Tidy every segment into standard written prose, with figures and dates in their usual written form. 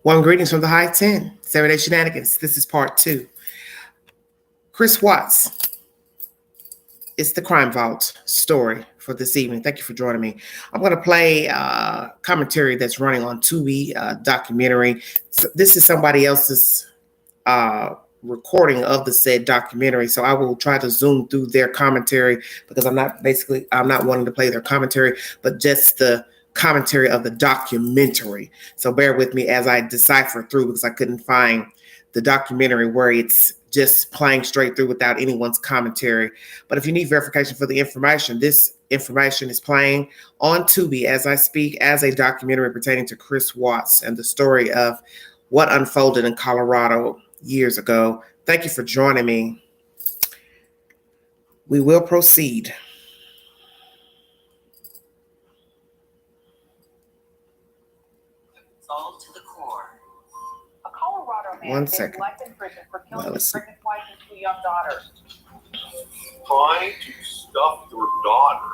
One greetings from the high 10, 7-Day Shenanigans. This is part 2. Chris Watts. It's the Crime Vault story for this evening. Thank you for joining me. I'm going to play commentary that's running on Tubi, documentary. So this is somebody else's recording of the said documentary. So I will try to zoom through their commentary because I'm not wanting to play their commentary, but just the commentary of the documentary. So bear with me as I decipher through because I couldn't find the documentary where it's just playing straight through without anyone's commentary. But if you need verification for the information, this information is playing on Tubi as I speak as a documentary pertaining to Chris Watts and the story of what unfolded in Colorado years ago. Thank you for joining me. We will proceed. All to the core. A Colorado man One is second. life in prison for killing his Well, pregnant wife and 2 young daughters. Trying to stuff your daughter.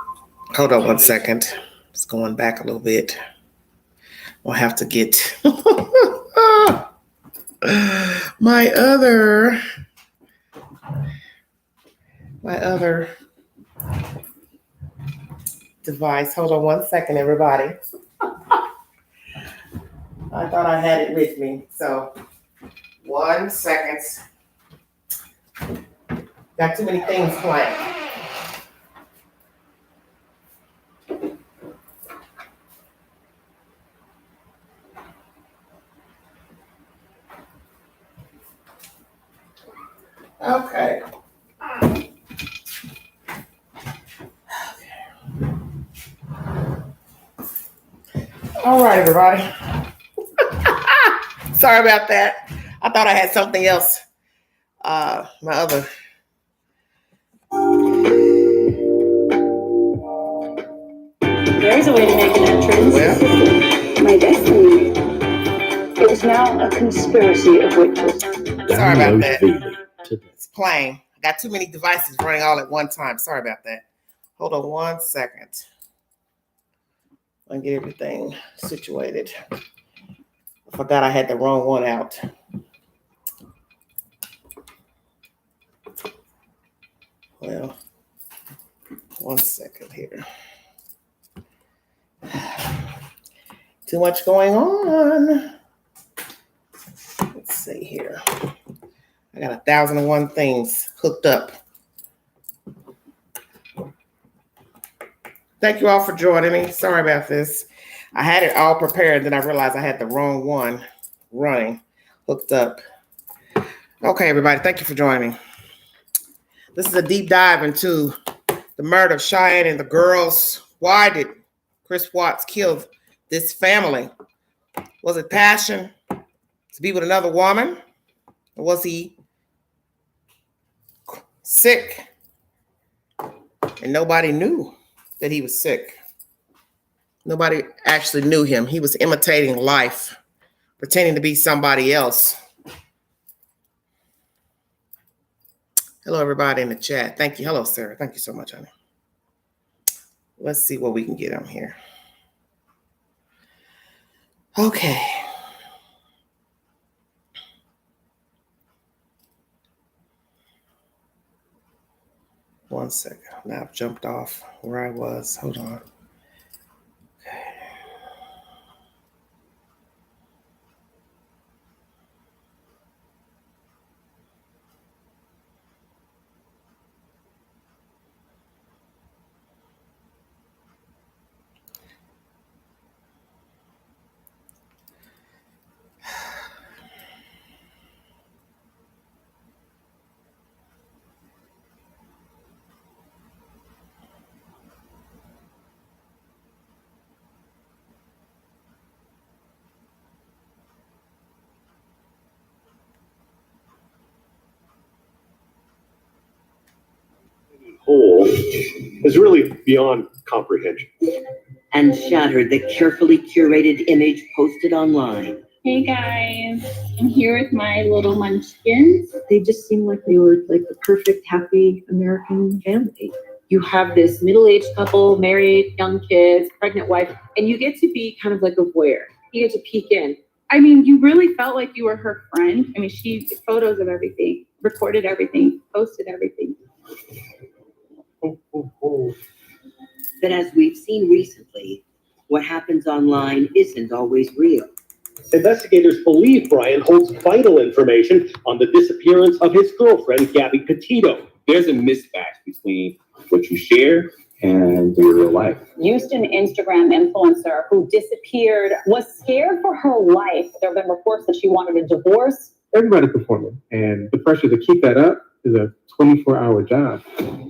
Hold on one second. It's going back a little bit. We'll have to get my other device. Hold on one second, everybody. I thought I had it with me. So 1 second. Got too many things playing. Okay. All right, everybody. Sorry about that. I thought I had something else. My other. There's a way to make an entrance. Well, My destiny. It is now a conspiracy of witches. sorry about that. It's playing. I got too many devices running all at one time. Sorry about that. Hold on 1 second. I'll get everything situated. I forgot I had the wrong one out. Well, 1 second here. Too much going on. Let's see here. I got 1,001 things hooked up. Thank you all for joining me. Sorry about this. I had it all prepared, then I realized I had the wrong one running, hooked up. Okay, everybody, thank you for joining me. This is a deep dive into the murder of Cheyenne and the girls. Why did Chris Watts kill this family? Was it passion to be with another woman? Or was he sick and nobody knew that he was sick? Nobody actually knew him. He was imitating life, pretending to be somebody else. Hello, everybody in the chat. Thank you. Hello, Sarah. Thank you so much, honey. Let's see what we can get on here. Okay. One second. Now I've jumped off where I was. Hold on. Okay. Whole is really beyond comprehension. And shattered the carefully curated image posted online. Hey guys, I'm here with my little munchkins. They just seem like they were like the perfect, happy American family. You have this middle-aged couple, married, young kids, pregnant wife, and you get to be kind of like a voyeur. You get to peek in. I mean, you really felt like you were her friend. I mean, she took photos of everything, recorded everything, posted everything. But as we've seen recently, what happens online isn't always real. Investigators believe Brian holds vital information on the disappearance of his girlfriend, Gabby Petito. There's a mismatch between what you share and your real life. Houston Instagram influencer who disappeared was scared for her life. There have been reports that she wanted a divorce. Everybody's performing, and the pressure to keep that up is a 24-hour job.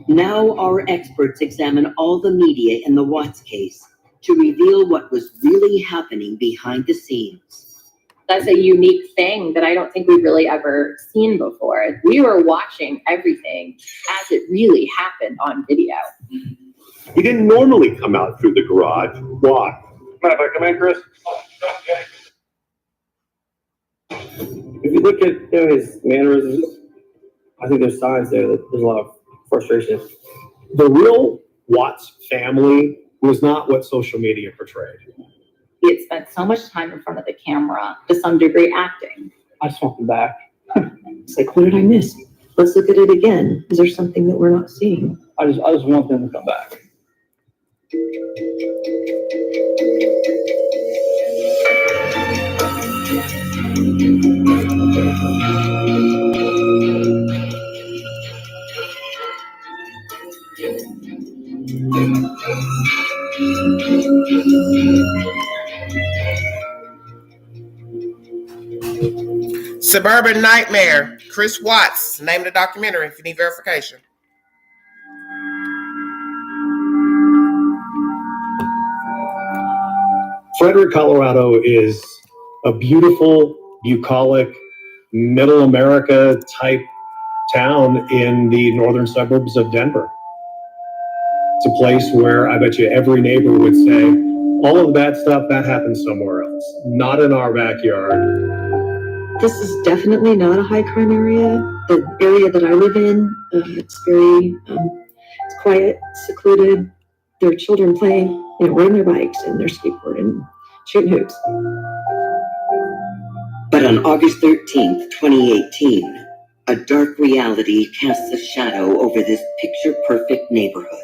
Now our experts examine all the media in the Watts case to reveal what was really happening behind the scenes. That's a unique thing that I don't think we've really ever seen before. We were watching everything as it really happened on video. He didn't normally come out through the garage. Why? Mind if I come in, Chris? If you look at his mannerisms, I think there's signs there that there's a lot of frustration. The real Watts family was not what social media portrayed. He had spent so much time in front of the camera, to some degree acting. I just want him back. It's like, what did I miss? Let's look at it again. Is there something that we're not seeing? I just want them to come back. Suburban Nightmare. Chris Watts. Name of the documentary if you need verification. Frederick, Colorado is a beautiful, bucolic, middle America type town in the northern suburbs of Denver. It's a place where I bet you every neighbor would say, all of the bad stuff, that happens somewhere else, not in our backyard. This is definitely not a high crime area. The area that I live in, it's very, it's quiet, secluded. There are children playing, riding their bikes and their skateboard and shooting hoops. But on August 13th, 2018, a dark reality casts a shadow over this picture-perfect neighborhood.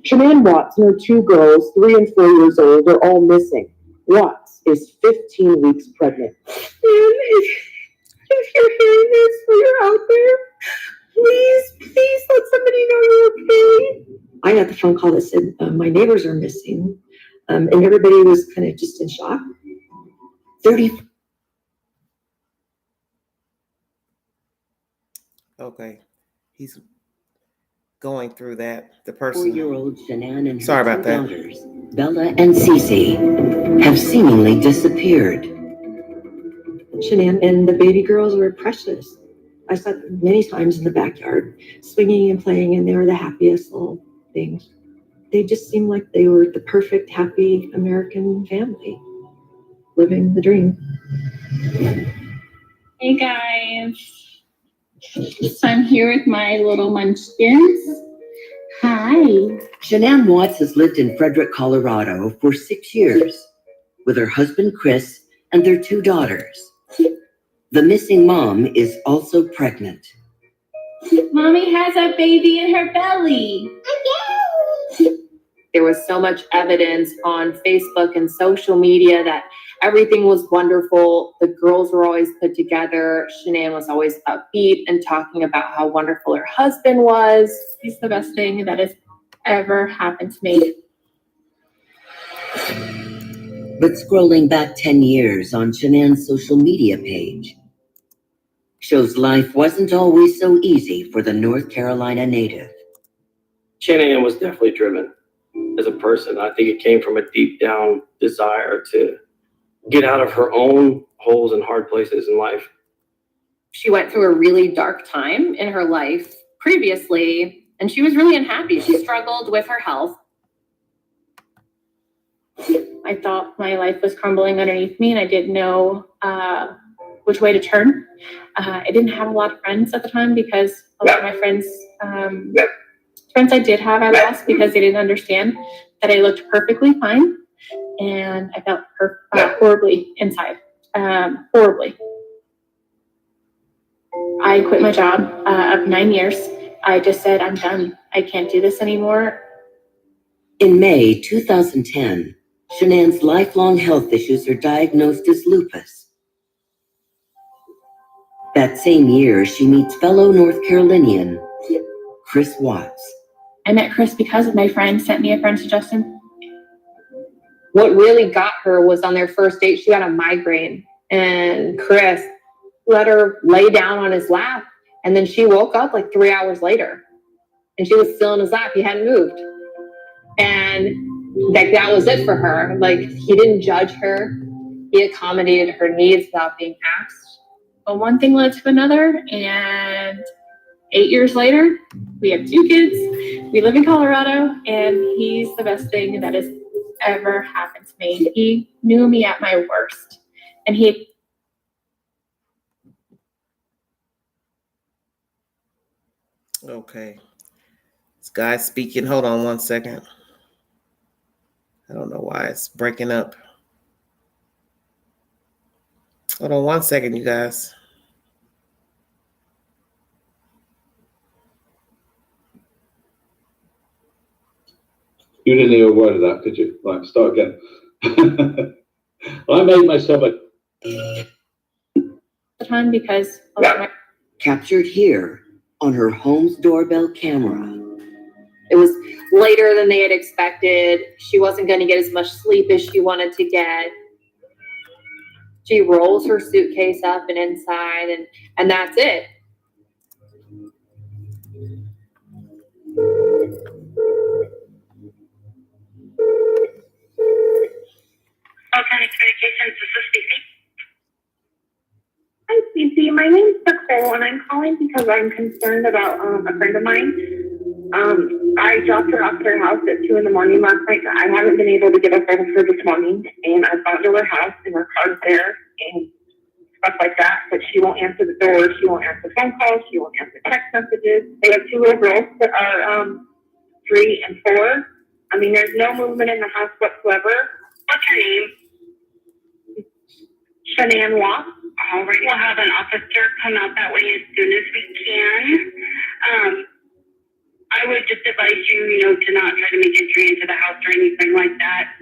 Shanann Watts and her two girls, 3 and 4 years old, are all missing. Watts is 15 weeks pregnant. If you're hearing this, when you're out there, please let somebody know you're okay. I got the phone call that said my neighbors are missing, and everybody was kind of just in shock. 30. Okay. He's going through that. The person. 4-year-old Shanann and Sorry her about two that. daughters, Bella and Cece, have seemingly disappeared. Shanann and the baby girls were precious. I saw them many times in the backyard, swinging and playing, and they were the happiest little things. They just seemed like they were the perfect, happy American family, living the dream. Hey guys. So I'm here with my little munchkins. Hi. Shanann Watts has lived in Frederick, Colorado for 6 years with her husband, Chris, and their 2 daughters. The missing mom is also pregnant. Mommy has a baby in her belly. There was so much evidence on Facebook and social media that everything was wonderful. The girls were always put together. Shanann was always upbeat and talking about how wonderful her husband was. He's the best thing that has ever happened to me. But scrolling back 10 years on Shanann's social media page shows life wasn't always so easy for the North Carolina native. Shanann was definitely driven as a person. I think it came from a deep down desire to get out of her own holes and hard places in life. She went through a really dark time in her life previously, and she was really unhappy. She struggled with her health. I thought my life was crumbling underneath me and I didn't know which way to turn. I didn't have a lot of friends at the time because a lot of my friends I did have, I lost because they didn't understand that I looked perfectly fine and I felt horribly inside, horribly. I quit my job of 9 years. I just said, I'm done. I can't do this anymore. In May 2010, Shanann's lifelong health issues are diagnosed as lupus. That same year, she meets fellow North Carolinian Chris Watts. I met Chris because my friend sent me a friend suggestion. What really got her was on their first date, she got a migraine, and Chris let her lay down on his lap, and then she woke up like 3 hours later, and she was still in his lap. He hadn't moved. And that was it for her. Like, he didn't judge her. He accommodated her needs without being asked. But one thing led to another, and 8 years later, we have 2 kids. We live in Colorado, and he's the best thing that has ever happened to me. He knew me at my worst, and he. Okay. This guy's speaking. Hold on one second. I don't know why it's breaking up. Hold on one second, you guys. You didn't hear a word of that, did you? Right, start again. I made myself a Time because Captured here on her home's doorbell camera. It was later than they had expected. She wasn't going to get as much sleep as she wanted to get. She rolls her suitcase up and inside, and that's it. Alternative Communications, this is Stacey. Hi, Stacey. My name's Nicole, and I'm calling because I'm concerned about a friend of mine. I dropped her off at her house at 2 in the morning last night. I haven't been able to get a hold of her this morning, and I found her house, and her car's there, and stuff like that, but she won't answer the door. She won't answer phone calls. She won't answer text messages. They have 2 little girls that are 3 and 4. I mean, there's no movement in the house whatsoever. What's her name? Shanann Watts. All right, we'll have an officer come out that way as soon as we can. I would just advise you, to not try to make entry into the house or anything like that.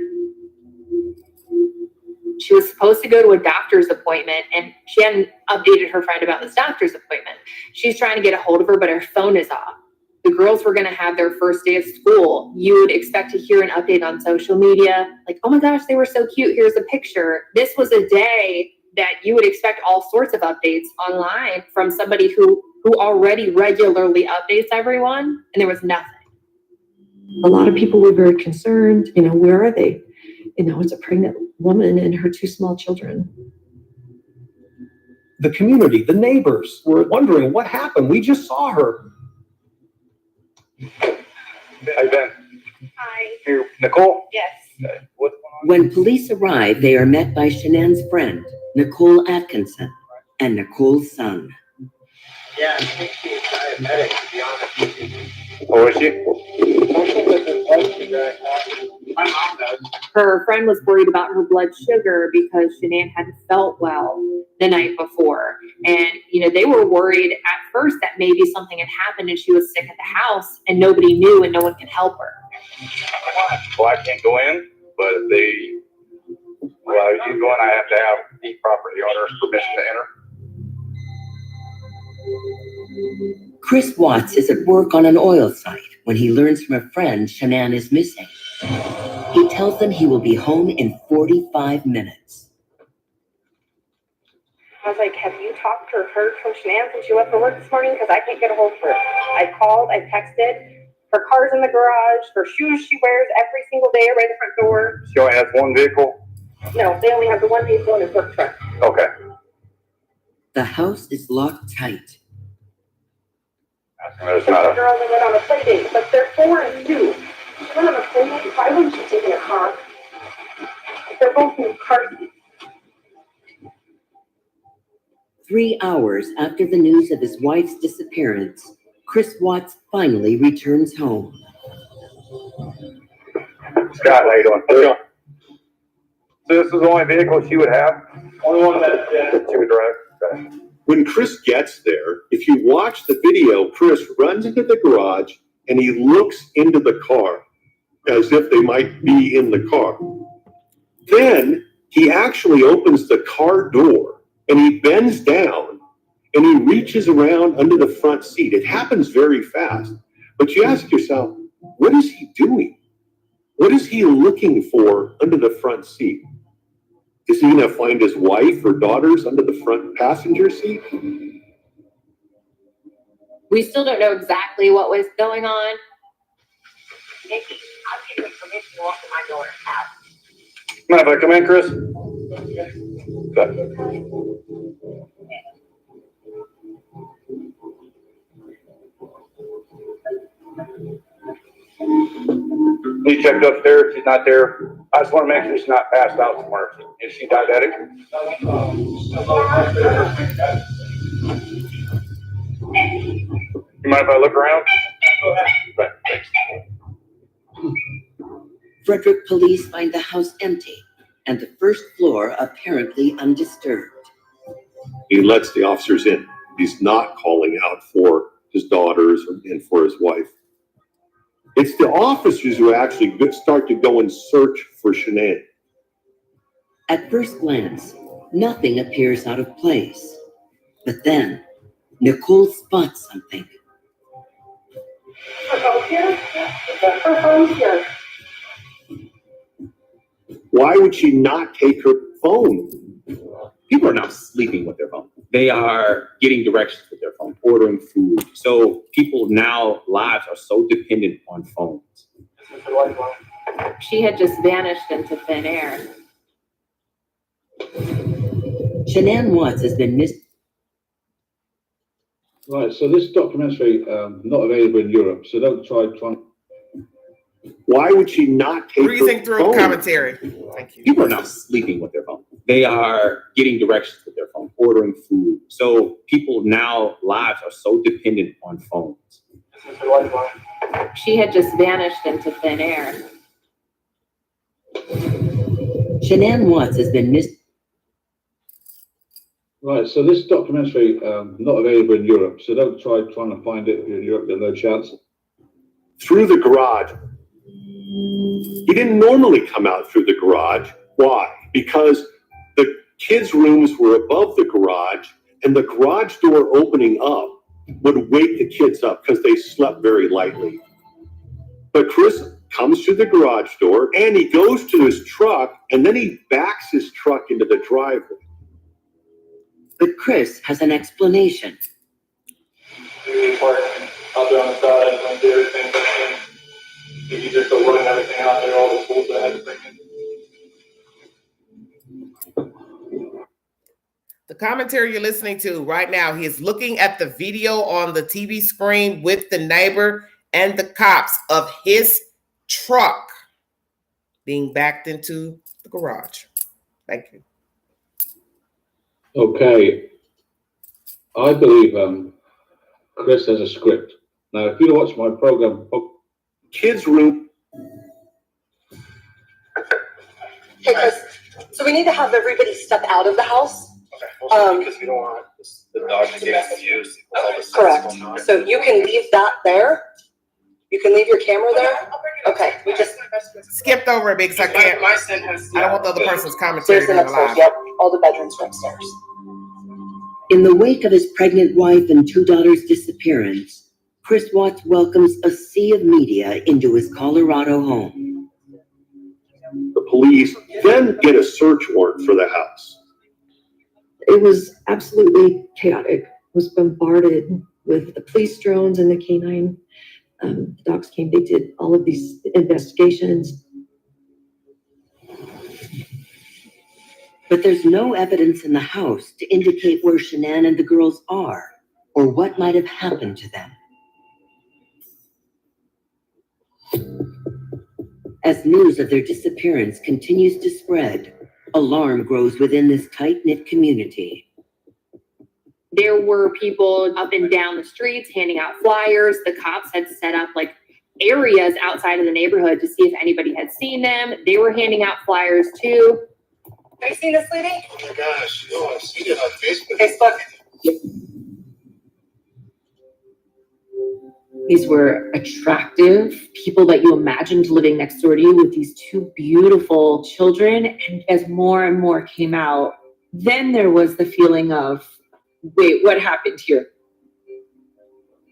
She was supposed to go to a doctor's appointment, and she hadn't updated her friend about this doctor's appointment. She's trying to get a hold of her, but her phone is off. The girls were going to have their first day of school. You would expect to hear an update on social media, like, oh my gosh, they were so cute. Here's a picture. This was a day that you would expect all sorts of updates online from somebody who already regularly updates everyone, and there was nothing. A lot of people were very concerned, where are they? It's a pregnant woman and her 2 small children. The community, the neighbors were wondering what happened. We just saw her. Hey, Ben. Hi. Here, Nicole? Yes. What's When police arrive, they are met by Shanann's friend, Nicole Atkinson, and Nicole's son. Yeah, I think she's diabetic, to be honest with you. Oh, is she? My mom does. Her friend was worried about her blood sugar because Shanann hadn't felt well the night before. And, they were worried at first that maybe something had happened and she was sick at the house and nobody knew and no one could help her. Well, I can't go in, but if you go in, I have to have the property owner's permission to enter. Chris Watts is at work on an oil site when he learns from a friend Shanann is missing. He tells them he will be home in 45 minutes. I was like, have you talked or heard from Shanann since she left for work this morning? Because I can't get a hold of her. I called, I texted. Her car's in the garage. Her shoes she wears every single day right at the front door. She only has one vehicle? No, they only have the one vehicle in his work truck. Okay. The house is locked tight. There's The not a... girl that went on a play date, but they're 4 and 2. She went on a play date. Why wouldn't she take in a car? They're both in car seats. 3 hours after the news of his wife's disappearance, Chris Watts finally returns home. Scott, how you doing? So this is the only vehicle she would have? Only one that she would drive? Okay. When Chris gets there, if you watch the video, Chris runs into the garage and he looks into the car as if they might be in the car. Then he actually opens the car door and he bends down and he reaches around under the front seat. It happens very fast, but you ask yourself, what is he doing? What is he looking for under the front seat? Is he going to find his wife or daughters under the front passenger seat? We still don't know exactly what was going on. Nikki, I'm giving permission to walk to my daughter's house. Mind if I come in, Chris? He checked upstairs, she's not there. I just want to make sure she's not passed out somewhere. Is she diabetic? You mind if I look around? Right, thanks. Frederick police find the house empty and the first floor apparently undisturbed. He lets the officers in. He's not calling out for his daughters and for his wife. It's the officers who actually start to go and search for Shanann. At first glance, nothing appears out of place. But then, Nicole spots something. Her phone's here? Her phone's here. Why would she not take her phone? People are now sleeping with their phone. They are getting directions with their phone, ordering food. So people now, lives are so dependent on phones. She had just vanished into thin air. Shanann Watts has been missing. Right, so this documentary not available in Europe, so don't try. Why would she not take Breezing her through phone? commentary. Thank you. People are now sleeping with their phone. They are getting directions with their phone, ordering food. So people now, lives are so dependent on phones. She had just vanished into thin air. Shanann Watts has been missing. Right, so this documentary not available in Europe, so don't try trying to find it in Europe. There's no chance. Through the garage. He didn't normally come out through the garage. Why? Because the kids' rooms were above the garage, and the garage door opening up would wake the kids up because they slept very lightly. But Chris comes to the garage door, and he goes to his truck, and then he backs his truck into the driveway. But Chris has an explanation. Out there on the side, and do everything. You just go running everything out there, all the tools that I had to bring in. The commentary you're listening to right now, he is looking at the video on the TV screen with the neighbor and the cops of his truck being backed into the garage. Thank you. Okay, I believe Chris has a script. Now, if you watch my program, kids' room. Hey, Chris, so we need to have everybody step out of the house. Because we don't want the dog to get confused. Correct. So you can leave that there. You can leave your camera there. Okay, we just skipped over it because I can't. I don't want the other person's commentary There's the to be next one. live. Yep, all the bedrooms are upstairs. In the wake of his pregnant wife and two daughters' disappearance, Chris Watts welcomes a sea of media into his Colorado home. The police then get a search warrant for the house. It was absolutely chaotic. It was bombarded with the police drones and the canine dogs came. They did all of these investigations. But there's no evidence in the house to indicate where Shanann and the girls are or what might have happened to them. As news of their disappearance continues to spread, alarm grows within this tight-knit community. There were people up and down the streets handing out flyers. The cops had set up like areas outside of the neighborhood to see if anybody had seen them. They were handing out flyers too. Have you seen this lady? Oh my gosh, no, I've seen it on Facebook. Facebook. These were attractive people that you imagined living next door to you with these two beautiful children. And as more and more came out, then there was the feeling of, wait, what happened here?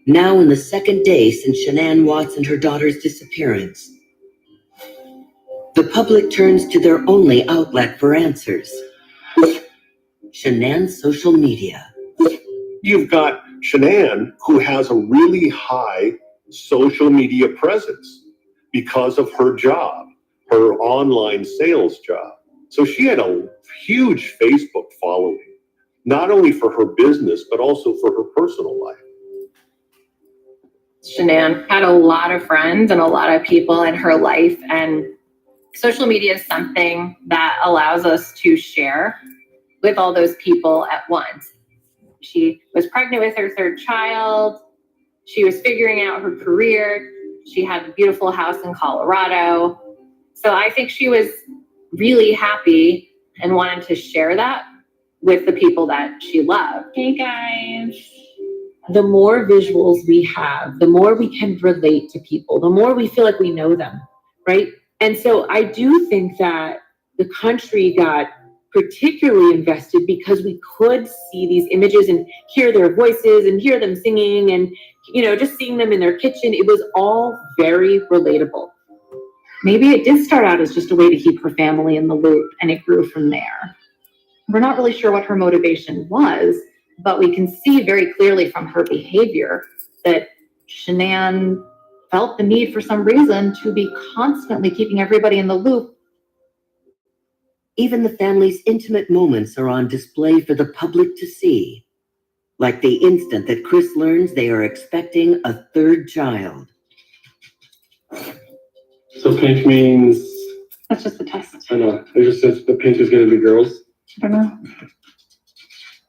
Now in the second day since Shanann Watts and her daughter's disappearance, the public turns to their only outlet for answers. Shanann's social media. You've got Shanann, who has a really high social media presence because of her job, her online sales job. So she had a huge Facebook following, not only for her business, but also for her personal life. Shanann had a lot of friends and a lot of people in her life, and social media is something that allows us to share with all those people at once. She was pregnant with her third child. She was figuring out her career. She had a beautiful house in Colorado. So I think she was really happy and wanted to share that with the people that she loved. Hey guys. The more visuals we have, the more we can relate to people, the more we feel like we know them, right? And so I do think that the country got particularly invested because we could see these images and hear their voices and hear them singing and, you know, just seeing them in their kitchen. It was all very relatable. Maybe it did start out as just a way to keep her family in the loop, and it grew from there. We're not really sure what her motivation was, but we can see very clearly from her behavior that Shanann felt the need for some reason to be constantly keeping everybody in the loop. Even the family's intimate moments are on display for the public to see, like the instant that Chris learns they are expecting a third child. So pink means, That's just the test. I know, it just says the pink is gonna be girls. I don't know.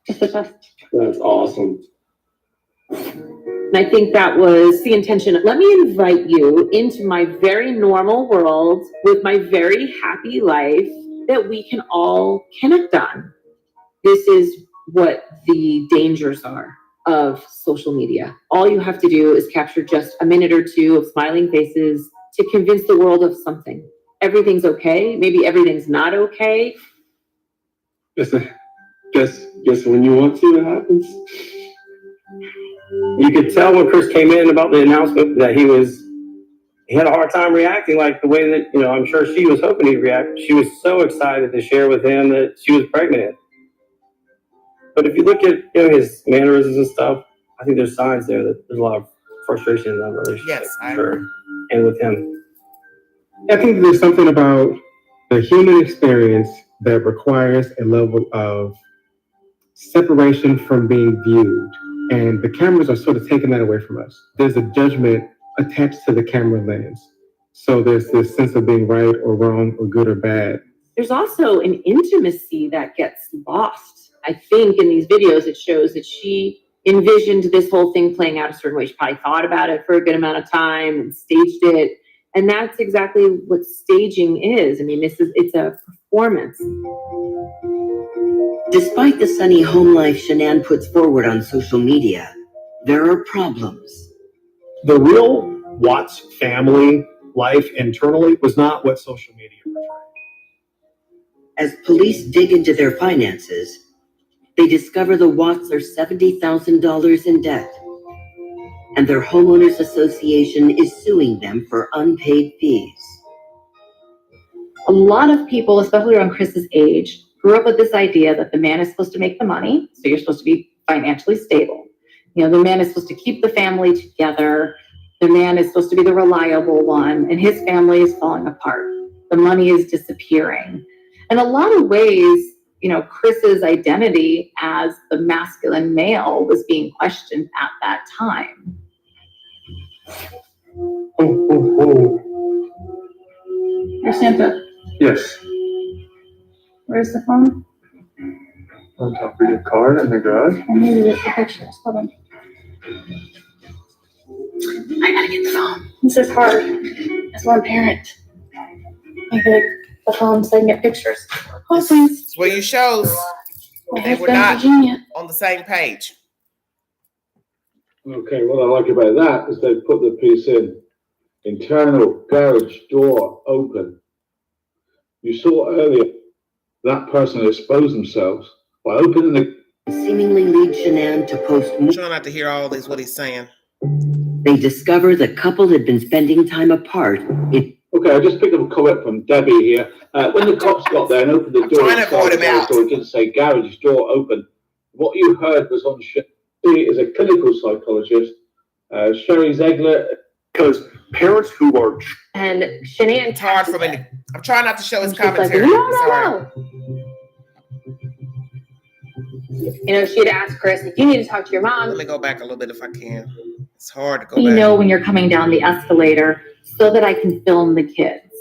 Just the test. That's awesome. And I think that was the intention. Let me invite you into my very normal world with my very happy life that we can all connect on. This is what the dangers are of social media. All you have to do is capture just a minute or two of smiling faces to convince the world of something. Everything's okay. Maybe everything's not okay. Guess when you want to, it happens. You could tell when Chris came in about the announcement that he had a hard time reacting like the way that, you know, I'm sure she was hoping he'd react. She was so excited to share with him that she was pregnant. But if you look at, you know, his mannerisms and stuff, I think there's signs there that there's a lot of frustration in that relationship. Yes, I for her agree. and with him. I think there's something about the human experience that requires a level of separation from being viewed. And the cameras are sort of taking that away from us. There's a judgment attached to the camera lens. So there's this sense of being right or wrong or good or bad. There's also an intimacy that gets lost. I think in these videos, it shows that she envisioned this whole thing playing out a certain way. She probably thought about it for a good amount of time and staged it. And that's exactly what staging is. I mean, it's a performance. Despite the sunny home life Shanann puts forward on social media, there are problems. The real Watts family life internally was not what social media portrayed. As police dig into their finances, they discover the Watts are $70,000 in debt, and their homeowners association is suing them for unpaid fees. A lot of people, especially around Chris's age, grew up with this idea that the man is supposed to make the money, so you're supposed to be financially stable. You know, the man is supposed to keep the family together. The man is supposed to be the reliable one, and his family is falling apart. The money is disappearing. In a lot of ways, you know, Chris's identity as the masculine male was being questioned at that time. Here's Santa. Yes. Where's the phone? On top of your car in the garage. I need to get the pictures. Hold on. I gotta get the phone. This is hard. As one parent. I gotta That's all I'm saying. Get pictures. Oh, please. It's where you shows My they were husband's not a genius. on the same page. Okay, what I like about that is they put the piece in. Internal garage door open. You saw earlier that person exposed themselves by opening the. Seemingly lead Shanann to post I'm trying not to hear all this, what he's saying. They discover the couple had been spending time apart. Okay, I just picked up a comment from Debbie here. When the cops got there and opened the door, trying to vote him out. It didn't say garage door open. What you heard was on She is a clinical psychologist, Sherry Zegler. Because parents who are And Shanann, It's hard for me to, I'm trying not to show his she's like, commentary. no. You know, she'd ask Chris, if you need to talk to your mom. Let me go back a little bit if I can. It's hard to go You back. know when you're coming down the escalator so that I can film the kids.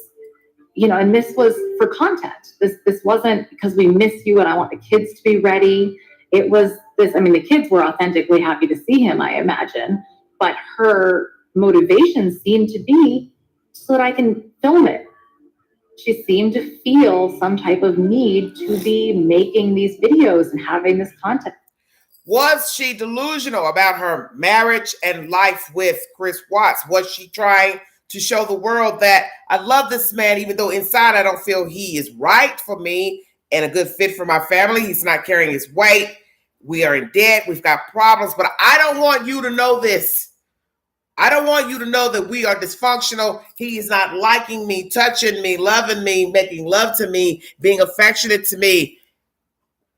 You know, and this was for content. This wasn't because we miss you and I want the kids to be ready. It was this, I mean, the kids were authentically happy to see him, I imagine, but her motivation seemed to be so that I can film it. She seemed to feel some type of need to be making these videos and having this content. Was she delusional about her marriage and life with Chris Watts? Was she trying to show the world that I love this man, even though inside I don't feel he is right for me and a good fit for my family? He's not carrying his weight. We are in debt. We've got problems, but I don't want you to know this. I don't want you to know that we are dysfunctional. He is not liking me, touching me, loving me, making love to me, being affectionate to me.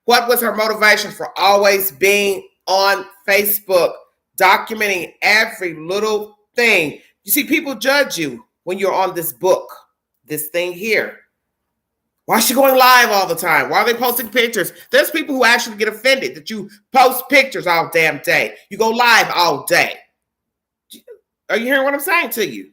What was her motivation for always being on Facebook, documenting every little thing? You see, people judge you when you're on this book, this thing here. Why is she going live all the time? Why are they posting pictures? There's people who actually get offended that you post pictures all damn day. You go live all day. Are you hearing what I'm saying to you?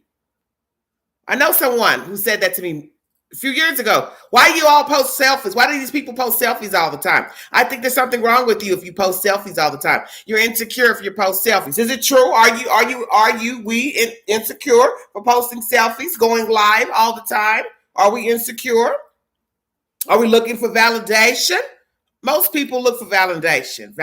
I know someone who said that to me a few years ago. Why do you all post selfies? Why do these people post selfies all the time? I think there's something wrong with you if you post selfies all the time. You're insecure if you post selfies. Is it true? Are we insecure for posting selfies, going live all the time? Are we insecure? Are we looking for validation? Most people look for validation.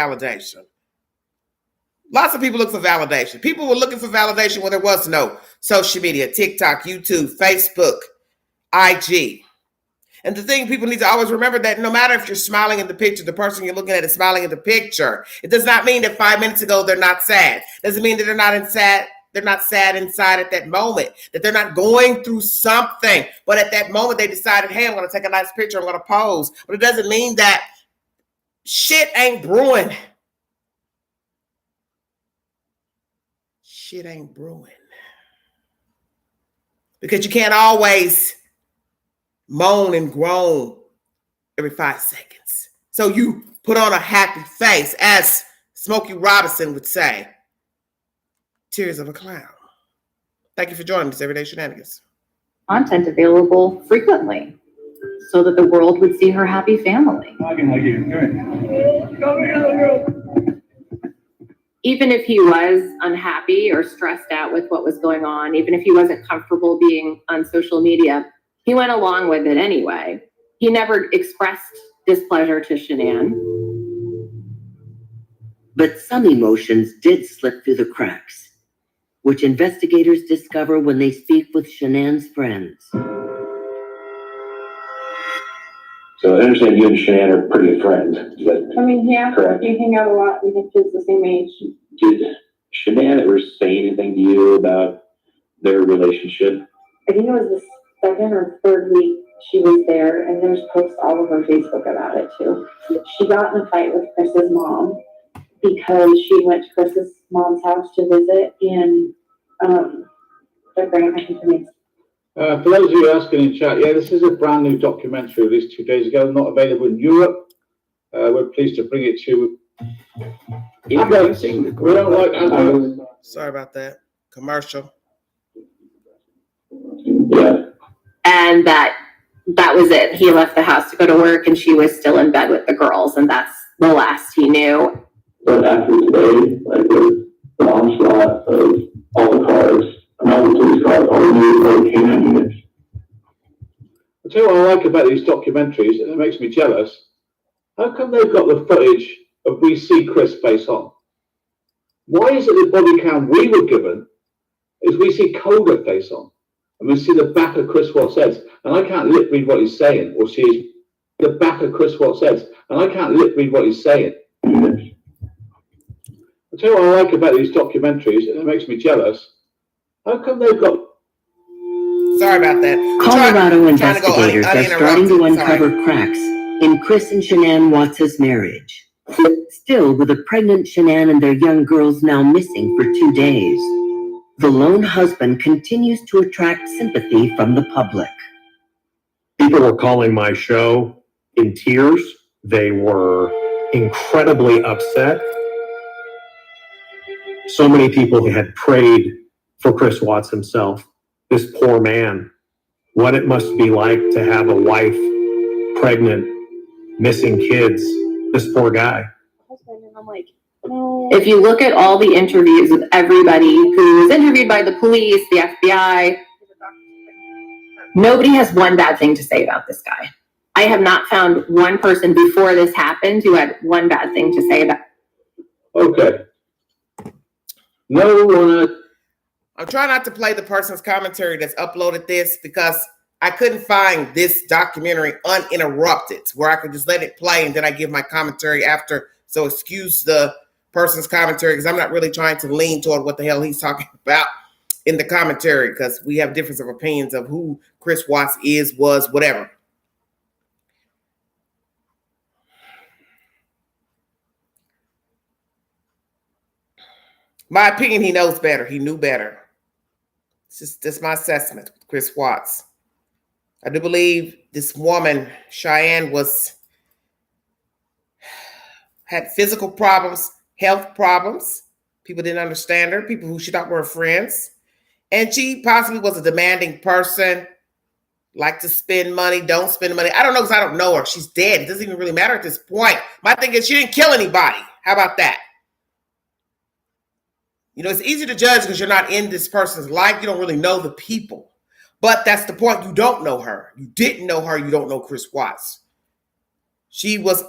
Lots of people look for validation. People were looking for validation when there was no social media, TikTok, YouTube, Facebook, IG. And the thing people need to always remember that no matter if you're smiling in the picture, the person you're looking at is smiling in the picture. It does not mean that 5 minutes ago they're not sad. Doesn't mean that they're not sad inside at that moment, that they're not going through something. But at that moment they decided, hey, I'm going to take a nice picture, I'm going to pose. But it doesn't mean that shit ain't brewing. Shit ain't brewing. Because you can't always moan and groan every 5 seconds. So you put on a happy face, as Smokey Robinson would say. Tears of a clown. Thank you for joining us, Everyday Shenanigans. Content available frequently so that the world would see her happy family. I can hug you. Even if he was unhappy or stressed out with what was going on, even if he wasn't comfortable being on social media, he went along with it anyway. He never expressed displeasure to Shanann. But some emotions did slip through the cracks, which investigators discover when they speak with Shanann's friends. So I understand you and Shanann are pretty good friends. Is that Yeah, correct? we hang out a lot. We have kids the same age. Did Shanann ever say anything to you about their relationship? I think it was the second or third week she was there, and there's posts all over Facebook about it too. She got in a fight with Chris's mom because she went to Chris's mom's house to visit, and their grandma continues. For those of you asking in chat, yeah, this is a brand new documentary released 2 days ago, not available in Europe. We're pleased to bring it to you. We don't like Sorry about that. Commercial. And that was it. He left the house to go to work and she was still in bed with the girls, and that's the last he knew. But after today, like with the onslaught of all the cars, all the police cars, all the new canine units. I tell you what I like about these documentaries, and it makes me jealous. How come they've got the footage of we see Chris face on? Why is it the body cam we were given is we see Coda face on, and we see the back of Chris Watts' head, and I can't lip read what he's saying, or see the back of Chris Watts' head, and I can't lip read what he's saying. I tell you what I like about these documentaries, and it makes me jealous. How come they've got... Sorry about that. Colorado Trying to go investigators are starting to uncover cracks in Chris and Shanann Watts' marriage. Still, with a pregnant Shanann and their young girls now missing for 2 days, the lone husband continues to attract sympathy from the public. People were calling my show in tears. They were incredibly upset. So many people had prayed for Chris Watts himself, this poor man. What it must be like to have a wife, pregnant, missing kids, this poor guy. And I'm like, no. If you look at all the interviews with everybody who was interviewed by the police, the FBI, nobody has one bad thing to say about this guy. I have not found one person before this happened who had one bad thing to say about it. Okay. No one... I'm trying not to play the person's commentary that's uploaded this because I couldn't find this documentary uninterrupted where I could just let it play and then I give my commentary after. So excuse the person's commentary because I'm not really trying to lean toward what the hell he's talking about in the commentary because we have difference of opinions of who Chris Watts is, was, whatever. My opinion, he knows better. He knew better. It's just that's my assessment with Chris Watts. I do believe this woman, Cheyenne, had physical problems, health problems. People didn't understand her, people who she thought were her friends. And she possibly was a demanding person, liked to spend money, don't spend money. I don't know because I don't know her. She's dead. It doesn't even really matter at this point. My thing is she didn't kill anybody. How about that? You know, it's easy to judge because you're not in this person's life. You don't really know the people. But that's the point. You don't know her. You didn't know her. You don't know Chris Watts. She was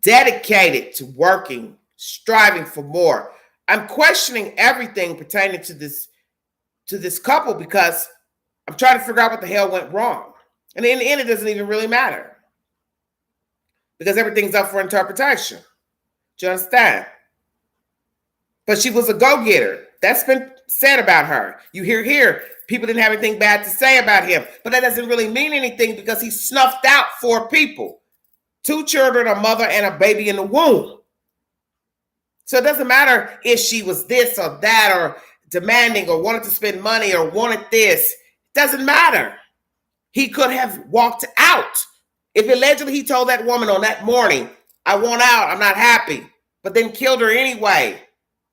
dedicated to working, striving for more. I'm questioning everything pertaining to this couple because I'm trying to figure out what the hell went wrong. And in the end, it doesn't even really matter because everything's up for interpretation. Do you understand? But she was a go-getter. That's been said about her. You hear here, people didn't have anything bad to say about him. But that doesn't really mean anything because he snuffed out 4 people. 2 children, a mother, and a baby in the womb. So it doesn't matter if she was this or that or demanding or wanted to spend money or wanted this. It doesn't matter. He could have walked out. If allegedly he told that woman on that morning, I want out, I'm not happy, but then killed her anyway.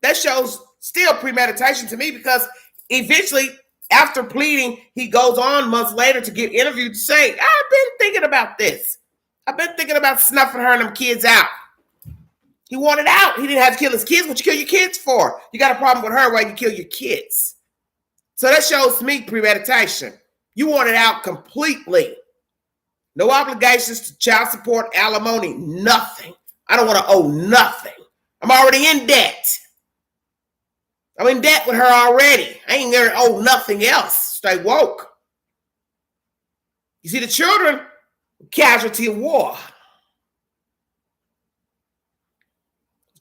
That shows still premeditation to me because eventually, after pleading, he goes on months later to get interviewed to say, I've been thinking about this. I've been thinking about snuffing her and them kids out. He wanted out. He didn't have to kill his kids. What you kill your kids for? You got a problem with her, why you kill your kids? So that shows me premeditation. You want it out completely. No obligations to child support, alimony, nothing. I don't want to owe nothing. I'm already in debt. I'm in debt with her already. I ain't gonna owe nothing else. Stay woke. You see, the children, casualty of war.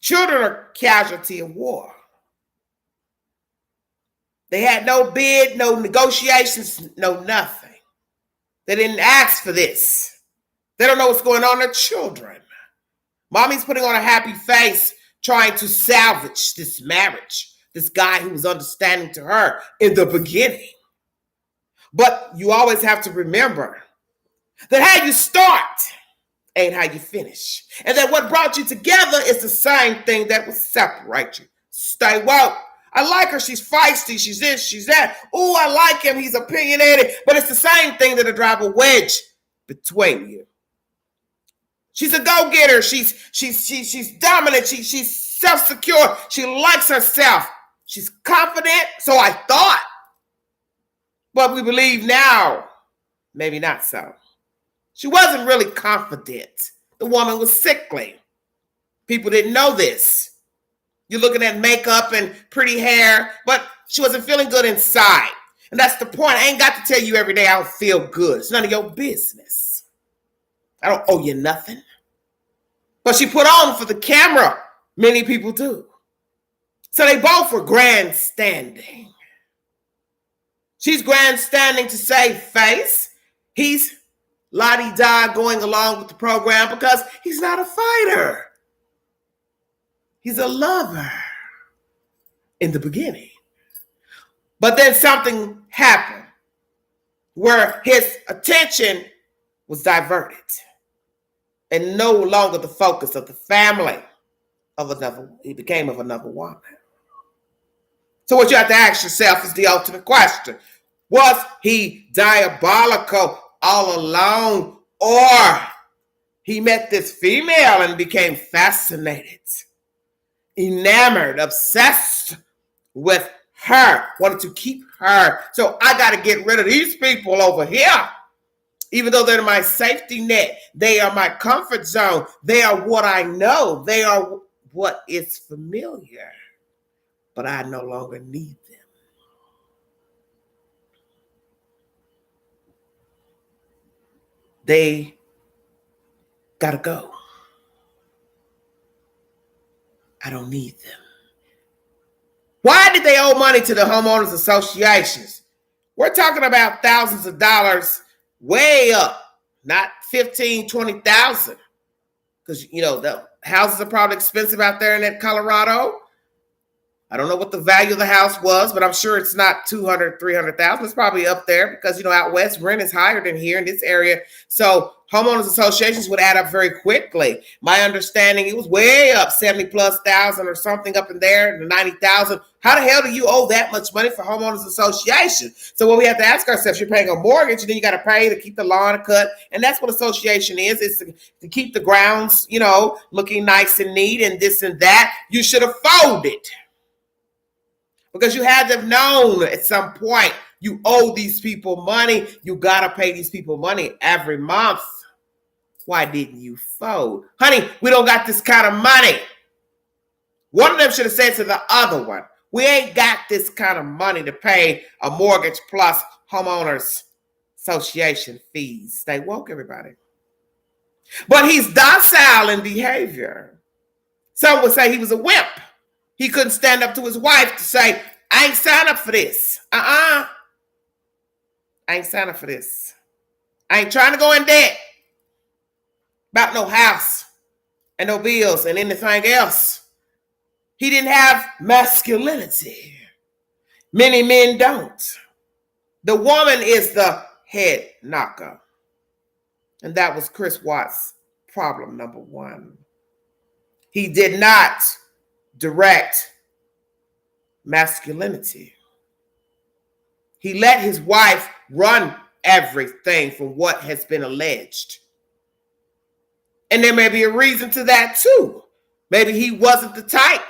Children are casualty of war. They had no bid, no negotiations, no nothing. They didn't ask for this. They don't know what's going on. They're children. Mommy's putting on a happy face, trying to salvage this marriage. This guy who was understanding to her in the beginning. But you always have to remember that how you start ain't how you finish. And that what brought you together is the same thing that will separate you. Stay woke. I like her. She's feisty. She's this, she's that. Oh, I like him. He's opinionated. But it's the same thing that'll drive a wedge between you. She's a go-getter. She's dominant. She's self-secure. She likes herself. She's confident. So I thought. But we believe now maybe not so. She wasn't really confident. The woman was sickly. People didn't know this. You're looking at makeup and pretty hair, but she wasn't feeling good inside. And that's the point. I ain't got to tell you every day I don't feel good. It's none of your business. I don't owe you nothing. But she put on for the camera. Many people do. So they both were grandstanding. She's grandstanding to save face. He's la-di-da going along with the program because he's not a fighter. He's a lover in the beginning. But then something happened where his attention was diverted and no longer the focus of the family of another. He became of another woman. So what you have to ask yourself is the ultimate question. Was he diabolical all along, or he met this female and became fascinated, enamored, obsessed with her, wanted to keep her? So I got to get rid of these people over here. Even though they're my safety net, they are my comfort zone. They are what I know. They are what is familiar. But I no longer need them. They gotta go. I don't need them. Why did they owe money to the homeowners associations? We're talking about thousands of dollars, way up, not 15, 20,000. Because, you know, the houses are probably expensive out there in that Colorado. I don't know what the value of the house was, but I'm sure it's not 200, 300,000. It's probably up there because, you know, out west, rent is higher than here in this area. So homeowners associations would add up very quickly. My understanding, it was way up, 70 plus thousand or something up in there, 90,000. How the hell do you owe that much money for homeowners association? So what we have to ask ourselves, you're paying a mortgage and then you got to pay to keep the lawn cut. And that's what association is. It's to keep the grounds, you know, looking nice and neat and this and that. You should have folded. Because you had to have known at some point you owe these people money. You got to pay these people money every month. Why didn't you fold? Honey, we don't got this kind of money. One of them should have said to the other one, we ain't got this kind of money to pay a mortgage plus homeowners association fees. Stay woke, everybody. But he's docile in behavior. Some would say he was a wimp. He couldn't stand up to his wife to say, I ain't signed up for this. I ain't signed up for this. I ain't trying to go in debt about no house and no bills and anything else. He didn't have masculinity. Many men don't. The woman is the head knocker. And that was Chris Watts' problem number one. He did not direct masculinity. He let his wife run everything from what has been alleged. And there may be a reason to that too. Maybe he wasn't the type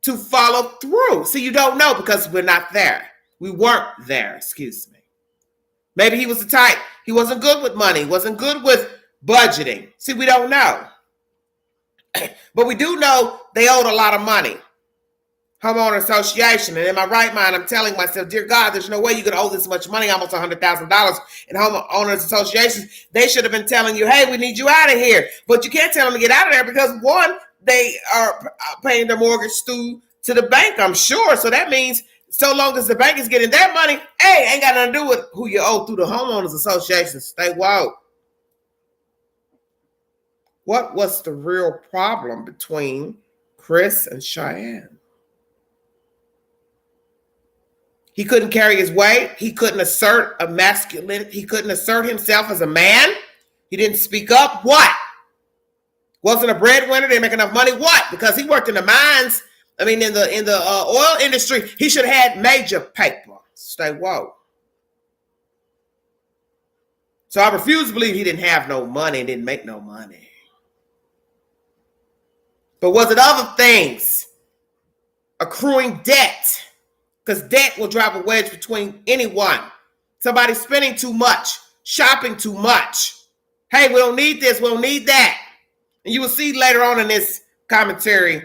to follow through. See, you don't know because we're not there. We weren't there, excuse me. Maybe he was the type. He wasn't good with money, wasn't good with budgeting. See, we don't know. But we do know they owed a lot of money. Homeowner association. And in my right mind, I'm telling myself, dear God, there's no way you could owe this much money, almost $100,000 in homeowners associations. They should have been telling you, hey, we need you out of here. But you can't tell them to get out of there because, one, they are paying their mortgage due to the bank, I'm sure. So that means so long as the bank is getting their money, hey, ain't got nothing to do with who you owe through the homeowners association. Stay woke. What was the real problem between Chris and Cheyenne? He couldn't carry his weight. He couldn't assert a masculinity. He couldn't assert himself as a man. He didn't speak up. What? Wasn't a breadwinner. Didn't make enough money. What? Because he worked in the mines. I mean, in the oil industry. He should have had major paper. Stay woke. So I refuse to believe he didn't have no money and didn't make no money. But was it other things? Accruing debt. Because debt will drive a wedge between anyone. Somebody spending too much shopping too much. Hey, we don't need this, we don't need that. And you will see later on in this commentary,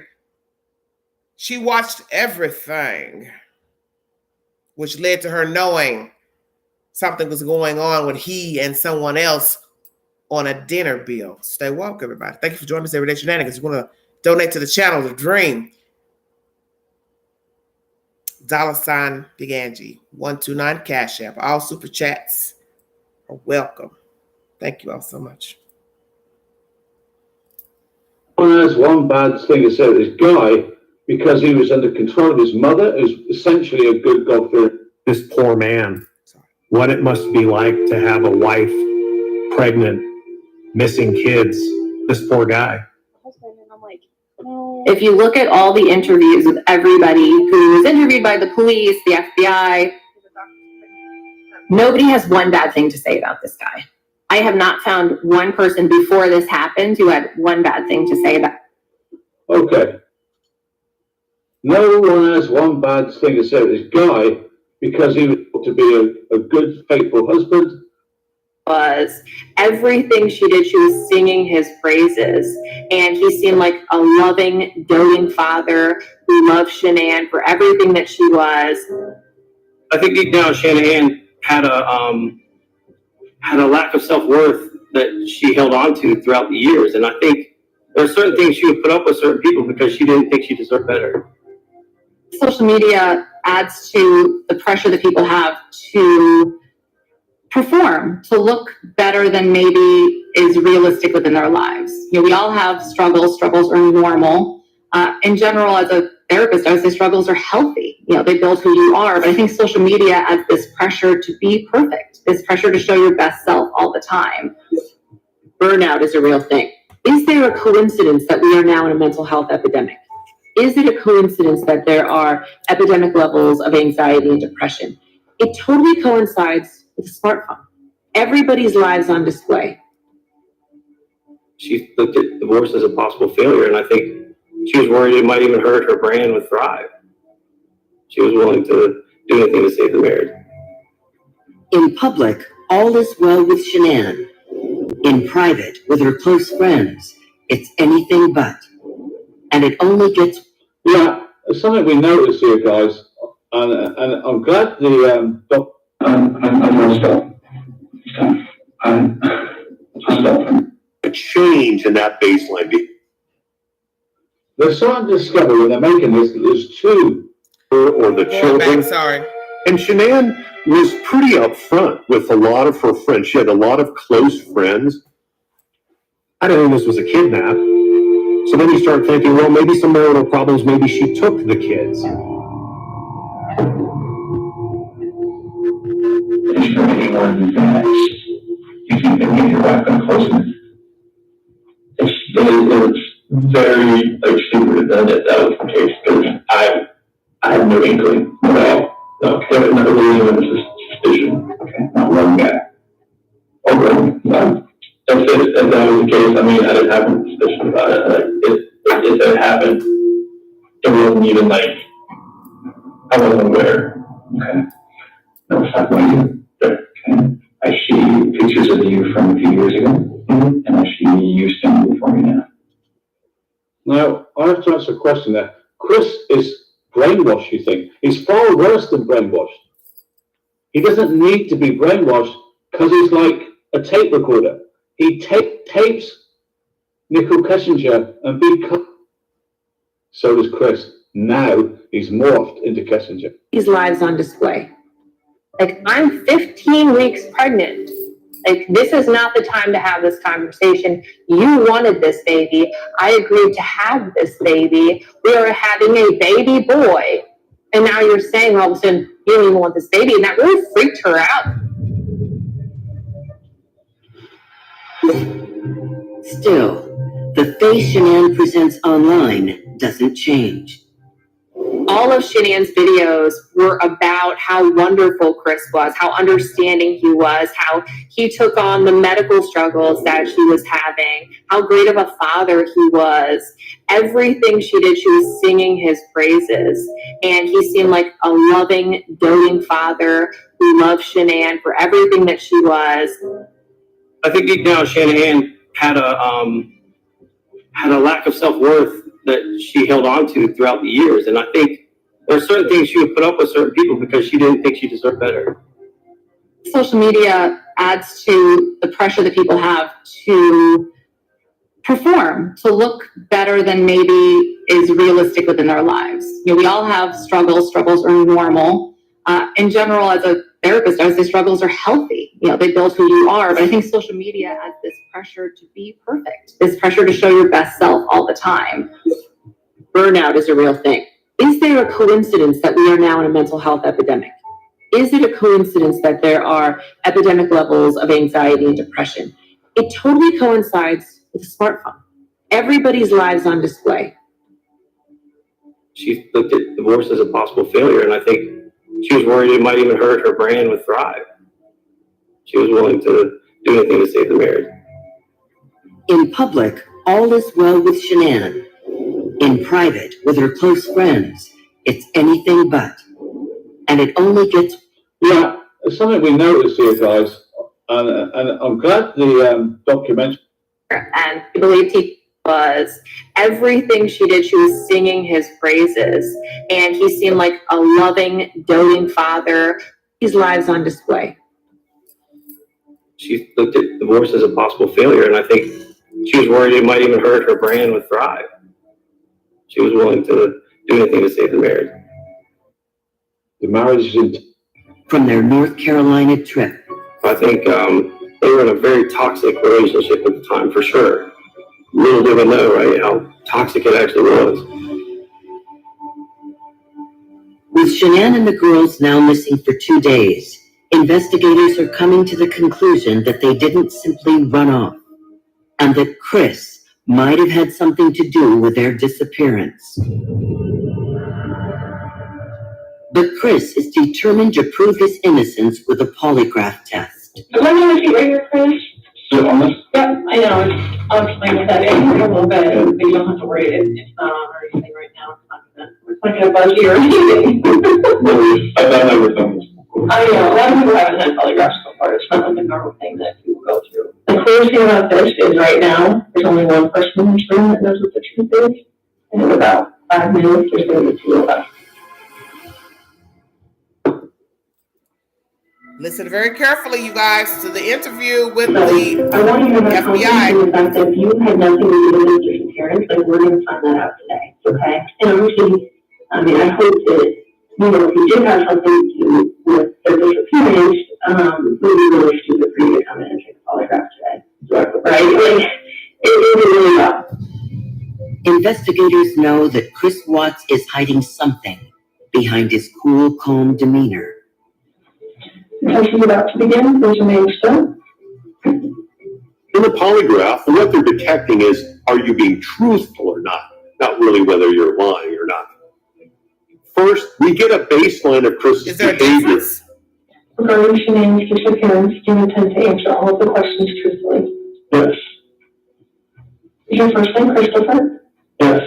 she watched everything, which led to her knowing something was going on with he and someone else on a dinner bill. Stay woke, everybody. Thank you for joining us, Everyday Shenanigans. You want to donate to the channel, The Dream. $ Big Angie, 129 Cash App. All super chats are welcome. Thank you all so much. There's one bad thing to say. This guy, because he was under control of his mother, is essentially a good God-fearing. This poor man, what it must be like to have a wife, pregnant, missing kids. This poor guy. If you look at all the interviews with everybody who was interviewed by the police, the FBI, nobody has one bad thing to say about this guy. I have not found one person before this happened who had one bad thing to say about it. Okay. No one has one bad thing to say about this guy because he was to be a good, faithful husband. Was everything she did, she was singing his praises, and he seemed like a loving, doting father who loved Shanann for everything that she was. I think deep down, Shanann had a lack of self-worth that she held on to throughout the years, and I think there are certain things she would put up with certain people because she didn't think she deserved better. Social media adds to the pressure that people have to perform, to look better than maybe is realistic within their lives. You know, we all have struggles. Struggles are normal. In general, as a therapist, I would say struggles are healthy. You know, they build who you are. But I think social media adds this pressure to be perfect, this pressure to show your best self all the time. Burnout is a real thing. Is there a coincidence that we are now in a mental health epidemic? Is it a coincidence that there are epidemic levels of anxiety and depression? It totally coincides with a smartphone. Everybody's lives on display. She looked at divorce as a possible failure, and I think she was worried it might even hurt her brand with Thrive. She was willing to do anything to save the marriage. In public, all is well with Shanann. In private, with her close friends, it's anything but. And it only gets... Yeah, it's something we noticed here, guys, and I'm glad the a change in that baseline. They're starting to discover when they're making this that there's two. Or the children. Sorry. And Shanann was pretty upfront with a lot of her friends. She had a lot of close friends. I didn't think this was a kidnap. So then you start thinking, well, maybe some marital problems, maybe she took the kids. Is there anyone that you think that maybe your wife got close with? It's very stupid that was the case because I had no inkling at all. No, there was never really even suspicion. Okay, not one guy. Okay, if that was the case, I mean, I didn't have a suspicion about it. Like, if it happened, it wasn't even like I wasn't aware. Okay, no, it's not going to. Okay, I see pictures of you from a few years ago, and I see you standing before me now. Now, I have to answer a question there. Chris is brainwashed, you think? He's far worse than brainwashed. He doesn't need to be brainwashed because he's like a tape recorder. He tapes Nicole Kessinger and becomes. So does Chris. Now he's morphed into Kessinger. These lives on display. Like, I'm 15 weeks pregnant. Like, this is not the time to have this conversation. You wanted this baby. I agreed to have this baby. We are having a baby boy. And now you're saying all of a sudden you don't even want this baby. And that really freaked her out. Still, the face Shanann presents online doesn't change. All of Shanann's videos were about how wonderful Chris was, how understanding he was, how he took on the medical struggles that she was having, how great of a father he was. Everything she did, she was singing his praises. And he seemed like a loving, doting father who love Shanann for everything that she was. I think deep down, Shanahan had a lack of self-worth that she held on to throughout the years. And I think there are certain things she would put up with certain people because she didn't think she deserved better. Social media adds to the pressure that people have to perform, to look better than maybe is realistic within their lives. You know, we all have struggles. Struggles are normal. In general, as a therapist, I would say struggles are healthy. You know, they build who you are. But I think social media adds this pressure to be perfect, this pressure to show your best self all the time. Burnout is a real thing. Is there a coincidence that we are now in a mental health epidemic? Is it a coincidence that there are epidemic levels of anxiety and depression? It totally coincides with a smartphone. Everybody's lives on display. She looked at divorce as a possible failure, and I think she was worried it might even hurt her brand with Thrive. She was willing to do anything to save the marriage. In public, all is well with Shanann. In private, with her close friends, it's anything but. And it only gets... Yeah, it's something we noticed here, guys. And I'm glad the documentary... And I believed he was everything she did. She was singing his praises, and he seemed like a loving, doting father. His lives on display. She looked at divorce as a possible failure, and I think she was worried it might even hurt her brand with Thrive. She was willing to do anything to save the marriage. The marriage is in... From their North Carolina trip. I think they were in a very toxic relationship at the time, for sure. Little did we know, right, how toxic it actually was. With Shanann and the girls now missing for 2 days, investigators are coming to the conclusion that they didn't simply run off, and that Chris might have had something to do with their disappearance. But Chris is determined to prove his innocence with a polygraph test. Let me know if you're ready, Chris. Yep, I know. I'll explain that in a little bit, but you don't have to worry. It's not on or anything right now. It's not gonna bug you or anything. I've done everything. I know, a lot of people haven't had polygraphs so far. It's not like a normal thing that people go through. The coolest thing about this is right now, there's only one person in this room that knows what the truth is. And in about 5 minutes, there's gonna be 2 of us. Listen very carefully, you guys, to the interview with the I want you to have FBI. confidence in the fact that if you had nothing to do with his disappearance, like we're going to find that out today, okay? And obviously, I mean, I hope that, you know, if you did have something to do with their disappearance, it would be really stupid for you to come in and take a polygraph today, right? Like, it would be really rough. Investigators know that Chris Watts is hiding something behind his cool, calm demeanor. The case is about to begin. Please remain still. In the polygraph, what they're detecting is, are you being truthful or not? Not really whether you're lying or not. First, we get a baseline of Chris's behavior. Regarding Shanann's disappearance, do you intend to answer all of the questions truthfully? Yes. Is your first name Christopher? Yes.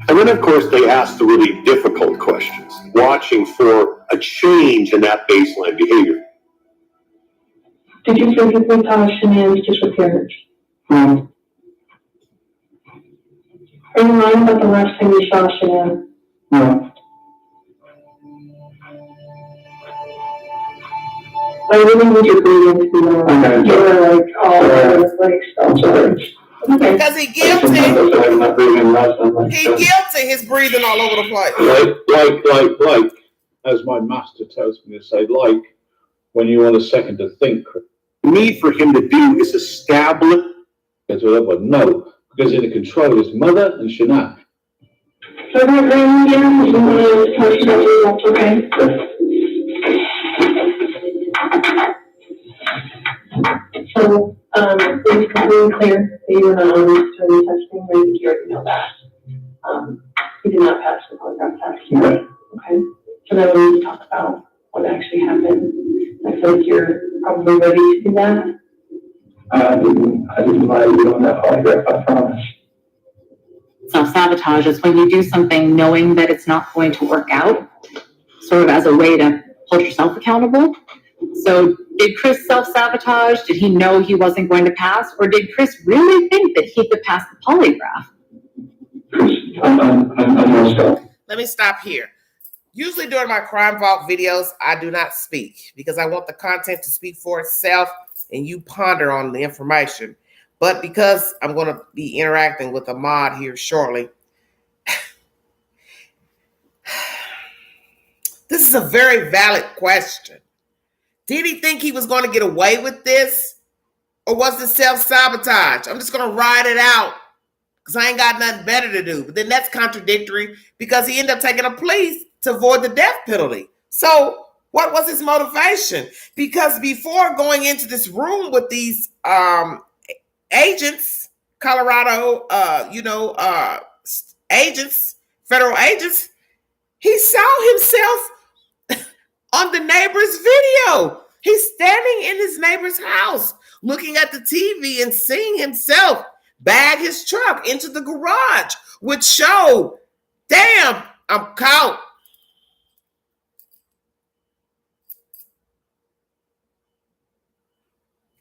And then, of course, they ask the really difficult questions, watching for a change in that baseline behavior. Did you physically cause Shanann's disappearance? No. Are you lying about the last time you saw Shanann? No. I really need your breathing to be more. Okay. You're like all over the place. I'm sorry. Okay. Because he guilty. He guilty. His breathing all over the place. Like, as my master tells me to say, like, when you want a second to think. The need for him to do is establish. No, because in control of his mother and Shanann. So that room again, you want to tell us about your results, okay? So, it's completely clear that you were not on this study testing, or did you already know that? You did not pass the polygraph test, right? Okay. So now we need to talk about what actually happened. I feel like you're probably ready to do that. I didn't lie to you on that polygraph, I promise. Self-sabotage is when you do something knowing that it's not going to work out, sort of as a way to hold yourself accountable. So did Chris self-sabotage? Did he know he wasn't going to pass? Or did Chris really think that he could pass the polygraph? Let me stop here. Usually during my Crime Vault videos, I do not speak because I want the content to speak for itself and you ponder on the information. But because I'm going to be interacting with Ahmaud here shortly, this is a very valid question. Did he think he was going to get away with this? Or was it self-sabotage? I'm just going to ride it out because I ain't got nothing better to do. But then that's contradictory because he ended up taking a plea to avoid the death penalty. So what was his motivation? Because before going into this room with these agents, Colorado, agents, federal agents, he saw himself on the neighbor's video. He's standing in his neighbor's house, looking at the TV and seeing himself bag his truck into the garage, which showed, damn, I'm caught.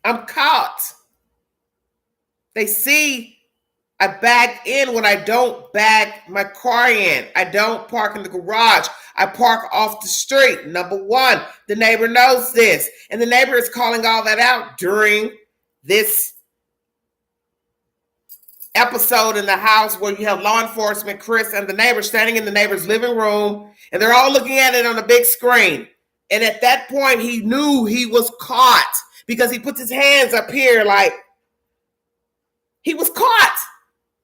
I'm caught. They see I bag in when I don't bag my car in. I don't park in the garage. I park off the street. Number one, the neighbor knows this. And the neighbor is calling all that out during this episode in the house where you have law enforcement, Chris, and the neighbor standing in the neighbor's living room. And they're all looking at it on a big screen. And at that point, he knew he was caught because he puts his hands up here like he was caught.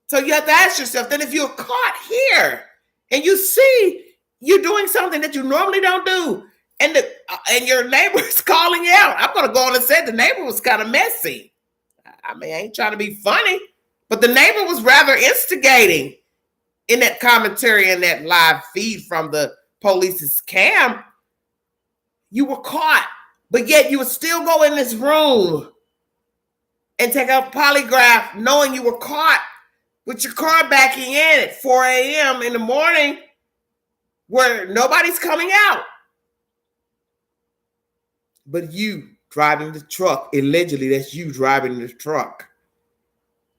So you have to ask yourself, then if you're caught here and you see you're doing something that you normally don't do, and your neighbor is calling you out, I'm going to go on and say the neighbor was kind of messy. I mean, I ain't trying to be funny, but the neighbor was rather instigating in that commentary and that live feed from the police's cam. You were caught, but yet you would still go in this room and take a polygraph knowing you were caught with your car backing in at 4 a.m. in the morning where nobody's coming out. But you driving the truck, allegedly that's you driving the truck.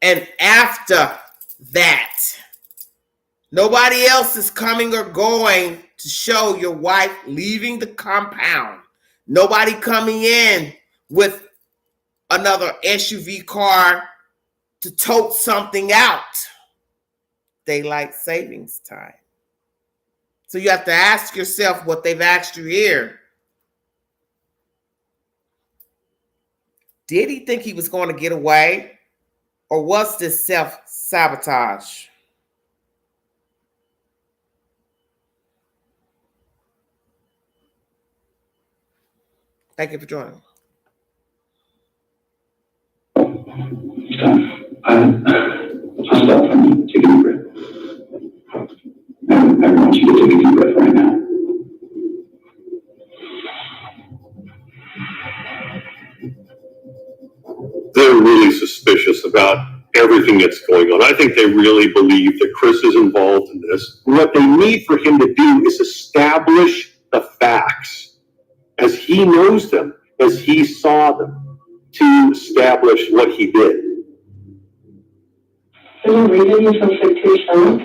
And after that, nobody else is coming or going to show your wife leaving the compound. Nobody coming in with another SUV car to tote something out. Daylight savings time. So you have to ask yourself what they've asked you here. Did he think he was going to get away? Or was this self-sabotage? Thank you for joining. I'll stop for me. Take a deep breath. I want you to take a deep breath right now. They're really suspicious about everything that's going on. I think they really believe that Chris is involved in this. What they need for him to do is establish the facts as he knows them, as he saw them, to establish what he did. There's a reason you're so sick to yourself.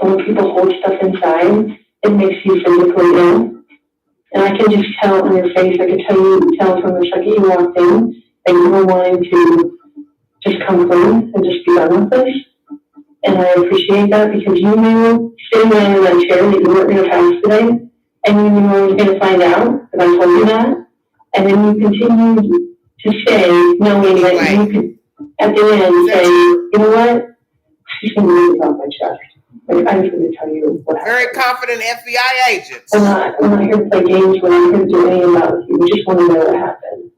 And when people hold stuff inside, it makes you physically ill. And I can just tell on your face, I can tell from the second you walked in that you were wanting to just come clean and just be done with this. And I appreciate that because you knew sitting there in that chair that you weren't going to pass today, and you knew I was going to find out if I told you that. And then you continued to stay knowing that you could, at the end, say, you know what? She's going to leave it off my chest. Like, I just want to tell you what happened. Very confident FBI agents. I'm not here to play games. We're not here to do anything about you. We just want to know what happened.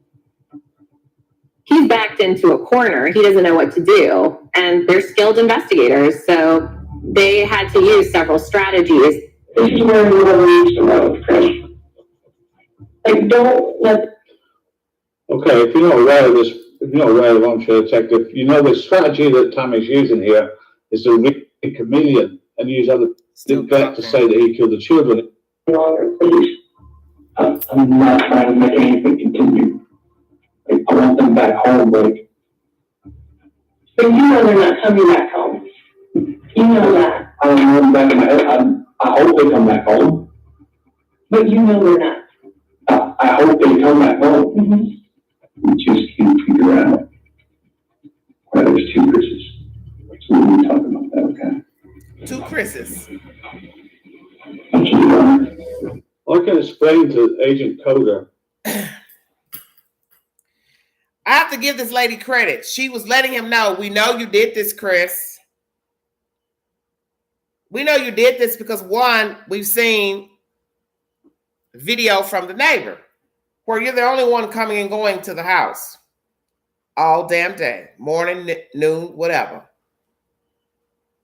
He's backed into a corner. He doesn't know what to do. And they're skilled investigators, so they had to use several strategies. This is where we want to reach the road, Chris. Like, don't let... Okay, if you're not aware of this, if you're not aware of armchair detective, you know the strategy that Tammy's using here is to read a chameleon and use other things to say that he killed the children. Longer, please. I'm not trying to make anything continue. Like, I want them back home, like. But you know they're not coming back home. You know that. I don't know them back in my head. I hope they come back home. But you know they're not. I hope they come back home. We just can't figure out why there's two Chris's. So we'll be talking about that, okay? 2 Chris's. Thank you, Your Honor. I can explain to Agent Coda. I have to give this lady credit. She was letting him know, we know you did this, Chris. We know you did this because, one, we've seen video from the neighbor where you're the only one coming and going to the house all damn day, morning, noon, whatever.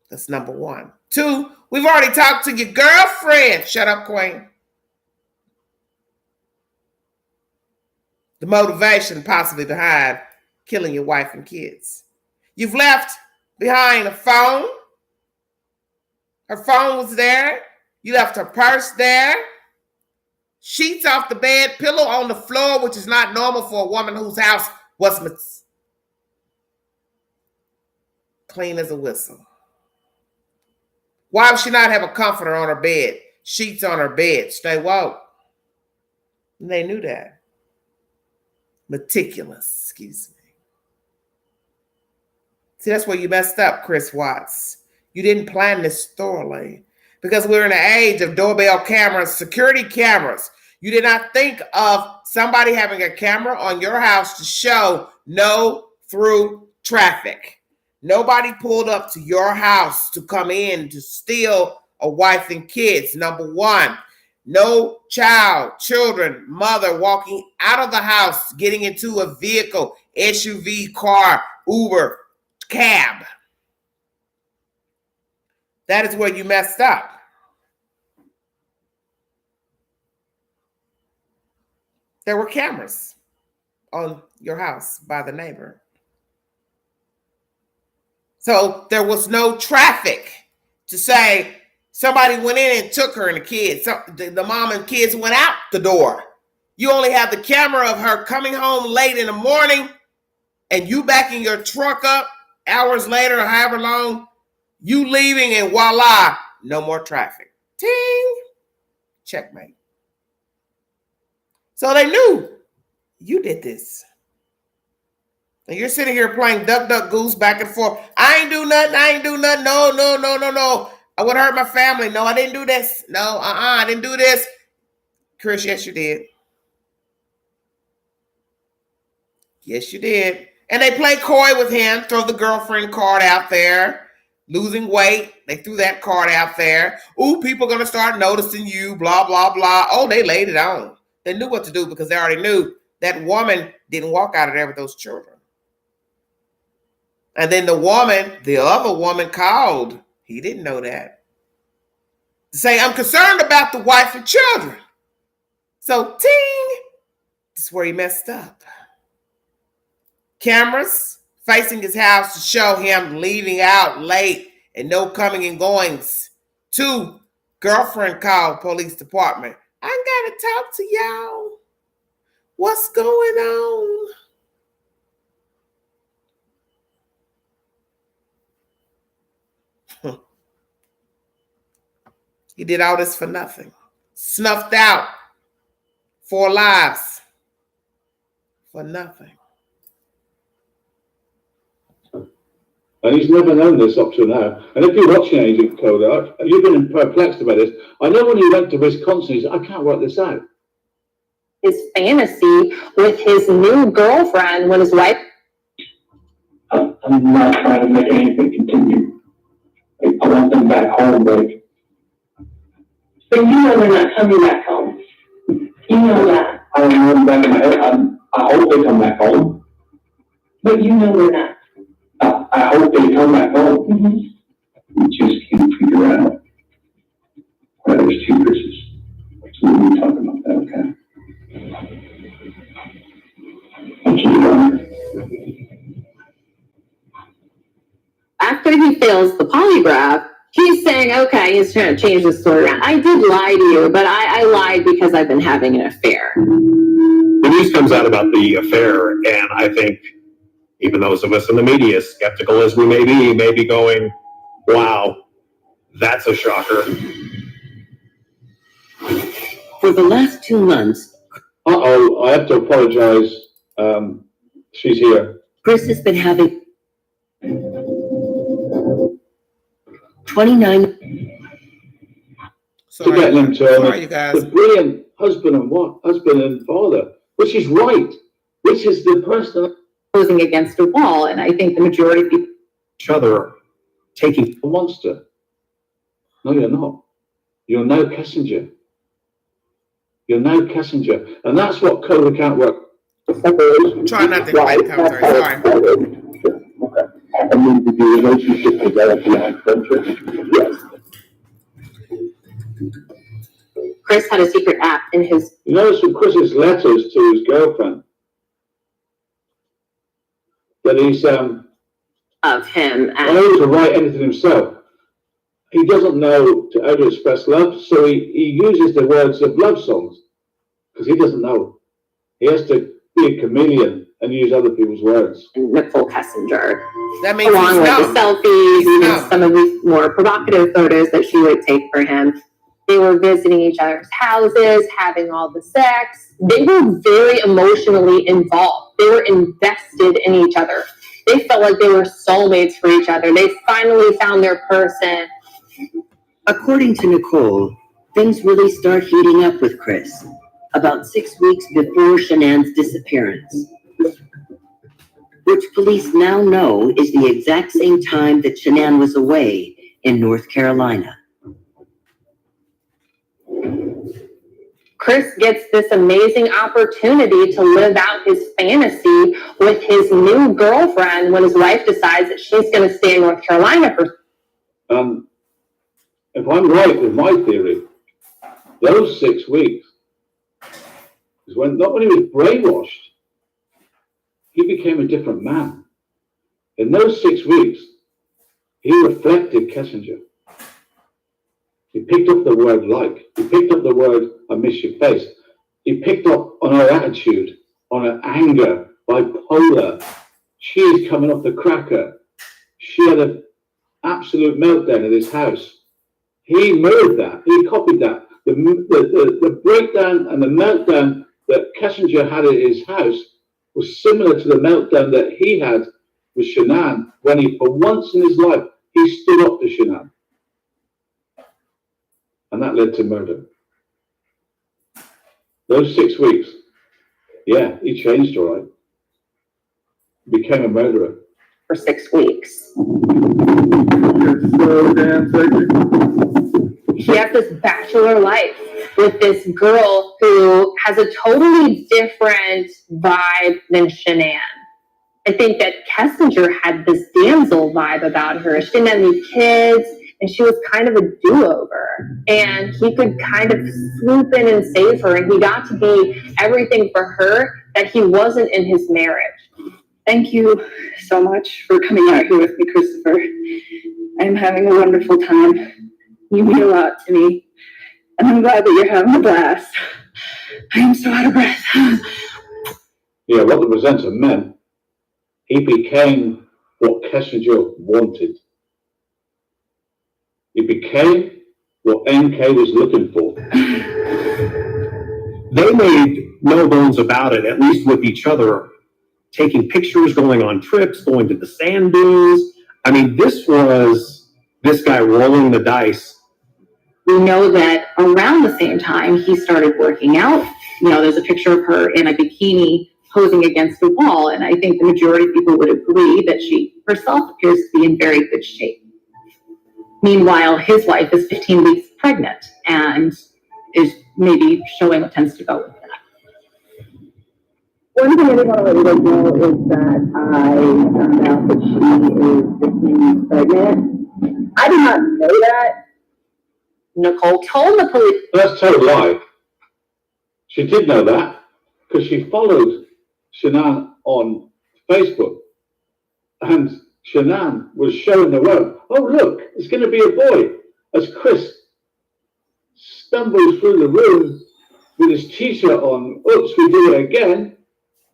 That's number 1. 2, we've already talked to your girlfriend. Shut up, Queen. The motivation possibly behind killing your wife and kids. You've left behind a phone. Her phone was there. You left her purse there. Sheets off the bed, pillow on the floor, which is not normal for a woman whose house was clean as a whistle. Why would she not have a comforter on her bed? Sheets on her bed. Stay woke. And they knew that. Meticulous, excuse me. See, that's where you messed up, Chris Watts. You didn't plan this thoroughly because we're in an age of doorbell cameras, security cameras. You did not think of somebody having a camera on your house to show no through traffic. Nobody pulled up to your house to come in to steal a wife and kids. Number 1. No children, mother walking out of the house, getting into a vehicle, SUV, car, Uber, cab. That is where you messed up. There were cameras on your house by the neighbor. So there was no traffic to say, somebody went in and took her and the kids. So the mom and kids went out the door. You only have the camera of her coming home late in the morning and you backing your truck up hours later or however long, you leaving and voila, no more traffic. Ting! Checkmate. So they knew you did this. And you're sitting here playing duck, duck, goose back and forth. I ain't do nothing. No. I would hurt my family. No, I didn't do this. No, I didn't do this. Chris, yes, you did. Yes, you did. And they play coy with him, throw the girlfriend card out there. Losing weight, they threw that card out there. Ooh, people are going to start noticing you, blah, blah, blah. Oh, they laid it on. They knew what to do because they already knew that woman didn't walk out of there with those children. And then the other woman called. He didn't know that. To say, I'm concerned about the wife and children. So, ting, this is where he messed up. Cameras facing his house to show him leaving out late and no coming and goings. 2, girlfriend called police department. I gotta talk to y'all. What's going on? He did all this for nothing. Snuffed out 4 lives for nothing. And he's never known this up to now. And if you're watching Agent Coda, you've been perplexed about this. I know when he went to Wisconsin, he said, I can't work this out. His fantasy with his new girlfriend when his wife. I'm not trying to make anything continue. Like, I want them back home, like. But you know they're not coming back home. You know that. I don't know them back in my head. I hope they come back home. But you know they're not. I hope they come back home. We just can't figure out why there's 2 Chris's. So we'll be talking about that, okay? Thank you, Your Honor. After he fails the polygraph, He's saying, okay, he's trying to change the story around. I did lie to you, but I lied because I've been having an affair. The news comes out about the affair, and I think even those of us in the media, skeptical as we may be going, wow, that's a shocker. For the last 2 months, I have to apologize. She's here. Chris has been having 29. To get them to Sorry, you guys. the brilliant husband and father, which is right, which is the person Posing against a wall, and I think the majority of people. Each other taking a monster. No, you're not. You're no Kissinger. You're no Kissinger. And that's what code of account work. Try not to invite commentary. Sorry. I mean, the relationship developed beyond friendship. Yes. Chris had a secret app in his. You notice from Chris's letters to his girlfriend that he's Of him. unable to write anything himself. He doesn't know how to express love, so he uses the words of love songs because he doesn't know. He has to be a chameleon and use other people's words. Nicole Kessinger. That means Along he's with dumb. the selfies, even dumb. some of these more provocative photos that she would take for him. They were visiting each other's houses, having all the sex. They were very emotionally involved. They were invested in each other. They felt like they were soulmates for each other. They finally found their person. According to Nicole, things really start heating up with Chris about 6 weeks before Shanann's disappearance, which police now know is the exact same time that Shanann was away in North Carolina. Chris gets this amazing opportunity to live out his fantasy with his new girlfriend when his wife decides that she's going to stay in North Carolina for. If I'm right with my theory, those 6 weeks is when, not when he was brainwashed, he became a different man. In those 6 weeks, he reflected Kissinger. He picked up the word like. He picked up the word, I miss your face. He picked up on her attitude, on her anger, bipolar. She is coming off the cracker. She had an absolute meltdown at his house. He mirrored that. He copied that. The breakdown and the meltdown that Kissinger had at his house was similar to the meltdown that he had with Shanann when he, for once in his life, he stood up to Shanann. And that led to murder. Those 6 weeks, yeah, he changed all right. Became a murderer. For 6 weeks. So damn He has this bachelor life with this girl who has a totally different vibe than Shanann. I think that Kissinger had this damsel vibe about her. She didn't have any kids, and she was kind of a do-over. And he could kind of swoop in and save her, and he got to be everything for her that he wasn't in his marriage. Thank you so much for coming out here with me, Christopher. I'm having a wonderful time. You mean a lot to me, and I'm glad that you're having a blast. I am so out of breath. Yeah, what the presenter meant, he became what Kissinger wanted. He became what NK was looking for. They made no bones about it, at least with each other, taking pictures, going on trips, going to the sand dunes. I mean, this was this guy rolling the dice. We know that around the same time he started working out. You know, there's a picture of her in a bikini posing against the wall, and I think the majority of people would agree that she herself appears to be in very good shape. Meanwhile, his wife is 15 weeks pregnant and is maybe showing what tends to go with that. One thing I did want to let you guys know is that I found out that she is 15 weeks pregnant. I did not know that. Nicole told the police. That's total lie. She did know that because she followed Shanann on Facebook, and Shanann was showing the world, oh, look, it's going to be a boy. As Chris stumbles through the room with his t-shirt on, oops, we do it again,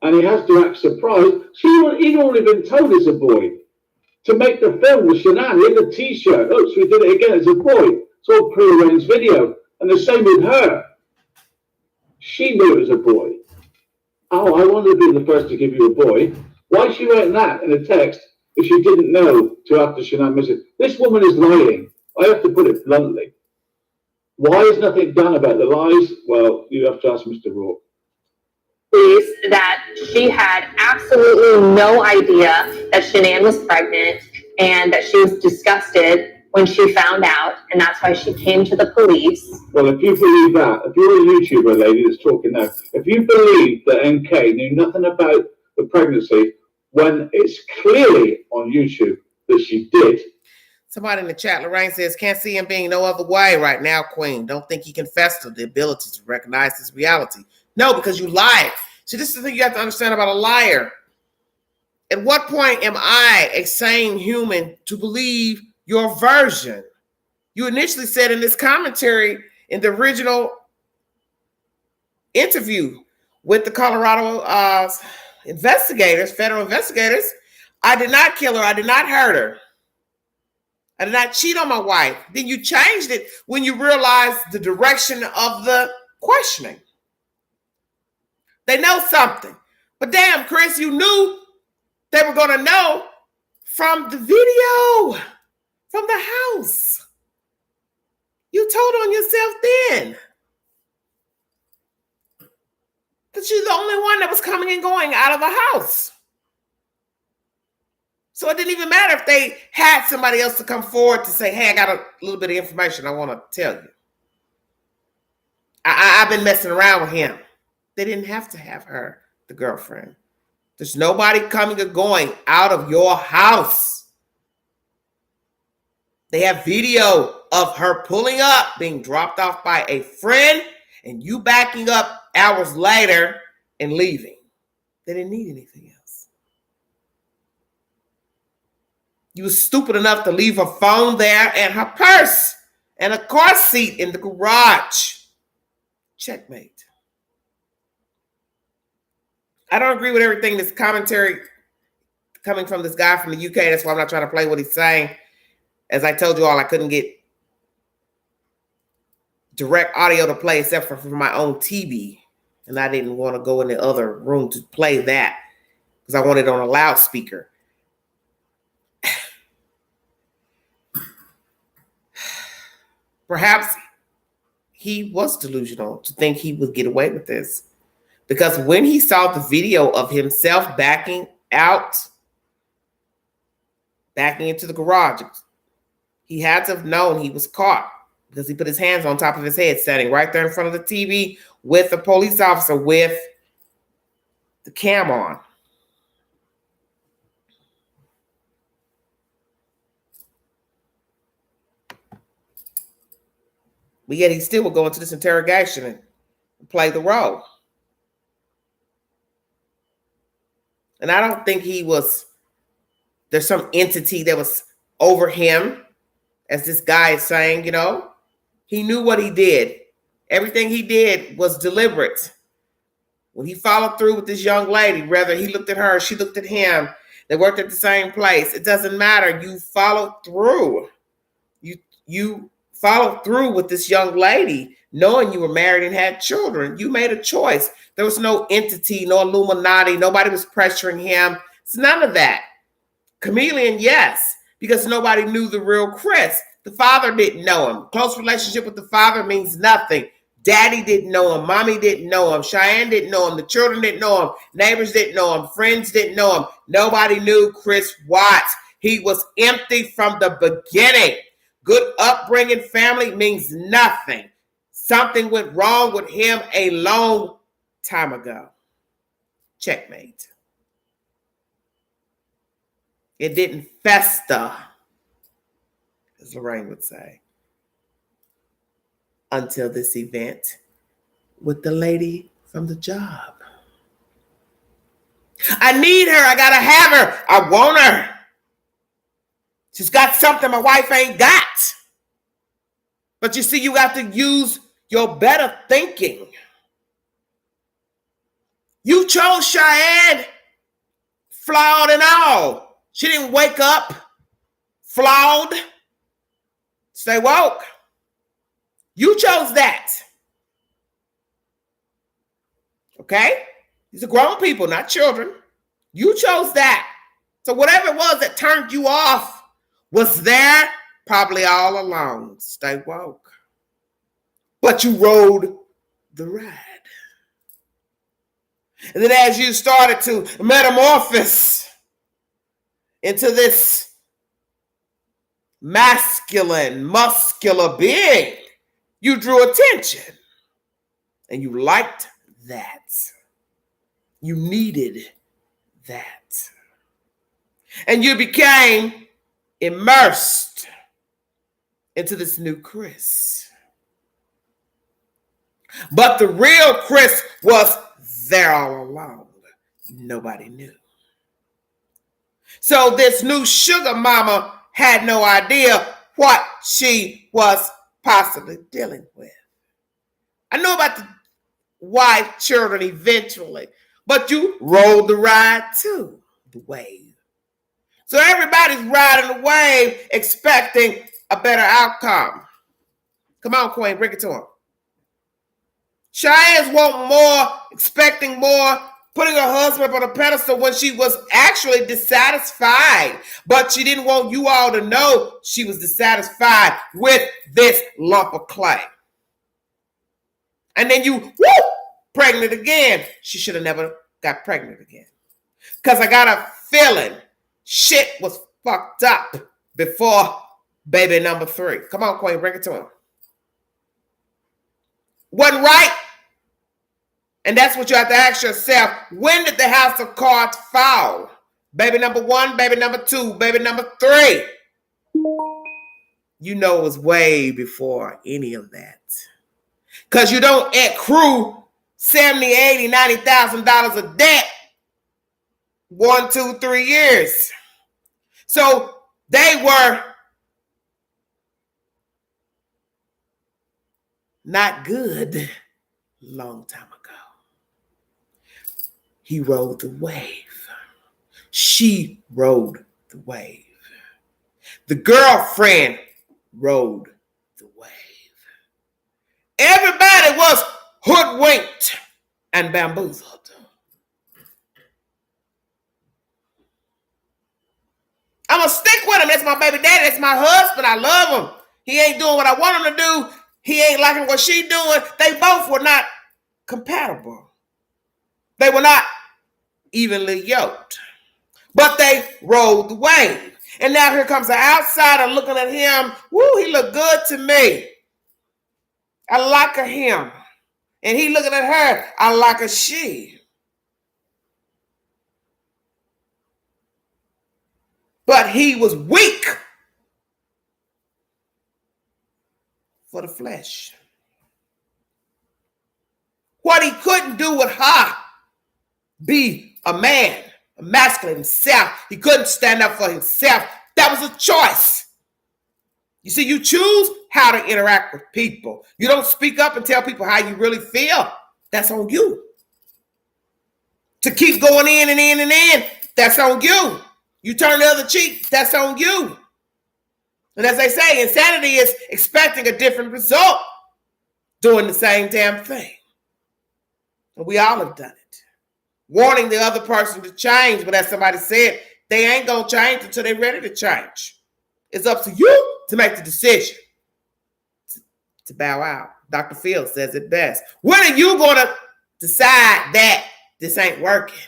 and he has to act surprised. He'd already been told it's a boy. To make the film with Shanann in the t-shirt, oops, we did it again, it's a boy. It's all pre-arranged video. And the same with her. She knew it was a boy. Oh, I wanted to be the first to give you a boy. Why is she writing that in a text if she didn't know to after Shanann missed? This woman is lying. I have to put it bluntly. Why is nothing done about the lies? Well, you have to ask Mr. Rourke. Police that she had absolutely no idea that Shanann was pregnant and that she was disgusted when she found out, and that's why she came to the police. Well, if you believe that, if you're a YouTuber lady that's talking now, if you believe that NK knew nothing about the pregnancy when it's clearly on YouTube that she did. Somebody in the chat, Lorraine says, can't see him being no other way right now, Queen. Don't think he can fester the ability to recognize his reality. No, because you lied. See, this is the thing you have to understand about a liar. At what point am I a sane human to believe your version? You initially said in this commentary in the original interview with the Colorado investigators, federal investigators, I did not kill her. I did not hurt her. I did not cheat on my wife. Then you changed it when you realized the direction of the questioning. They know something. But damn, Chris, you knew they were going to know from the video, from the house. You told on yourself then that you're the only one that was coming and going out of the house. So it didn't even matter if they had somebody else to come forward to say, hey, I got a little bit of information I want to tell you. I've been messing around with him. They didn't have to have her, the girlfriend. There's nobody coming or going out of your house. They have video of her pulling up, being dropped off by a friend, and you backing up hours later and leaving. They didn't need anything else. You were stupid enough to leave her phone there and her purse and a car seat in the garage. Checkmate. I don't agree with everything this commentary coming from this guy from the UK. That's why I'm not trying to play what he's saying. As I told you all, I couldn't get direct audio to play except for my own TV. And I didn't want to go in the other room to play that because I wanted it on a loudspeaker. Perhaps he was delusional to think he would get away with this. Because when he saw the video of himself backing into the garage, he had to have known he was caught because he put his hands on top of his head, standing right there in front of the TV with a police officer with the cam on. But yet he still would go into this interrogation and play the role. And I don't think there's some entity that was over him, as this guy is saying, he knew what he did. Everything he did was deliberate. When he followed through with this young lady, whether he looked at her, she looked at him, they worked at the same place. It doesn't matter. You followed through. You followed through with this young lady, knowing you were married and had children. You made a choice. There was no entity, no Illuminati. Nobody was pressuring him. It's none of that. Chameleon, yes, because nobody knew the real Chris. The father didn't know him. Close relationship with the father means nothing. Daddy didn't know him. Mommy didn't know him. Cheyenne didn't know him. The children didn't know him. Neighbors didn't know him. Friends didn't know him. Nobody knew Chris Watts. He was empty from the beginning. Good upbringing, family means nothing. Something went wrong with him a long time ago. Checkmate. It didn't fester, as Lorraine would say, until this event with the lady from the job. I need her. I gotta have her. I want her. She's got something my wife ain't got. But you see, you got to use your better thinking. You chose Cheyenne, flawed and all. She didn't wake up flawed. Stay woke. You chose that. Okay? These are grown people, not children. You chose that. So whatever it was that turned you off was there probably all along. Stay woke. But you rode the ride. And then as you started to metamorphose into this masculine, muscular being, you drew attention. And you liked that. You needed that. And you became immersed into this new Chris. But the real Chris was there all along. Nobody knew. So this new sugar mama had no idea what she was possibly dealing with. I knew about the wife, children eventually, but you rode the ride too, the wave. So everybody's riding the wave expecting a better outcome. Come on, Queen, bring it to them. Cheyenne's want more, expecting more, putting her husband up on a pedestal when she was actually dissatisfied. But she didn't want you all to know she was dissatisfied with this lump of clay. And then you, pregnant again. She should have never got pregnant again. Because I got a feeling shit was fucked up before baby number 3. Come on, Queen, bring it to him. Wasn't right. And that's what you have to ask yourself. When did the house of cards fall? Baby number 1, baby number 2, baby number 3. You know it was way before any of that. Because you don't accrue $70,000, $80,000, $90,000 of debt 1, 2, 3 years. So they were not good long time ago. He rode the wave. She rode the wave. The girlfriend rode the wave. Everybody was hoodwinked and bamboozled. I'm going to stick with him. That's my baby daddy. That's my husband. I love him. He ain't doing what I want him to do. He ain't liking what she doing. They both were not compatible. They were not evenly yoked. But they rode the wave. And now here comes the outsider looking at him. Woo, he look good to me. I like a him. And he looking at her. I like a she. But he was weak for the flesh. What he couldn't do with her, be a man, a masculine himself. He couldn't stand up for himself. That was a choice. You see, you choose how to interact with people. You don't speak up and tell people how you really feel. That's on you. To keep going in and in and in, that's on you. You turn the other cheek, that's on you. And as they say, insanity is expecting a different result, doing the same damn thing. And we all have done it. Wanting the other person to change, but as somebody said, they ain't gonna change until they're ready to change. It's up to you to make the decision to bow out. Dr. Phil says it best. When are you gonna decide that this ain't working?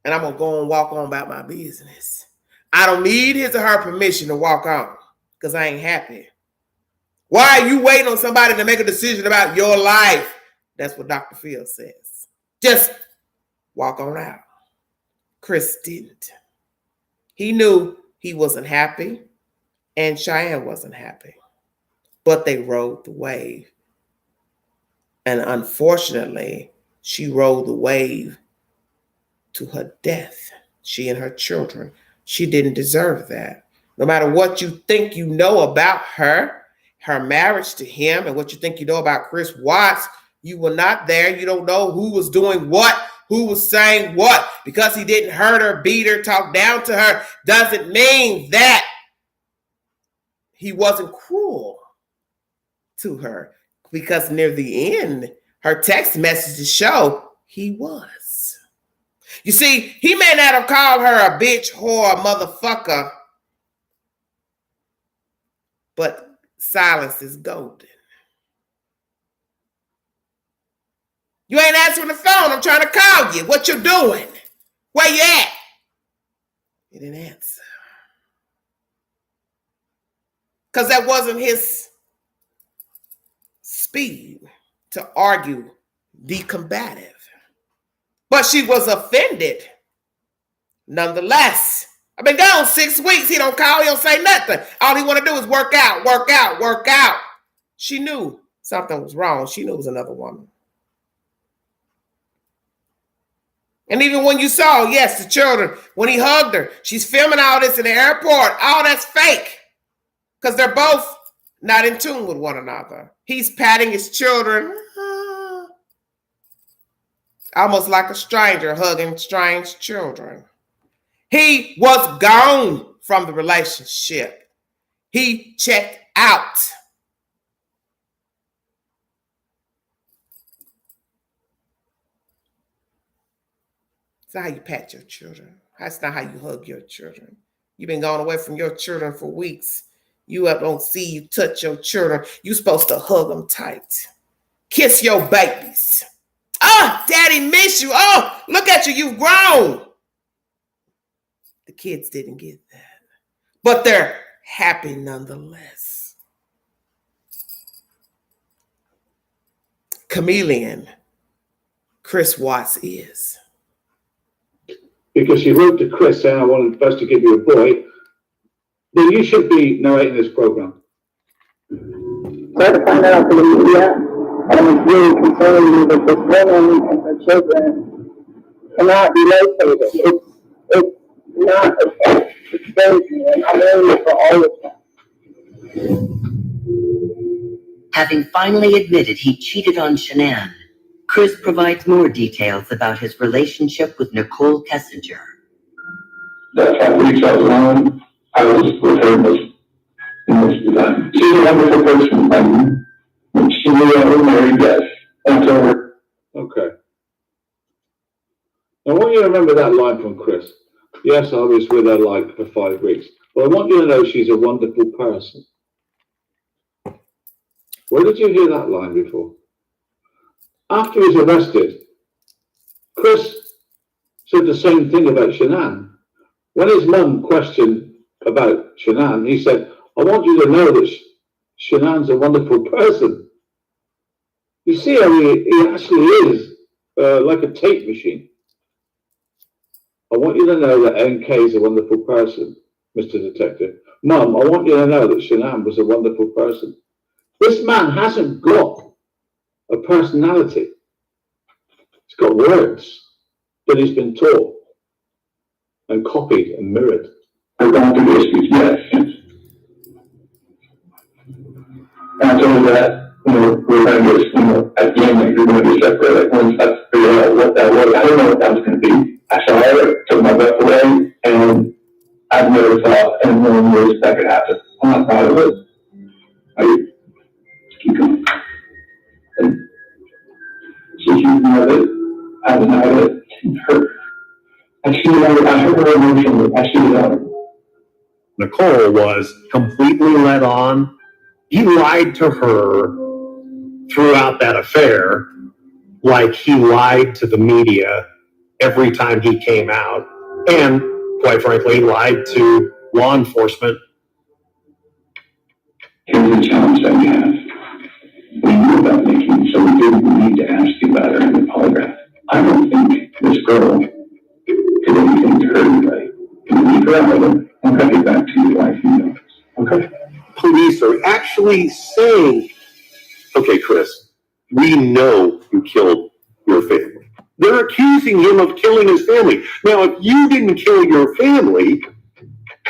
And I'm gonna go and walk on about my business. I don't need his or her permission to walk on because I ain't happy. Why are you waiting on somebody to make a decision about your life? That's what Dr. Phil says. Just walk on out. Chris didn't. He knew he wasn't happy and Cheyenne wasn't happy, but they rode the wave. And unfortunately, she rode the wave to her death. She and her children. She didn't deserve that. No matter what you think you know about her marriage to him, and what you think you know about Chris Watts, you were not there. You don't know who was doing what, who was saying what. Because he didn't hurt her, beat her, talk down to her, doesn't mean that he wasn't cruel to her. Because near the end, her text messages show he was. You see, he may not have called her a bitch, whore, motherfucker, but silence is golden. You ain't answering the phone. I'm trying to call you. What you doing? Where you at? He didn't answer. Because that wasn't his speed to argue, be combative. But she was offended. Nonetheless, I've been gone 6 weeks. He don't call, he don't say nothing. All he want to do is work out, work out, work out. She knew something was wrong. She knew it was another woman. And even when you saw, yes, the children, when he hugged her, she's filming all this in the airport. All that's fake. Because they're both not in tune with one another. He's patting his children. Almost like a stranger hugging strange children. He was gone from the relationship. He checked out. That's not how you pat your children. That's not how you hug your children. You've been gone away from your children for weeks. You don't see you touch your children. You're supposed to hug them tight. Kiss your babies. Oh, daddy miss you. Oh, look at you. You've grown. The kids didn't get that. But they're happy nonetheless. Chameleon, Chris Watts is. Because she wrote to Chris saying, I wanted first to give you a boy, then you should be narrating this program. So I had to find out from the media, and it's really concerning me that this woman and her children cannot be located. It's not okay. It's crazy, and I'm angry for all of them. Having finally admitted he cheated on Shanann, Chris provides more details about his relationship with Nicole Kessinger. That 5 weeks I was alone, I was with her most of the time. She's a wonderful person. She knew I was married, yes. And so her. Okay. I want you to remember that line from Chris. Yes, I was with her like for 5 weeks. But I want you to know she's a wonderful person. Where did you hear that line before? After he was arrested, Chris said the same thing about Shanann. When his mum questioned about Shanann, he said, I want you to know that Shanann's a wonderful person. You see how he actually is like a tape machine. I want you to know that NK is a wonderful person, Mr. Detective. Mum, I want you to know that Shanann was a wonderful person. This man hasn't got a personality. He's got words that he's been taught and copied and mirrored. I've gone through issues, yes. And I told her that, we're going to get, at the end, like, you're going to be separate. Like, once I figured out what that was, I didn't know what that was going to be. I saw her, took my breath away, and I've never thought in a million years that could happen. I'm not proud of it. I keep going. And she keeps me of it. I denied it. Her. I heard her emotionally. I should have. Nicole was completely led on. He lied to her throughout that affair, like he lied to the media every time he came out, and quite frankly, lied to law enforcement. Here's the challenge that we have. We knew about Nikki, so we didn't need to ask you about her in the polygraph. I don't think this girl did anything to hurt anybody. Can you leave her out of it? I'll cut you back to your wife and your office. Okay? Police are actually saying, okay, Chris, we know you killed your family. They're accusing him of killing his family. Now, if you didn't kill your family,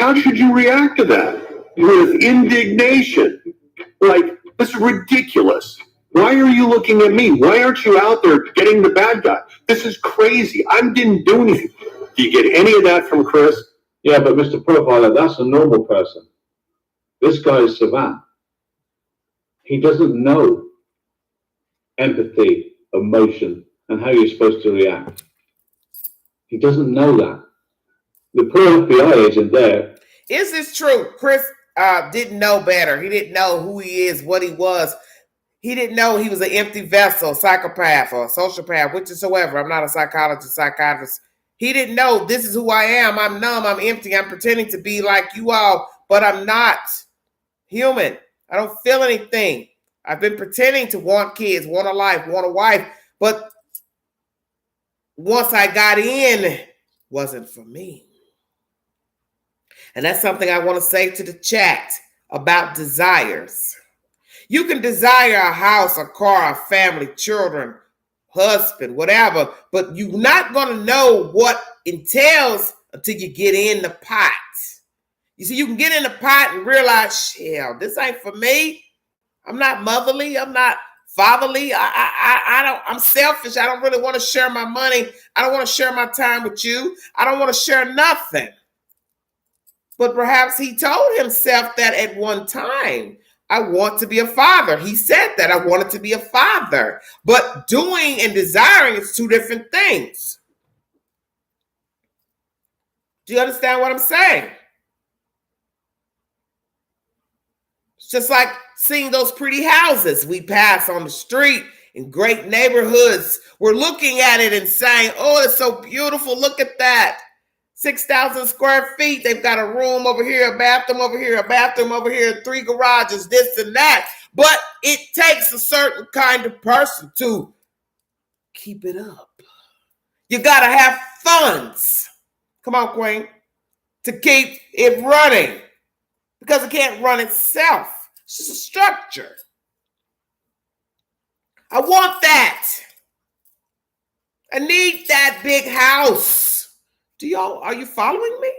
How should you react to that? With indignation. Like, this is ridiculous. Why are you looking at me? Why aren't you out there getting the bad guy? This is crazy. I didn't do anything. Do you get any of that from Chris? Yeah, but Mr. Profiler, that's a normal person. This guy is savant. He doesn't know empathy, emotion, and how you're supposed to react. He doesn't know that. The poor FBI agent there. Is this true? Chris didn't know better. He didn't know who he is, what he was. He didn't know he was an empty vessel, psychopath or sociopath, whichsoever. I'm not a psychologist, psychiatrist. He didn't know this is who I am. I'm numb. I'm empty. I'm pretending to be like you all, but I'm not human. I don't feel anything. I've been pretending to want kids, want a life, want a wife, but once I got in, it wasn't for me. And that's something I want to say to the chat about desires. You can desire a house, a car, a family, children, husband, whatever, but you're not going to know what entails until you get in the pot. You see, you can get in the pot and realize, hell, this ain't for me. I'm not motherly. I'm not fatherly. I'm selfish. I don't really want to share my money. I don't want to share my time with you. I don't want to share nothing. But perhaps he told himself that at one time, I want to be a father. He said that I wanted to be a father. But doing and desiring is two different things. Do you understand what I'm saying? It's just like seeing those pretty houses we pass on the street in great neighborhoods. We're looking at it and saying, oh, it's so beautiful. Look at that. 6,000 square feet. They've got a room over here, a bathroom over here, a bathroom over here, 3 garages, this and that. But it takes a certain kind of person to keep it up. You got to have funds. Come on, Queen. To keep it running. Because it can't run itself. It's just a structure. I want that. I need that big house. Are you following me?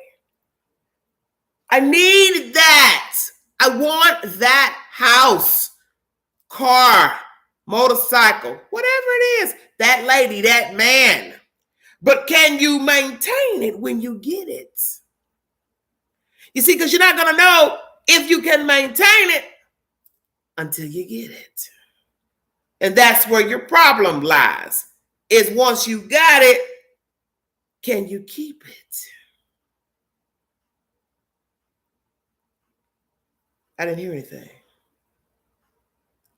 I need that. I want that house, car, motorcycle, whatever it is, that lady, that man. But can you maintain it when you get it? You see, because you're not going to know if you can maintain it until you get it. And that's where your problem lies, is once you got it, can you keep it? I didn't hear anything.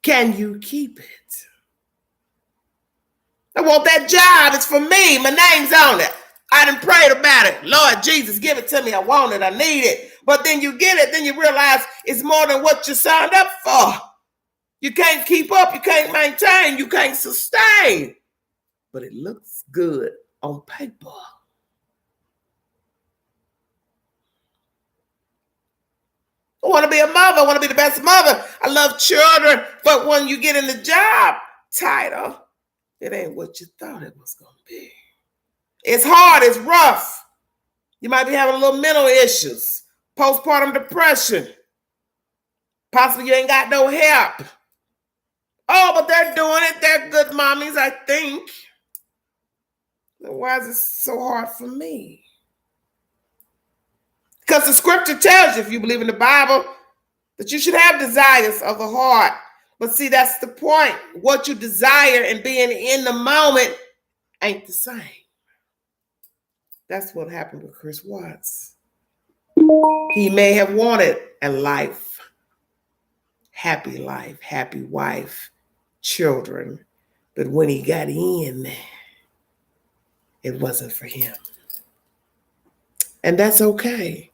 Can you keep it? I want that job. It's for me. My name's on it. I done prayed about it. Lord Jesus, give it to me. I want it. I need it. But then you get it. Then you realize it's more than what you signed up for. You can't keep up. You can't maintain. You can't sustain. But it looks good on paper. I want to be a mother. I want to be the best mother. I love children. But when you get in the job title, it ain't what you thought it was going to be. It's hard. It's rough. You might be having a little mental issues, postpartum depression. Possibly you ain't got no help. Oh, but they're doing it. They're good mommies, I think. Why is it so hard for me? Because the scripture tells you, if you believe in the Bible, that you should have desires of the heart. But see, that's the point. What you desire and being in the moment ain't the same. That's what happened with Chris Watts. He may have wanted a life, happy wife, children. But when he got in, it wasn't for him. And that's okay.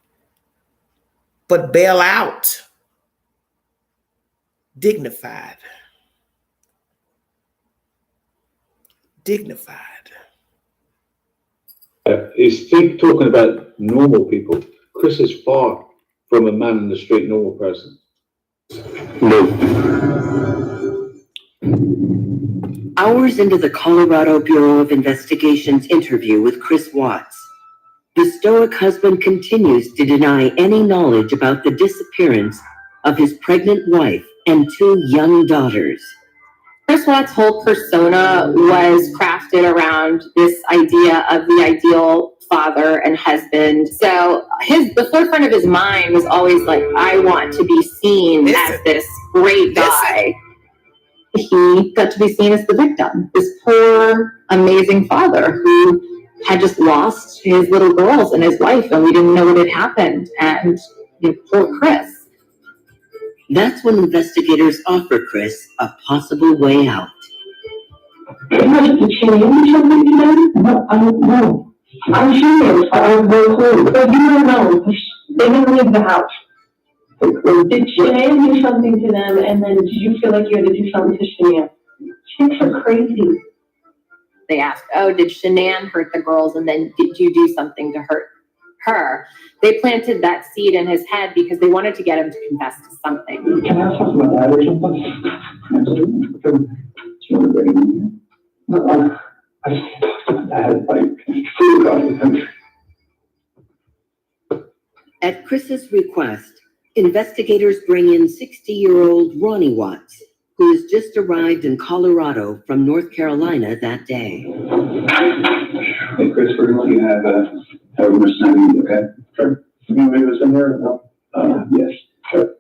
But bail out. Dignified. Is Steve talking about normal people? Chris is far from a man in the street normal person. Hours into the Colorado Bureau of Investigation's interview with Chris Watts, The stoic husband continues to deny any knowledge about the disappearance of his pregnant wife and 2 young daughters. Chris Watts' whole persona was crafted around this idea of the ideal father and husband. So the forefront of his mind was always like, I want to be seen as this great guy. He got to be seen as the victim, this poor, amazing father who had just lost his little girls and his wife, and we didn't know what had happened. And poor Chris. That's when investigators offer Chris a possible way out. Did she name something to them? No, I don't know. I'm sure I don't know, but you don't know. They didn't leave the house. Did Shanann do something to them, and then did you feel like you had to do something to Shanann? Chicks are crazy. They asked, oh, did Shanann hurt the girls, and then did you do something to hurt her? They planted that seed in his head because they wanted to get him to confess to something. Can I talk about that or something? No, I just talked about that, like, food about it. At Chris's request, investigators bring in 60-year-old Ronnie Watts, who has just arrived in Colorado from North Carolina that day. Hey, Chris, we're going to have a Mercedes, okay? Sure. You can leave us in there? No? Yes, sure.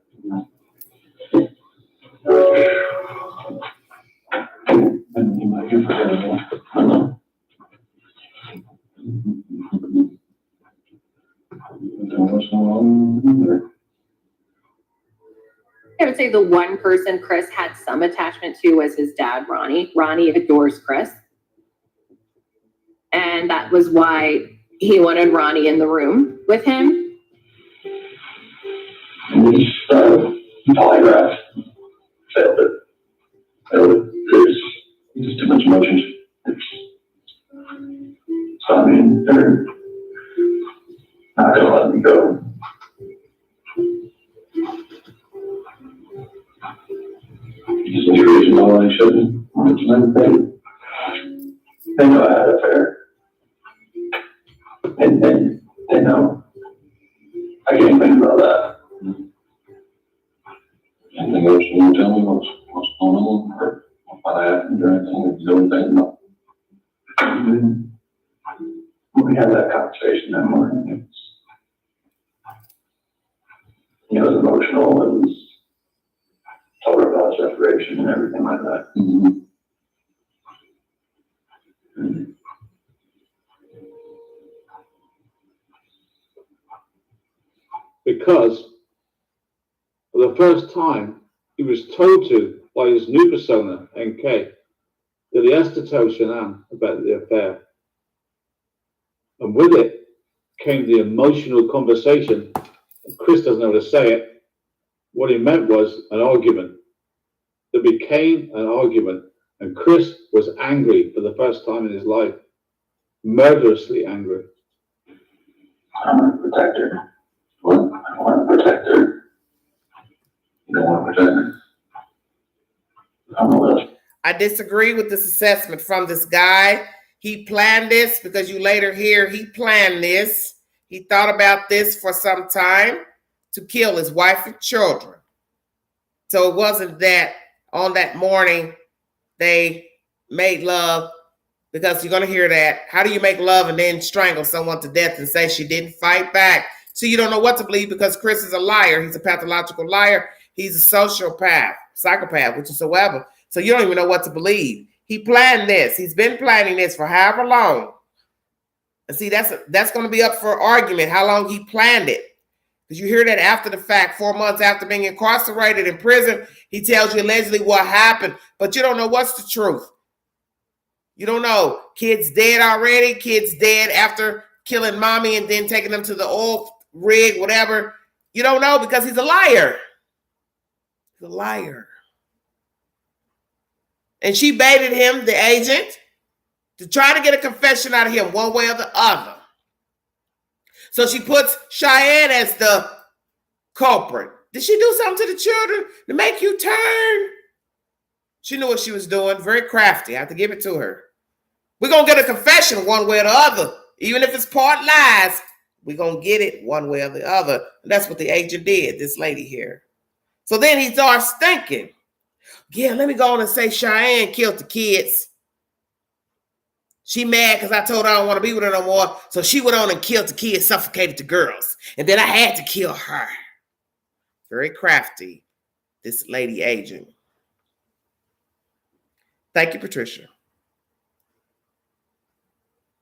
And you might hear from anyone. I know. What's going on there? I would say the one person Chris had some attachment to was his dad, Ronnie. Ronnie adores Chris. And that was why he wanted Ronnie in the room with him. This polygraph failed it. There's just too much emotions. So, I mean, they're not going to let me go. Just situation all I shouldn't. They know I had an affair. And they know. I can't think about that. Anything else you want to tell me? What's going on? Or what happened or anything that you don't think about? We had that conversation that morning. It was emotional. It was told her about separation and everything like that. Because for the first time, he was told to by his new persona, NK, that he has to tell Shanann about the affair. And with it came the emotional conversation. Chris doesn't know how to say it. What he meant was an argument. There became an argument, and Chris was angry for the first time in his life, murderously angry. I'm a protector. What? I want to protect her. You don't want to protect her. I'm a little. I disagree with this assessment from this guy. He planned this because you later hear he planned this. He thought about this for some time to kill his wife and children. So it wasn't that on that morning they made love, because you're going to hear that. How do you make love and then strangle someone to death and say she didn't fight back? So you don't know what to believe because Chris is a liar. He's a pathological liar. He's a sociopath, psychopath, whatsoever. So you don't even know what to believe. He planned this. He's been planning this for however long. And see, that's going to be up for argument, how long he planned it. Because you hear that after the fact, 4 months after being incarcerated in prison, he tells you allegedly what happened, but you don't know what's the truth. You don't know. Kids dead already, kids dead after killing mommy and then taking them to the oil rig, whatever. You don't know because he's a liar. He's a liar. And she baited him, the agent, to try to get a confession out of him one way or the other. So she puts Cheyenne as the culprit. Did she do something to the children to make you turn? She knew what she was doing. Very crafty. I have to give it to her. We're going to get a confession one way or the other Even if it's part lies, we're going to get it one way or the other. And that's what the agent did, this lady here. So then he starts thinking, yeah, let me go on and say Cheyenne killed the kids. She mad because I told her I don't want to be with her no more. So she went on and killed the kids, suffocated the girls. And then I had to kill her. Very crafty, this lady agent. Thank you, Patricia.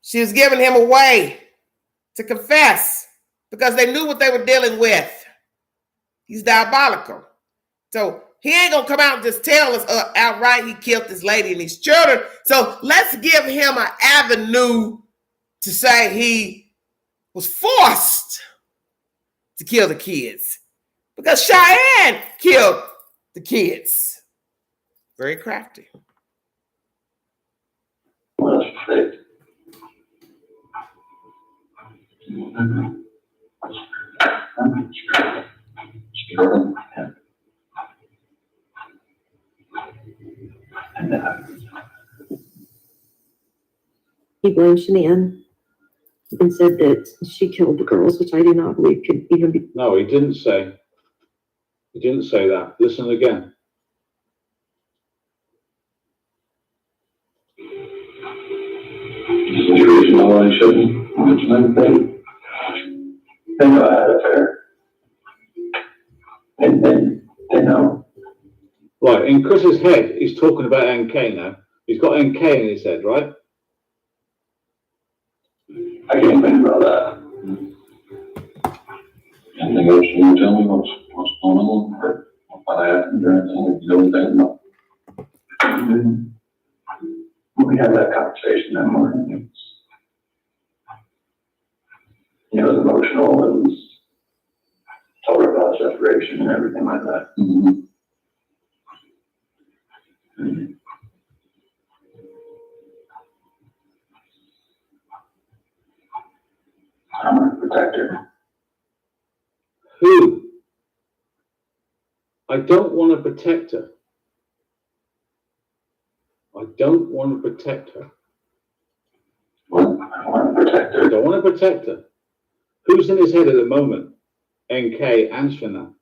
She was giving him a way to confess because they knew what they were dealing with. He's diabolical. So he ain't going to come out and just tell us outright he killed this lady and these children. So let's give him an avenue to say he was forced to kill the kids because Cheyenne killed the kids. Very crafty. He blamed Shanann and said that she killed the girls, which I do not believe could even be. No, he didn't say. He didn't say that. Listen again. Situation I shouldn't mention anything. They know I had an affair. And they know. Right, in Chris's head, he's talking about NK now. He's got NK in his head, right? I can't think about that. Anything else you want to tell me? What's going on? Or what happened or anything? You don't think about? We had that conversation that morning. It was emotional. It was told her about separation and everything like that. I'm gonna protect her. Who? I don't want to protect her. I don't want to protect her. Well, I want to protect her. I don't want to protect her. Who's in his head at the moment? NK and Shanann.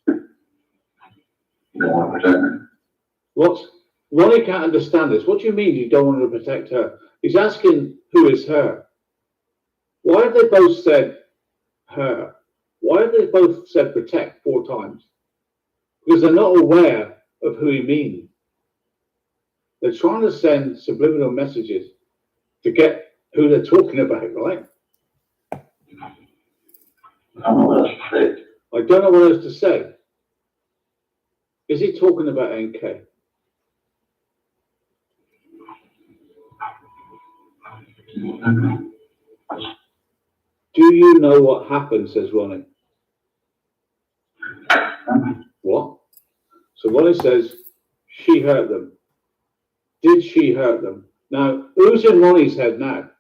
You don't want to protect her. What? Ronnie can't understand this. What do you mean you don't want to protect her? He's asking who is her. Why have they both said her? Why have they both said protect 4 times? Because they're not aware of who he means. They're trying to send subliminal messages to get who they're talking about, right? I don't know what else to say. I don't know what else to say. Is he talking about NK? Do you know what happened, says Ronnie. What? So Ronnie says, she hurt them. Did she hurt them? Now, who's in Ronnie's head now?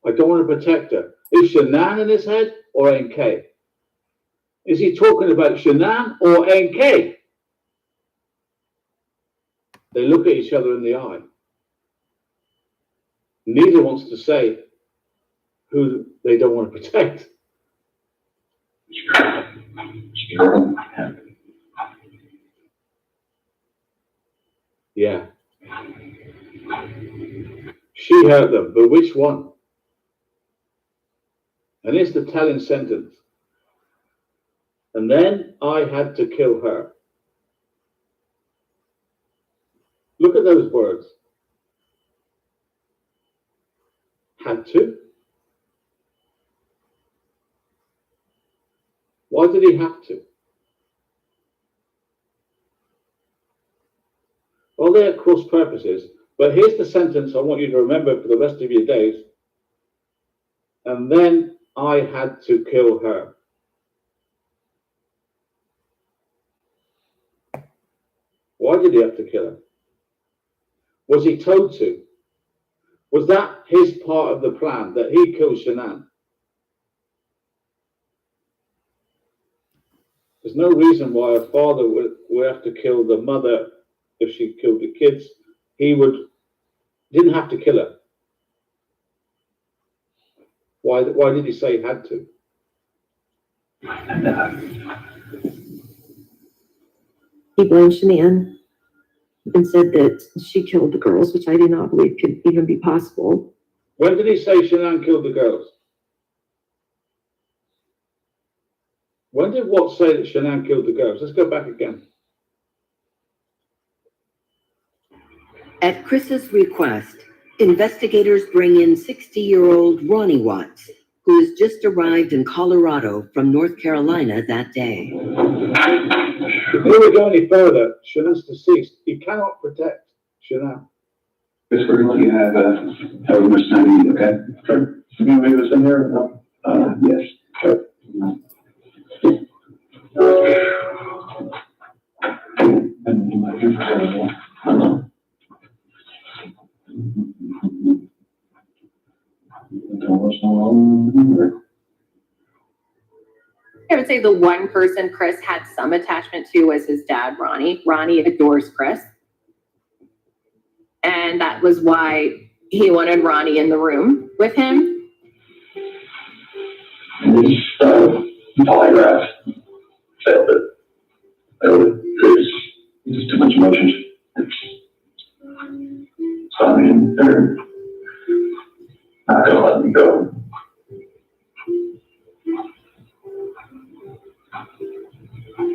I don't want to protect her. Is Shanann in his head or NK? Is he talking about Shanann or NK? They look at each other in the eye. Neither wants to say who they don't want to protect. Yeah. She hurt them, but which one? And it's the telling sentence. And then I had to kill her. Look at those words. Had to. Why did he have to? Well, they're cross purposes, but here's the sentence I want you to remember for the rest of your days. And then I had to kill her. Why did he have to kill her? Was he told to? Was that his part of the plan, that he killed Shanann? There's no reason why a father would have to kill the mother if she killed the kids. He didn't have to kill her. Why did he say he had to? He blamed Shanann and said that she killed the girls, which I do not believe could even be possible. When did he say Shanann killed the girls? When did Watts say that Shanann killed the girls? Let's go back again. At Chris's request, investigators bring in 60-year-old Ronnie Watts, who has just arrived in Colorado from North Carolina that day. Before we go any further, Shanann's deceased. He cannot protect Shanann. Chris, we're going to let you have however much time you need, okay? Sure. You want to leave us in there? No? Yes. Sure. And you might do for I would say the one person Chris had some attachment to was his dad, Ronnie. Ronnie adores Chris. And that was why he wanted Ronnie in the room with him. This polygraph failed it. There's just too much emotions. So I mean, they're not gonna let me go.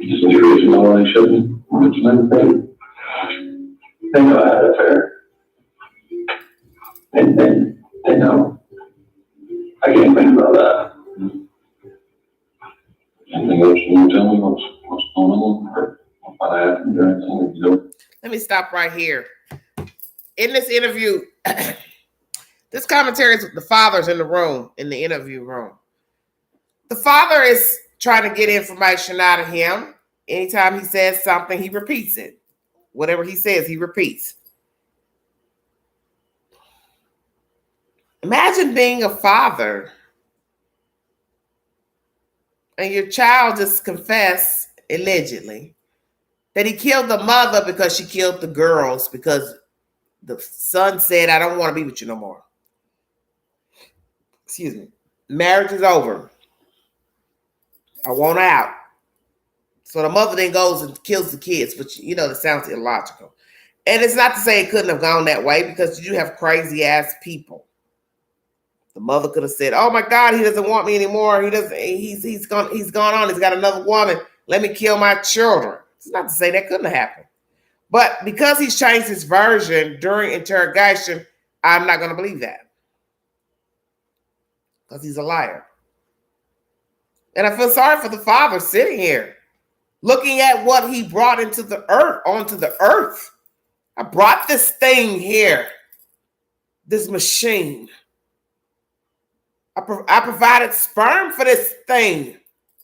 Just the reason why I shouldn't. They know I had an affair. And they know. I can't think about that. Anything else you want to tell me? What's going on? What happened during the interview? Let me stop right here. In this interview, this commentary is the father's in the room, in the interview room. The father is trying to get information out of him. Anytime he says something, he repeats it. Whatever he says, he repeats. Imagine being a father and your child just confessed, allegedly, that he killed the mother because she killed the girls because the son said, I don't want to be with you no more. Excuse me. Marriage is over. I want out. So the mother then goes and kills the kids, which, you know, that sounds illogical. And it's not to say it couldn't have gone that way because you have crazy ass people. The mother could have said, oh my God, he doesn't want me anymore. He's gone on. He's got another woman. Let me kill my children. It's not to say that couldn't have happened. But because he's changed his version during interrogation, I'm not going to believe that. Because he's a liar. And I feel sorry for the father sitting here, looking at what he brought into the earth, onto the earth. I brought this thing here, this machine. I provided sperm for this thing.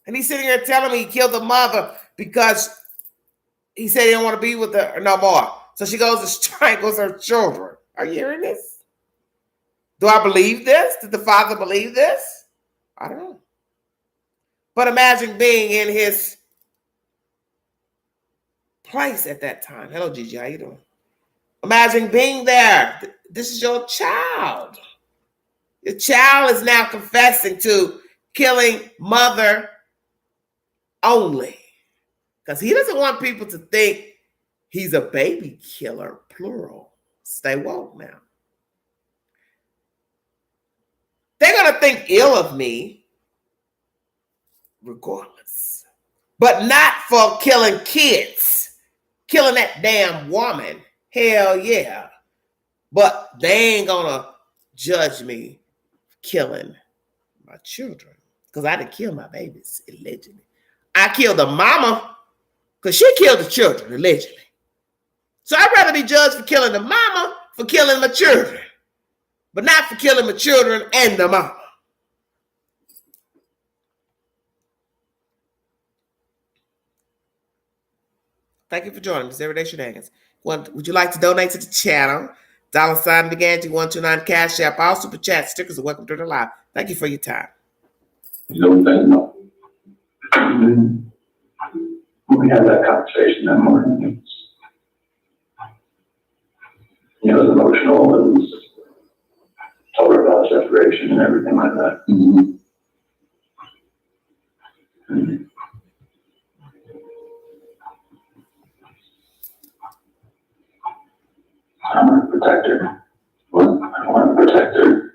And he's sitting here telling me he killed the mother because he said he didn't want to be with her no more. So she goes and strangles her children. Are you hearing this? Do I believe this? Did the father believe this? I don't know. But imagine being in his place at that time. Hello, Gigi. How you doing? Imagine being there. This is your child. Your child is now confessing to killing mother only. Because he doesn't want people to think he's a baby killer, plural. Stay woke now. They're going to think ill of me regardless. But not for killing kids. Killing that damn woman. Hell yeah. But they ain't going to judge me killing my children because I didn't kill my babies, allegedly. I killed the mama because she killed the children, allegedly. So I'd rather be judged for killing the mama for killing my children, but not for killing my children and the mama. Thank you for joining me. It's Everyday Shenanigans. Would you like to donate to the channel? $sign began to 129 Cash App. All super chat stickers are welcome to the live. Thank you for your time. You don't think no. We had that conversation that morning. It was emotional. It was told her about separation and everything like that. I want to protect her. What? I want to protect her.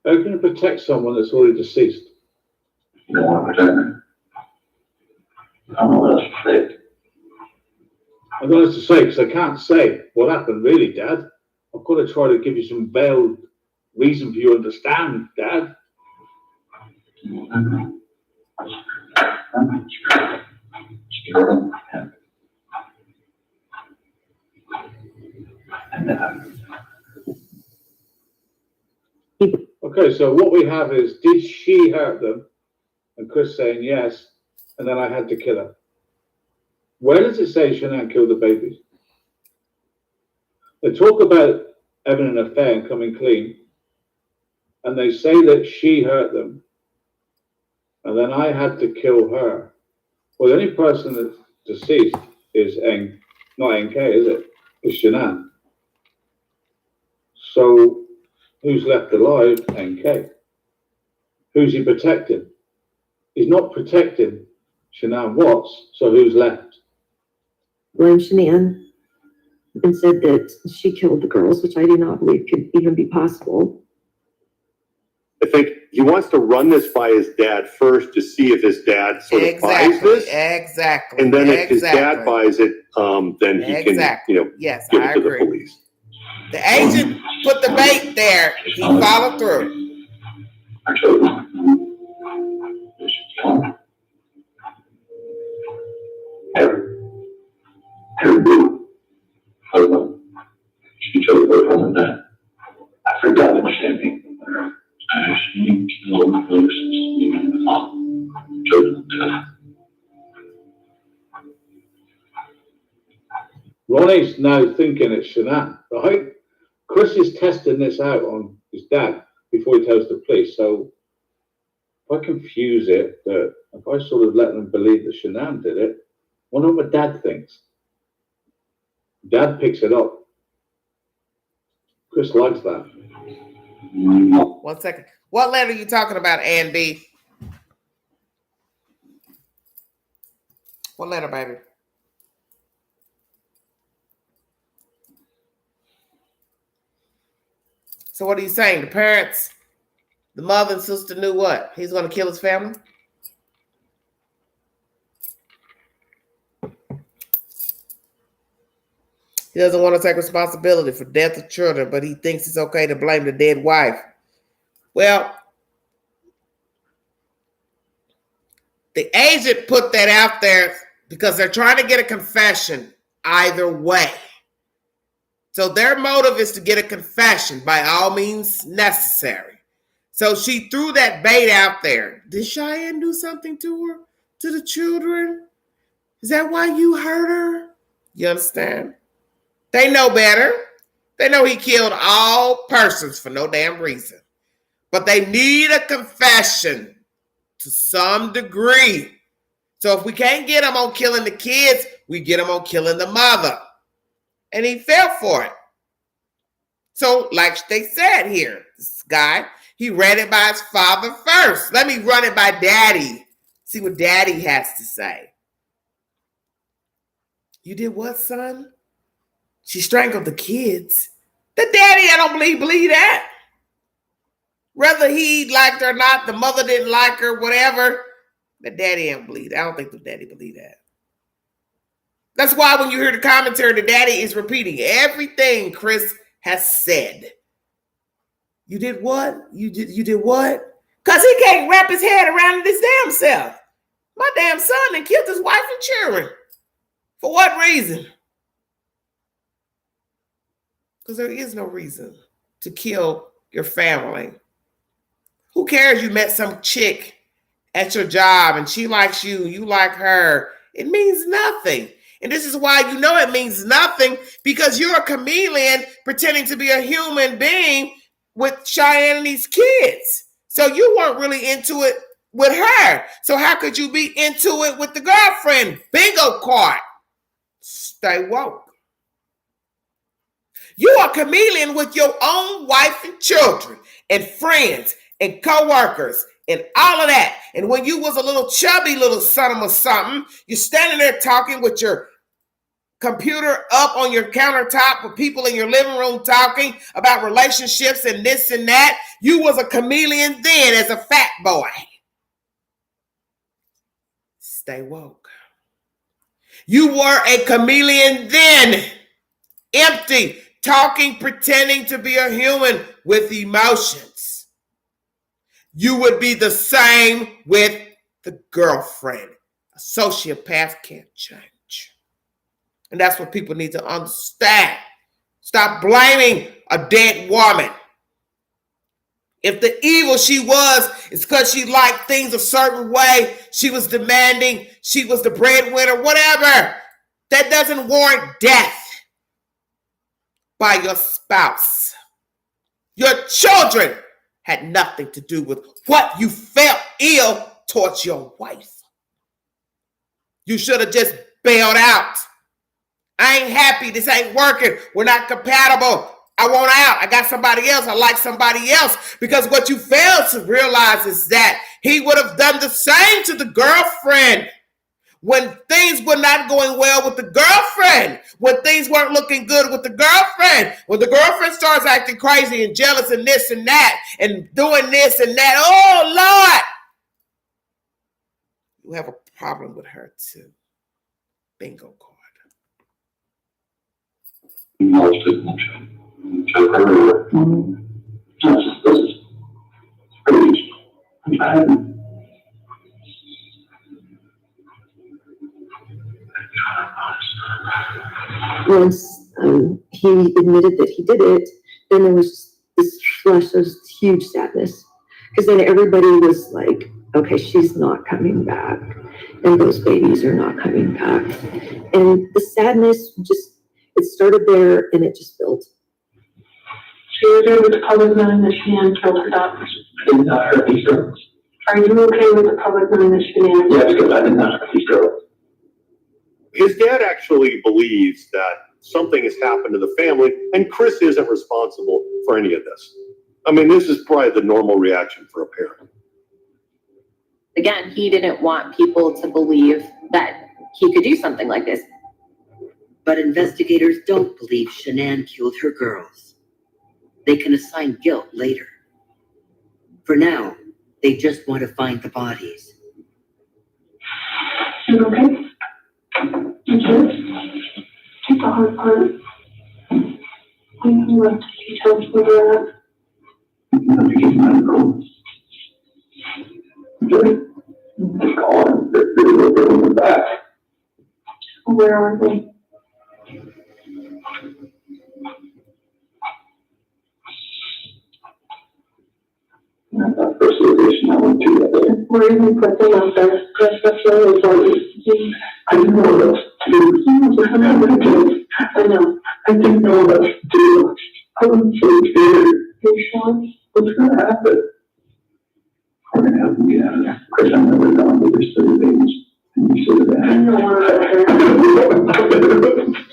How can you protect someone that's already deceased? You don't want to protect her. I don't know what else to say. I don't know what to say because I can't say what happened really, Dad. I've got to try to give you some veiled reason for you to understand, Dad. Okay, so what we have is, did she hurt them? And Chris saying yes, and then I had to kill her. Where does it say Shanann killed the babies? They talk about having an affair and coming clean, and they say that she hurt them, and then I had to kill her. Well, the only person that's deceased is not NK, is it? It's Shanann. So who's left alive? NK. Who's he protecting? He's not protecting Shanann Watts, so who's left? Blamed Shanann and said that she killed the girls, which I do not believe could even be possible. I think he wants to run this by his dad first to see if his dad sort of buys this. Exactly. And then if his dad buys it, then he can, Yes, give I it to the agree. police. The agent put the bait there. He followed through. She chose her husband that. I forgot that Champagne. She killed her even the mom. Chose death. Ronnie's now thinking it's Shanann, right? Chris is testing this out on his dad before he tells the police. So if I confuse it, that if I sort of let them believe that Shanann did it, wonder what Dad thinks. Dad picks it up. Chris likes that. 1 second. What letter are you talking about, Andy? What letter, baby? So what are you saying? The parents, the mother and sister knew what? He's going to kill his family? He doesn't want to take responsibility for death of children, but he thinks it's okay to blame the dead wife. Well, the agent put that out there because they're trying to get a confession either way. So their motive is to get a confession by all means necessary. So she threw that bait out there. Did Cheyenne do something to her, to the children? Is that why you hurt her? You understand? They know better. They know he killed all persons for no damn reason. But they need a confession to some degree. So if we can't get him on killing the kids, we get him on killing the mother. And he fell for it. So like they said here, this guy, he read it by his father first. Let me run it by Daddy. See what Daddy has to say. You did what, son? She strangled the kids. The daddy, I don't believe that. Whether he liked her or not, the mother didn't like her, whatever. The daddy don't believe that. I don't think the daddy believe that. That's why when you hear the commentary, the daddy is repeating everything Chris has said. You did what? You did what? Because he can't wrap his head around his damn self. My damn son and killed his wife and children. For what reason? Because there is no reason to kill your family. Who cares you met some chick at your job and she likes you, you like her? It means nothing. And this is why you know it means nothing, because you're a chameleon pretending to be a human being with Cheyenne and these kids. So you weren't really into it with her. So how could you be into it with the girlfriend? Bingo card. Stay woke. You are a chameleon with your own wife and children and friends and co-workers and all of that. And when you was a little chubby little son of a something, you're standing there talking with your computer up on your countertop with people in your living room talking about relationships and this and that. You was a chameleon then as a fat boy. Stay woke. You were a chameleon then, empty, talking, pretending to be a human with emotions. You would be the same with the girlfriend. A sociopath can't change. And that's what people need to understand. Stop blaming a dead woman. If the evil she was is because she liked things a certain way, she was demanding, she was the breadwinner, whatever, that doesn't warrant death by your spouse. Your children had nothing to do with what you felt ill towards your wife. You should have just bailed out. I ain't happy. This ain't working. We're not compatible. I want out. I got somebody else. I like somebody else. Because what you failed to realize is that he would have done the same to the girlfriend when things were not going well with the girlfriend, when things weren't looking good with the girlfriend, when the girlfriend starts acting crazy and jealous and this and that and doing this and that. Oh, Lord. You have a problem with her too. Bingo card. Once he admitted that he did it, then there was this flush of huge sadness. Because then everybody was like, okay, she's not coming back. And those babies are not coming back. And the sadness just, it started there and it just built. She was okay with the public knowing that Shanann killed her daughters? I did not hurt these girls. Are you okay with the public knowing that Shanann? Yeah, because I did not hurt these girls. His dad actually believes that something has happened to the family, and Chris isn't responsible for any of this. I mean, this is probably the normal reaction for a parent. Again, he didn't want people to believe that he could do something like this. But investigators don't believe Shanann killed her girls. They can assign guilt later. For now, they just want to find the bodies. You okay? You sure? Take the hard part. I know what details were there. Where are they? First location I went to that day. Where did you put them out there? That's really important. I didn't know that's two. I know. I didn't know that's two. I was so scared. You sure? What's going to happen? We're going to have to get out of there. Chris, I've never gone to this 30 babies. And you said that. I don't want to.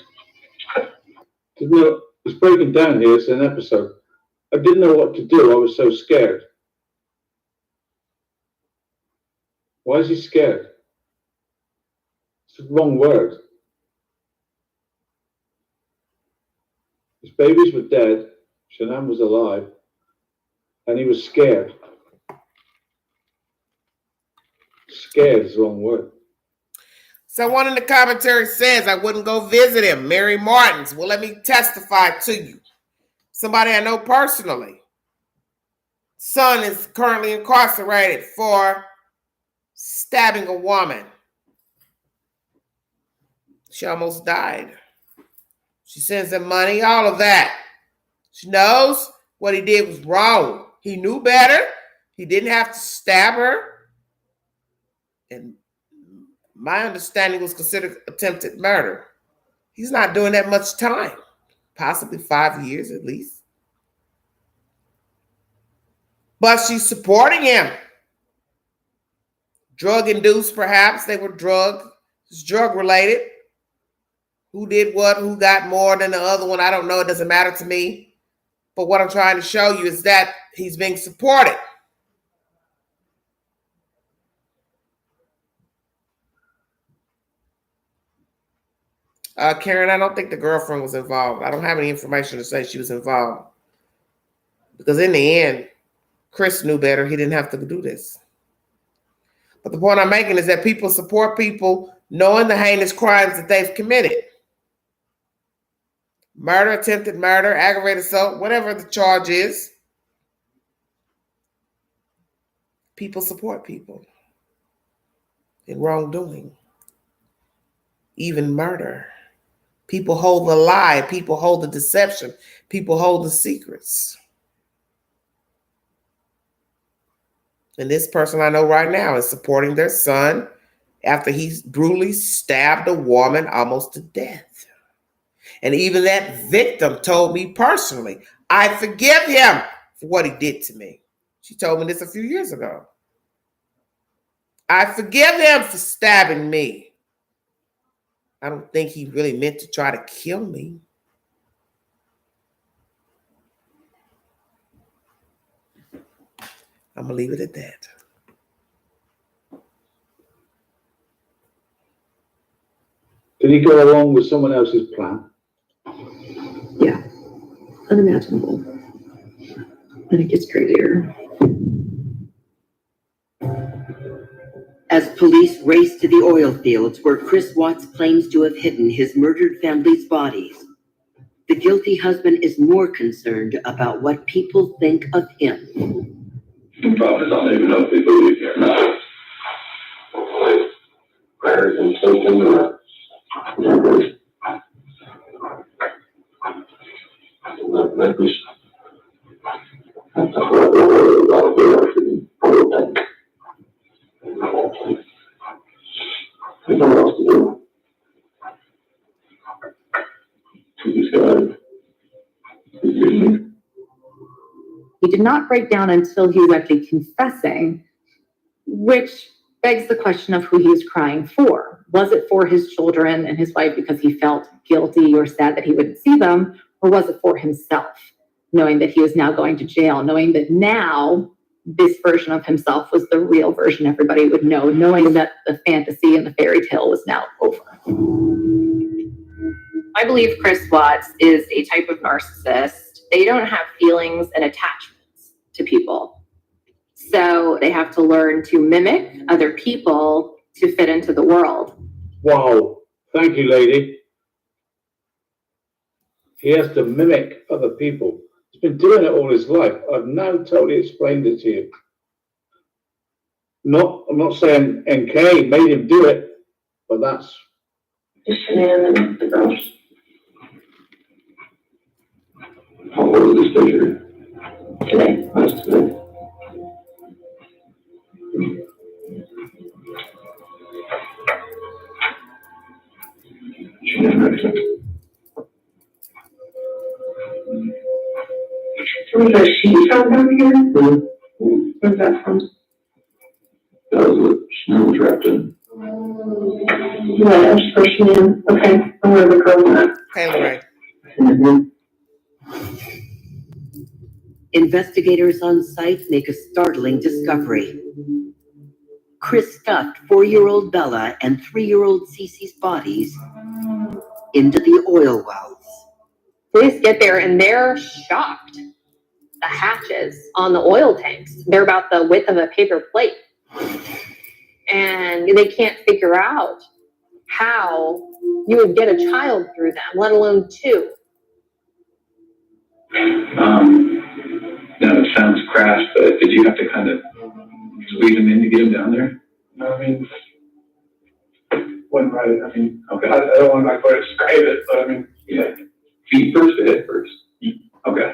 You know, it's breaking down here. It's an episode. I didn't know what to do. I was so scared. Why is he scared? It's the wrong word. His babies were dead. Shanann was alive. And he was scared. Scared is the wrong word. Someone in the commentary says I wouldn't go visit him. Mary Martins. Well, let me testify to you. Somebody I know personally. Son is currently incarcerated for stabbing a woman. She almost died. She sends him money, all of that. She knows what he did was wrong. He knew better. He didn't have to stab her. And my understanding was considered attempted murder. He's not doing that much time. Possibly 5 years at least. But she's supporting him. Drug-induced, perhaps. They were drug related. who did what, who got more than the other one. I don't know. It doesn't matter to me. But what I'm trying to show you is that he's being supported. Karen, I don't think the girlfriend was involved. I don't have any information to say she was involved. Because in the end, Chris knew better. He didn't have to do this. But the point I'm making is that people support people knowing the heinous crimes that they've committed. Murder, attempted murder, aggravated assault, whatever the charge is. People support people in wrongdoing. Even murder. People hold the lie. People hold the deception. People hold the secrets. And this person I know right now is supporting their son after he brutally stabbed a woman almost to death. And even that victim told me personally, I forgive him for what he did to me. She told me this a few years ago. I forgive him for stabbing me. I don't think he really meant to try to kill me. I'm going to leave it at that. Did he go along with someone else's plan? Yeah, unimaginable. And it gets crazier. As police race to the oil fields where Chris Watts claims to have hidden his murdered family's bodies, the guilty husband is more concerned about what people think of him. The problem is I don't even know if they believe me or not. Prayers and something He did not break down until he was actually confessing, which begs the question of who he was crying for. Was it for his children and his wife because he felt guilty or sad that he wouldn't see them? Or was it for himself, knowing that he was now going to jail, knowing that now this version of himself was the real version everybody would know, knowing that the fantasy and the fairy tale was now over? I believe Chris Watts is a type of narcissist. They don't have feelings and attachments to people. So they have to learn to mimic other people to fit into the world. Wow. Thank you, lady. He has to mimic other people. He's been doing it all his life. I've now totally explained it to you. I'm not saying NK made him do it, but that's... Shanann and the girls. How old is this picture? Today. Last today. Was that sheet found down here? Where's that from? That was what Shanann was wrapped in. Yeah, I'm just pushing in. Okay, I'm where the girl went. Okay, Mm-hmm. Investigators on site make a startling discovery. Chris stuffed 4-year-old Bella and 3-year-old Cece's bodies into the oil wells. Police get there and they're shocked. The hatches on the oil tanks, they're about the width of a paper plate. And they can't figure out how you would get a child through them, let alone two. No, it sounds crass, but did you have to kind of squeeze them in to get them down there? No, I mean, wasn't right. I mean, okay. I don't want to like describe it, but I mean, Yeah. Feet first or head first? Okay.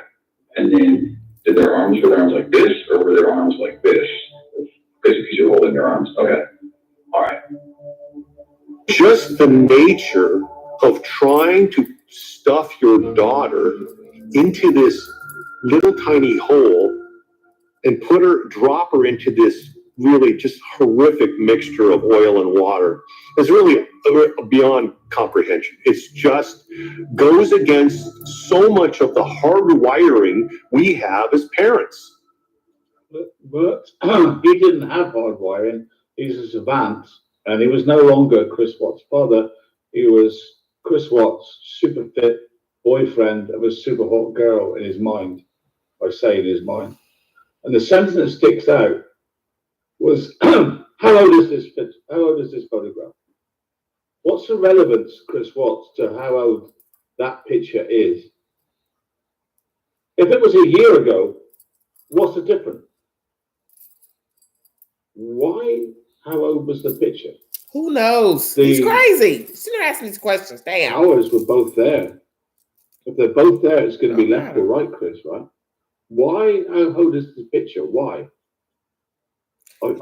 And then were their arms like this, or were their arms like this? Because you're holding their arms. Okay. All right. Just the nature of trying to stuff your daughter into this little tiny hole and drop her into this really just horrific mixture of oil and water is really beyond comprehension. It's just goes against so much of the hardwiring we have as parents. But he didn't have hardwiring. He's a savant, and he was no longer Chris Watts' father. He was Chris Watts' super fit boyfriend of a super hot girl in his mind. I say in his mind. And the sentence that sticks out was, how old is this photograph? What's the relevance, Chris Watts, to how old that picture is? If it was a year ago, what's the difference? Why? How old was the picture? Who knows? He's crazy. You shouldn't ask me these questions. Damn. Ours were both there. If they're both there, it's going to be left or right, Chris, right? Why? How old is the picture? Why?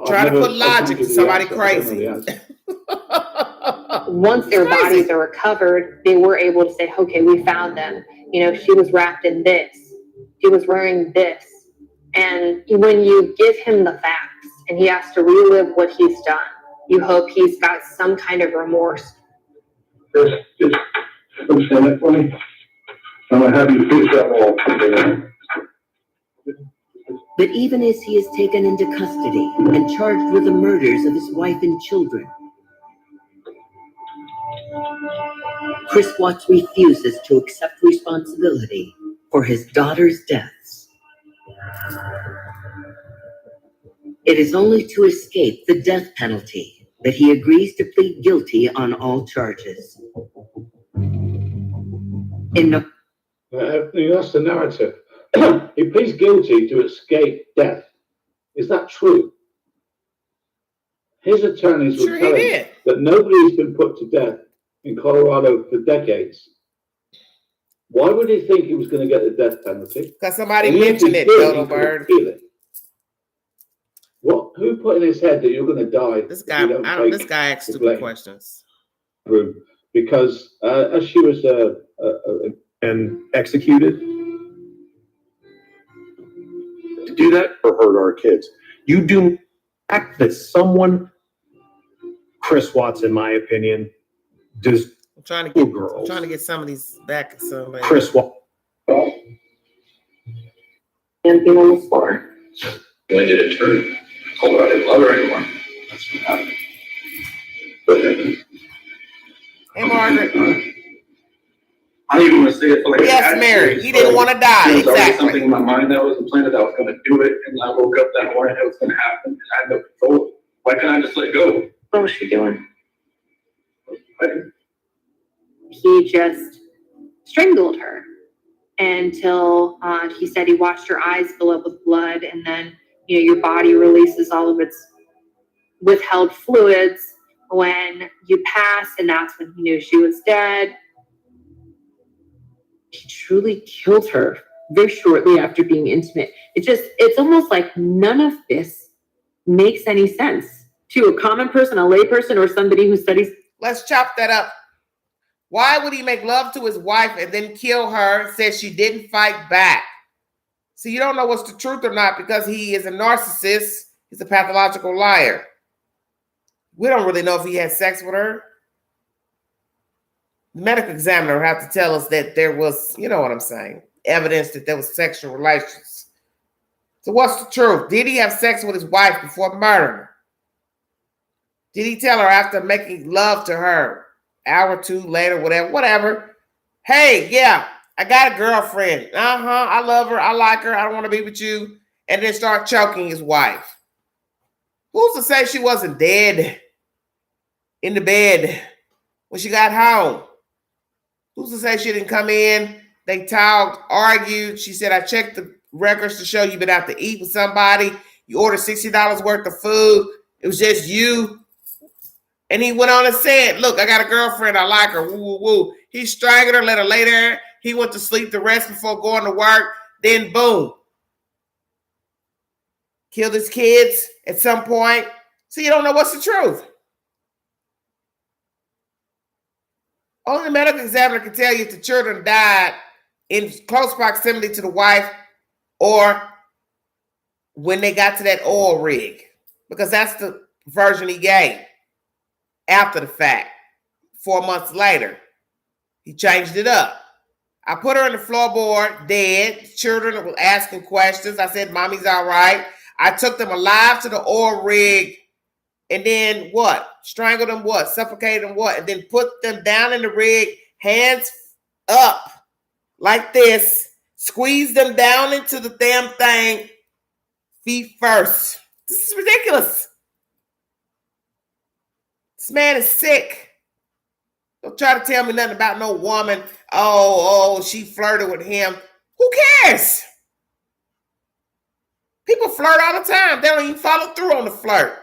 Try to put logic to somebody crazy. Once their bodies are recovered, they were able to say, okay, we found them. You know, she was wrapped in this. She was wearing this. And when you give him the facts and he has to relive what he's done, you hope he's got some kind of remorse. Just understand that for me. I'm gonna have you fix that wall. But even as he is taken into custody and charged with the murders of his wife and children, Chris Watts refuses to accept responsibility for his daughter's deaths. It is only to escape the death penalty that he agrees to plead guilty on all charges. That's the narrative. He pleads guilty to escape death. Is that true? His attorneys would tell him that nobody's been put to death in Colorado for decades. Why would he think he was going to get the death penalty? Because somebody mentioned it, Dodo Bird. What? Who put in his head that you're going to die? This guy, this guy asks stupid questions. Because as she was and executed. To do that or hurt our kids. You do act that someone, Chris Watts, in my opinion, does. I'm trying to get some of these back. Somebody. Chris Watts. Dancing on the floor. When did it turn? Told her I didn't love her anymore. That's what happened. Hey, Margaret. I don't even want to say it. Like yes, Mary. He didn't want to die. There was always Exactly. something in my mind that was implanted that I was going to do it, and I woke up that morning and it was going to happen, and I had no control. Why can't I just let go? What was she doing? He just strangled her until he said he watched her eyes fill up with blood, and then your body releases all of its withheld fluids when you pass, and that's when he knew she was dead. He truly killed her very shortly after being intimate. It's almost like none of this makes any sense to a common person, a lay person, or somebody who studies. Let's chop that up. Why would he make love to his wife and then kill her? Says she didn't fight back. So you don't know what's the truth or not because he is a narcissist. He's a pathological liar. We don't really know if he had sex with her. The medical examiner will have to tell us that there was, you know what I'm saying, evidence that there was sexual relations. So what's the truth? Did he have sex with his wife before murdering her? Did he tell her after making love to her, hour or two later, whatever, hey, yeah, I got a girlfriend. I love her. I like her. I don't want to be with you. And then start choking his wife. Who's to say she wasn't dead in the bed when she got home? Who's to say she didn't come in? They talked, argued. She said, I checked the records to show you've been out to eat with somebody. You ordered $60 worth of food. It was just you. And he went on and said, look, I got a girlfriend. I like her. Woo, woo, woo. He strangled her, let her lay there. He went to sleep the rest before going to work. Then boom. Killed his kids at some point. So you don't know what's the truth. Only the medical examiner can tell you if the children died in close proximity to the wife or when they got to that oil rig. Because that's the version he gave after the fact. 4 months later. He changed it up. I put her in the floorboard, dead. Children were asking questions. I said, Mommy's all right. I took them alive to the oil rig and then what? Strangled them what? Suffocated them what? And then put them down in the rig, hands up like this. Squeeze them down into the damn thing, feet first. This is ridiculous. This man is sick. Don't try to tell me nothing about no woman. Oh, she flirted with him. Who cares? People flirt all the time. They don't even follow through on the flirt.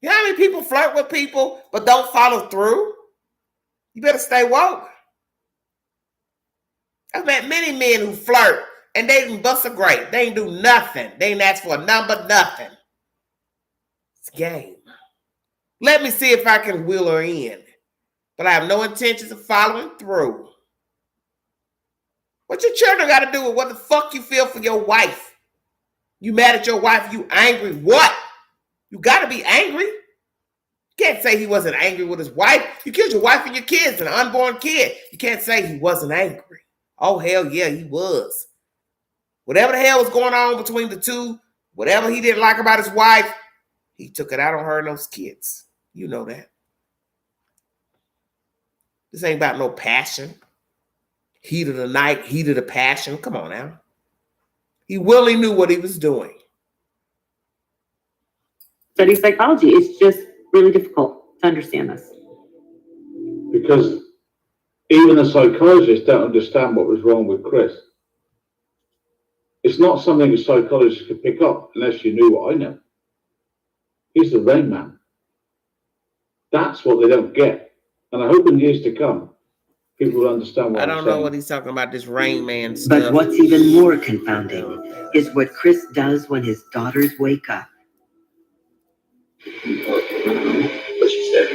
You know how many people flirt with people but don't follow through? You better stay woke. I've met many men who flirt and they didn't bust a grape. They ain't do nothing. They ain't ask for a number, nothing. It's a game. Let me see if I can wheel her in. But I have no intentions of following through. What your children got to do with what the fuck you feel for your wife? You mad at your wife? You angry? What? You got to be angry. You can't say he wasn't angry with his wife. You killed your wife and your kids, an unborn kid. You can't say he wasn't angry. Oh, hell yeah, he was. Whatever the hell was going on between the two, whatever he didn't like about his wife, he took it out on her and those kids. You know that. This ain't about no passion. Heat of the night, heat of the passion. Come on now. He really knew what he was doing. Study psychology. It's just really difficult to understand this. Because even the psychologists don't understand what was wrong with Chris. It's not something a psychologist could pick up unless you knew what I know. He's the Rain Man. That's what they don't get. And I hope in years to come, people will understand what I don't know what he's talking about, this Rain Man stuff. But what's even more confounding is what Chris does when his daughters wake up. What she said.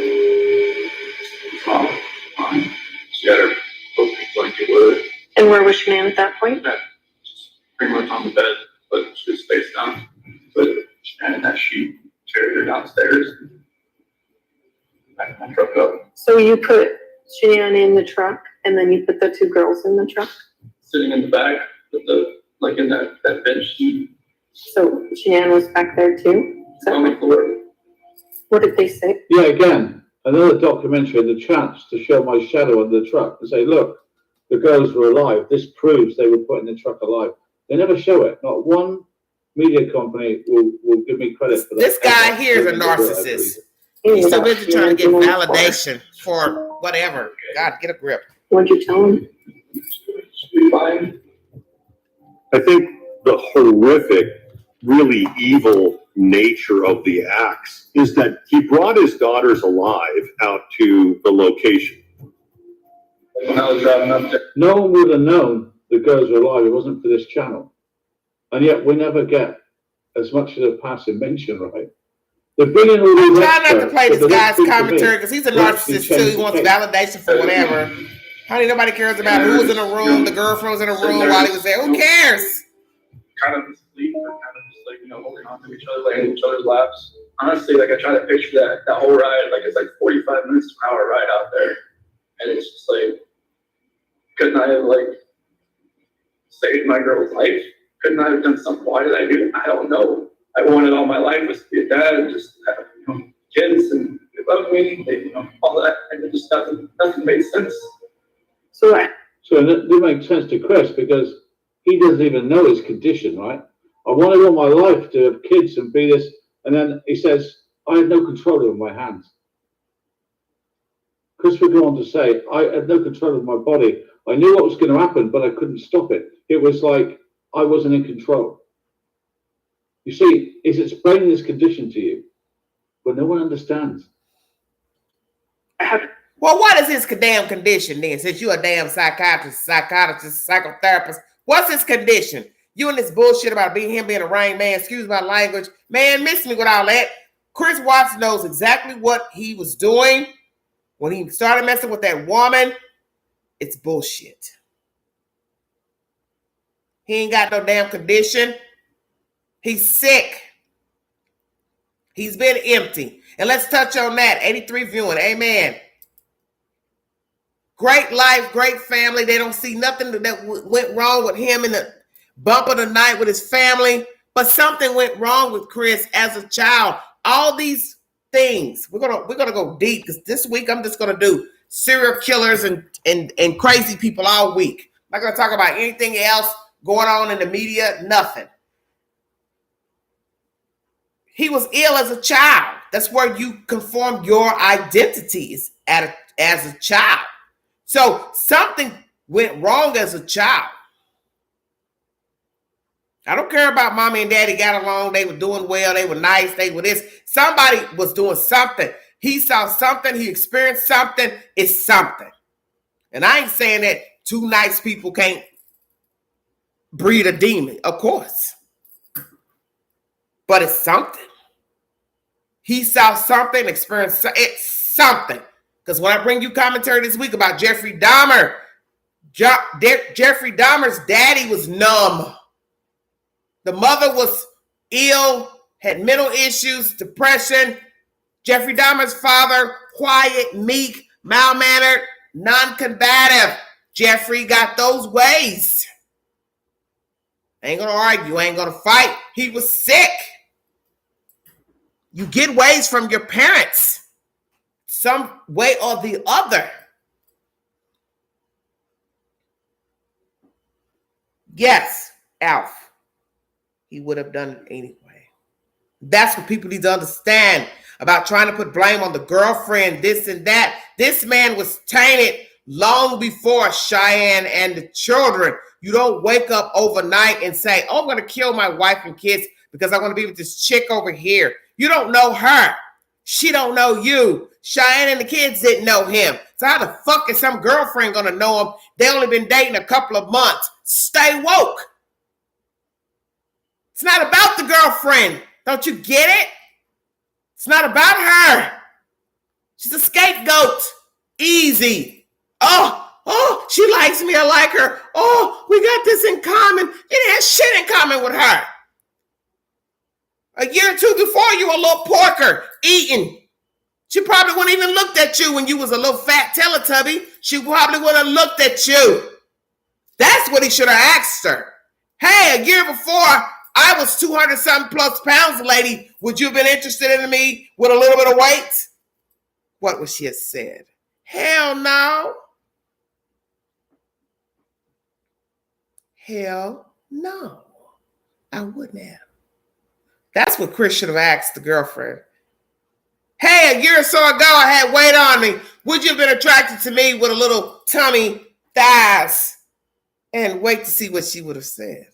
She got her book blanket with her. And where was Shanann at that point? Pretty much on the bed, but she was face down. But Shanann and that sheet carried her downstairs. I truck up. So you put Shanann in the truck and then you put the two girls in the truck? Sitting in the back with in that bench seat. So Shanann was back there too? On the floor. What did they say? Yeah, again, another documentary and the chance to show my shadow on the truck and say, look, the girls were alive. This proves they were put in the truck alive. They never show it. Not one media company will give me credit for that. This guy here is a narcissist. He's so busy trying to get validation for whatever. God, get a grip. What'd you tell him? I think the horrific, really evil nature of the acts is that he brought his daughters alive out to the location. When I was driving up there. No one would have known the girls were alive. It wasn't for this channel. And yet we never get as much as a passing mention, right? They're bringing all these Try not to experts, play but this they don't guy's speak to me. commentary because he's a They actually narcissist too. change He the wants case. validation for whatever. Honey, nobody cares about who was in the room. The girlfriend was in the room while he was there. Who cares? Kind of asleep or kind of just holding on to each other, like in each other's laps. Honestly, I try to picture that whole ride, it's 45 minutes to an hour ride out there. And it's just couldn't I have saved my girl's life? Couldn't I have done something? Why did I do it? I don't know. I wanted all my life was to be a dad and just have kids and they love me, all that, and it just nothing made sense. So it makes sense to Chris because he doesn't even know his condition, right? I wanted all my life to have kids and be this, and then he says, I had no control over my hands. Chris would go on to say, I had no control of my body. I knew what was going to happen, but I couldn't stop it. It was like I wasn't in control. You see, he's explaining this condition to you, but no one understands. Well, what is his damn condition then? Since you're a damn psychiatrist, psychotherapist, what's his condition? You and this bullshit about him being a Rain Man, excuse my language. Man, miss me with all that. Chris Watts knows exactly what he was doing when he started messing with that woman. It's bullshit. He ain't got no damn condition. He's sick. He's been empty. And let's touch on that. 83 viewing. Amen. great life, great family. They don't see nothing that went wrong with him in the bump of the night with his family. But something went wrong with Chris as a child. All these things. We're gonna go deep because this week I'm just gonna do serial killers and crazy people all week. I'm not gonna talk about anything else going on in the media. Nothing. He was ill as a child. That's where you conform your identities as a child. So something went wrong as a child. I don't care about mommy and daddy got along. They were doing well. They were nice. They were this. Somebody was doing something. He saw something. He experienced something. It's something. And I ain't saying that two nice people can't breed a demon. Of course. But it's something. He saw something, experienced it's something. Because when I bring you commentary this week about Jeffrey Dahmer, Jeffrey Dahmer's daddy was numb. The mother was ill, had mental issues, depression. Jeffrey Dahmer's father, quiet, meek, mild-mannered, non-combative. Jeffrey got those ways. Ain't gonna argue, ain't gonna fight. He was sick. You get ways from your parents, some way or the other. Yes, Alf. He would have done it anyway. That's what people need to understand about trying to put blame on the girlfriend, this and that. This man was tainted long before Cheyenne and the children. You don't wake up overnight and say, oh, I'm going to kill my wife and kids because I want to be with this chick over here. You don't know her. She don't know you. Cheyenne and the kids didn't know him. So how the fuck is some girlfriend going to know him? They only been dating a couple of months. Stay woke. It's not about the girlfriend. Don't you get it? It's not about her. She's a scapegoat. Easy. Oh, she likes me. I like her. Oh, we got this in common. You didn't have shit in common with her. A year or two before, you were a little porker eating. She probably wouldn't even looked at you when you was a little fat Teletubby. She probably would have looked at you. That's what he should have asked her. Hey, a year before, I was 200-something plus pounds, lady. Would you have been interested in me with a little bit of weight? What would she have said? Hell no. Hell no. I wouldn't have. That's what Chris should have asked the girlfriend. Hey, a year or so ago, I had weight on me. Would you have been attracted to me with a little tummy, thighs? And wait to see what she would have said.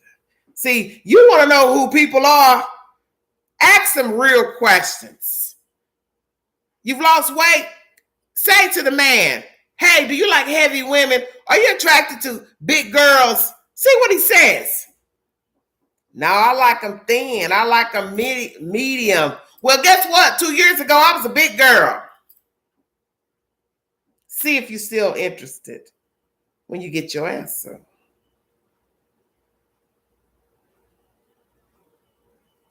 See, you want to know who people are? Ask them real questions. You've lost weight? Say to the man, hey, do you like heavy women? Are you attracted to big girls? See what he says. No, I like them thin. I like them medium. Well, guess what? 2 years ago, I was a big girl. See if you're still interested when you get your answer.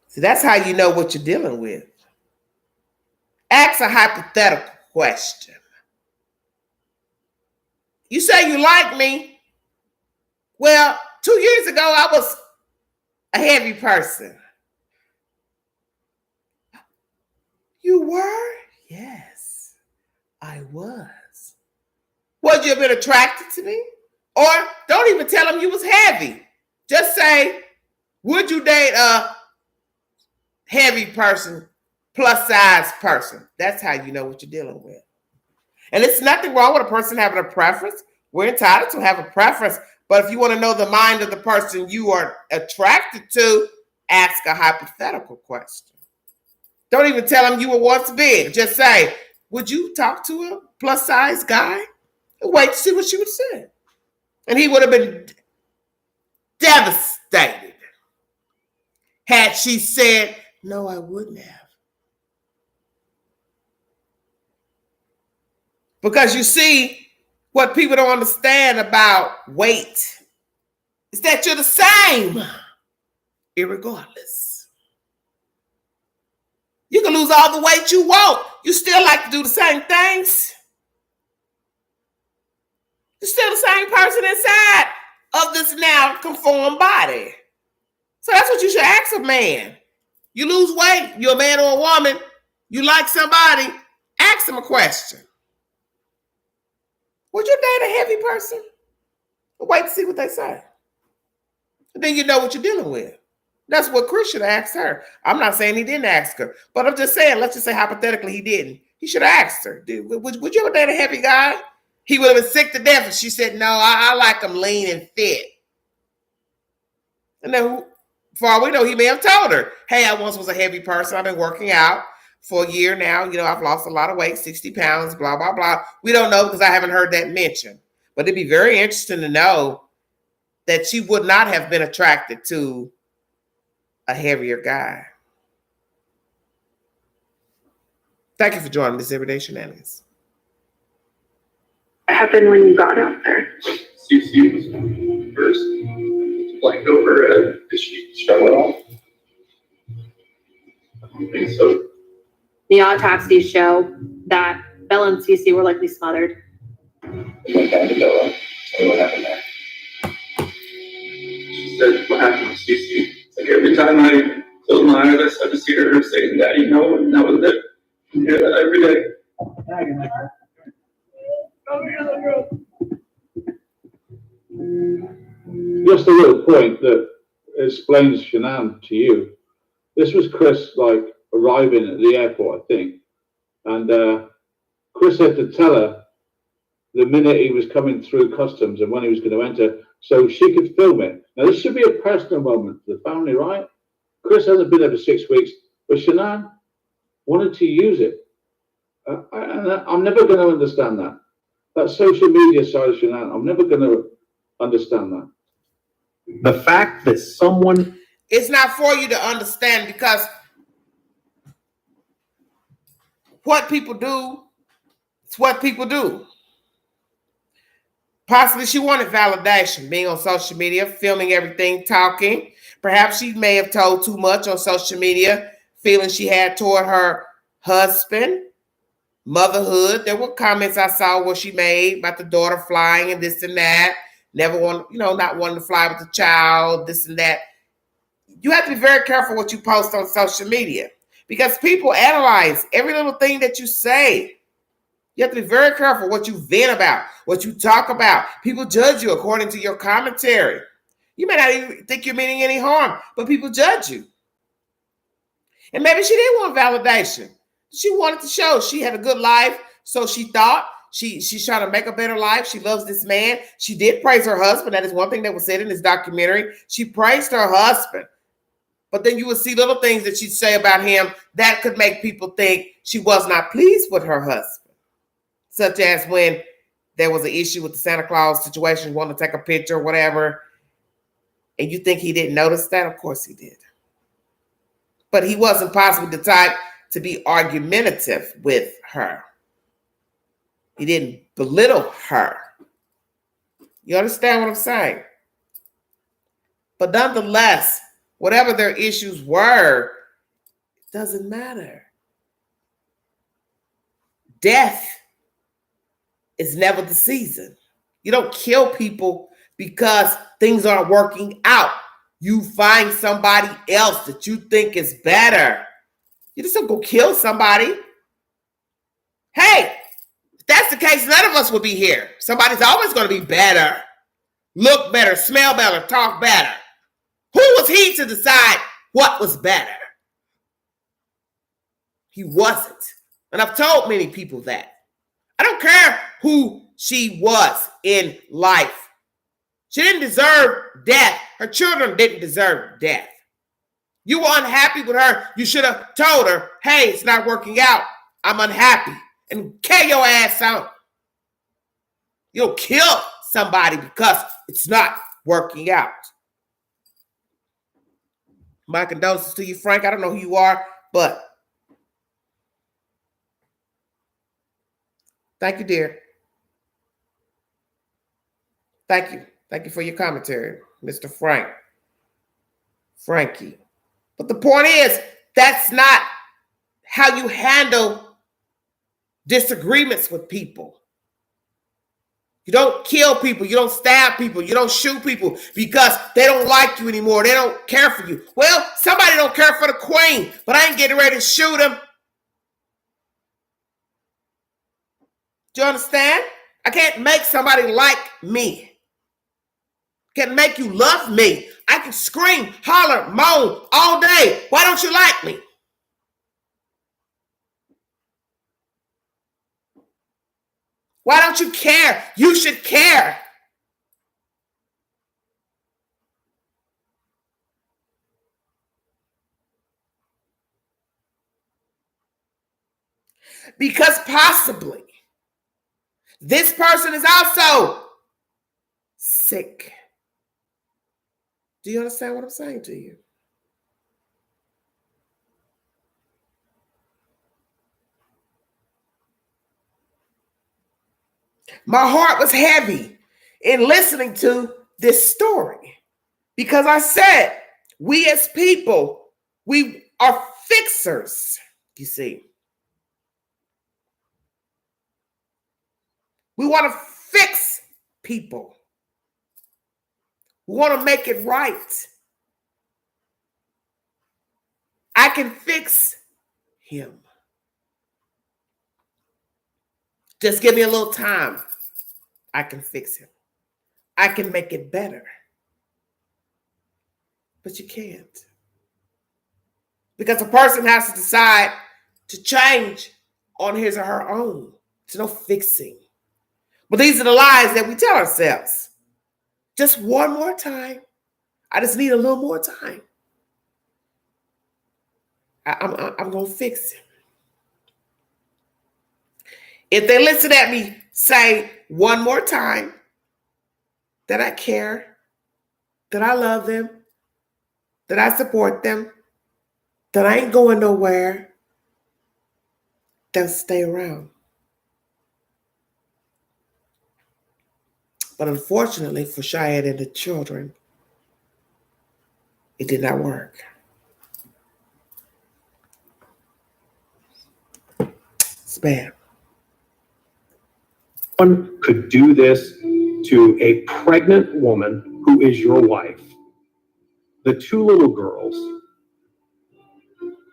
See, that's how you know what you're dealing with. Ask a hypothetical question. You say you like me. Well, 2 years ago, I was a heavy person. You were? Yes, I was. Would you have been attracted to me? Or don't even tell him you was heavy. Just say, would you date a heavy person, plus size person? That's how you know what you're dealing with. And it's nothing wrong with a person having a preference. We're entitled to have a preference. But if you want to know the mind of the person you are attracted to, ask a hypothetical question. Don't even tell him you were once big. Just say, would you talk to a plus size guy? And wait to see what she would say. And he would have been devastated had she said, no, I wouldn't have. Because you see, what people don't understand about weight is that you're the same, irregardless. You can lose all the weight you want. You still like to do the same things. You're still the same person inside of this now conformed body. So that's what you should ask a man. You lose weight, you're a man or a woman, you like somebody, ask them a question. Would you date a heavy person? Wait to see what they say. And then you know what you're dealing with. That's what Chris should have asked her. I'm not saying he didn't ask her, but I'm just saying, let's just say hypothetically he didn't. He should have asked her, would you ever date a heavy guy? He would have been sick to death if she said, no, I like him lean and fit. And then, for all we know, he may have told her, hey, I once was a heavy person. I've been working out for a year now. You know, I've lost a lot of weight, 60 pounds, blah, blah, blah. We don't know because I haven't heard that mentioned. But it'd be very interesting to know that she would not have been attracted to a heavier guy. Thank you for joining this Everyday Shenanigans. What happened when you got out there? Cece was first blanked over. Did she struggle at all? I don't think so. The autopsy show that Bella and Cece were likely smothered. We went down to Bella. Tell me what happened there. She said, what happened with Cece? It's like every time I close my eyes, I start to see her saying, Daddy, no, and that was it. I hear that every day. Just a little point that explains Shanann to you. This was Chris, like, arriving at the airport, I think. And Chris had to tell her the minute he was coming through customs and when he was going to enter, so she could film it. Now, this should be a personal moment for the family, right? Chris hasn't been there for 6 weeks, but Shanann wanted to use it. And I'm never going to understand that. That social media side of Shanann, I'm never going to understand that. The fact that someone... It's not for you to understand because what people do, it's what people do. Possibly she wanted validation, being on social media, filming everything, talking. Perhaps she may have told too much on social media, feeling she had toward her husband, motherhood. There were comments I saw where she made about the daughter flying and this and that. Never want, not wanting to fly with the child, this and that. You have to be very careful what you post on social media because people analyze every little thing that you say. You have to be very careful what you vent about, what you talk about. People judge you according to your commentary. You may not even think you're meaning any harm, but people judge you. And maybe she didn't want validation. She wanted to show she had a good life, so she thought. She's trying to make a better life. She loves this man. She did praise her husband. That is one thing that was said in this documentary. She praised her husband. But then you would see little things that she'd say about him that could make people think she was not pleased with her husband. Such as when there was an issue with the Santa Claus situation, wanted to take a picture or whatever. And you think he didn't notice that? Of course he did. But he wasn't possibly the type to be argumentative with her. He didn't belittle her. You understand what I'm saying? But nonetheless, whatever their issues were, it doesn't matter. Death is never the season. You don't kill people because things aren't working out. You find somebody else that you think is better. You just don't go kill somebody. Hey, if that's the case, none of us would be here. Somebody's always going to be better, look better, smell better, talk better. Who was he to decide what was better? He wasn't. And I've told many people that. I don't care who she was in life. She didn't deserve death. Her children didn't deserve death. You were unhappy with her. You should have told her, hey, it's not working out. I'm unhappy. And carry your ass out. You'll kill somebody because it's not working out. My condolences to you, Frank. I don't know who you are, but thank you, dear. Thank you. Thank you for your commentary, Mr. Frankie. But the point is, that's not how you handle disagreements with people. You don't kill people. You don't stab people. You don't shoot people because they don't like you anymore. They don't care for you. Well, somebody don't care for the queen, but I ain't getting ready to shoot him. Do you understand? I can't make somebody like me. I can't make you love me. I can scream, holler, moan all day. Why don't you like me? Why don't you care? You should care. Because possibly this person is also sick. Do you understand what I'm saying to you? My heart was heavy in listening to this story because I said, we as people, we are fixers, you see. We want to fix people. We want to make it right. I can fix him. Just give me a little time. I can fix him. I can make it better. But you can't. Because a person has to decide to change on his or her own. There's no fixing. But these are the lies that we tell ourselves. Just one more time. I just need a little more time. I'm going to fix him. If they listen at me say one more time that I care, that I love them, that I support them, that I ain't going nowhere, they'll stay around. But unfortunately for Cheyenne and the children, it did not work. It's bad. One could do this to a pregnant woman who is your wife. The two little girls,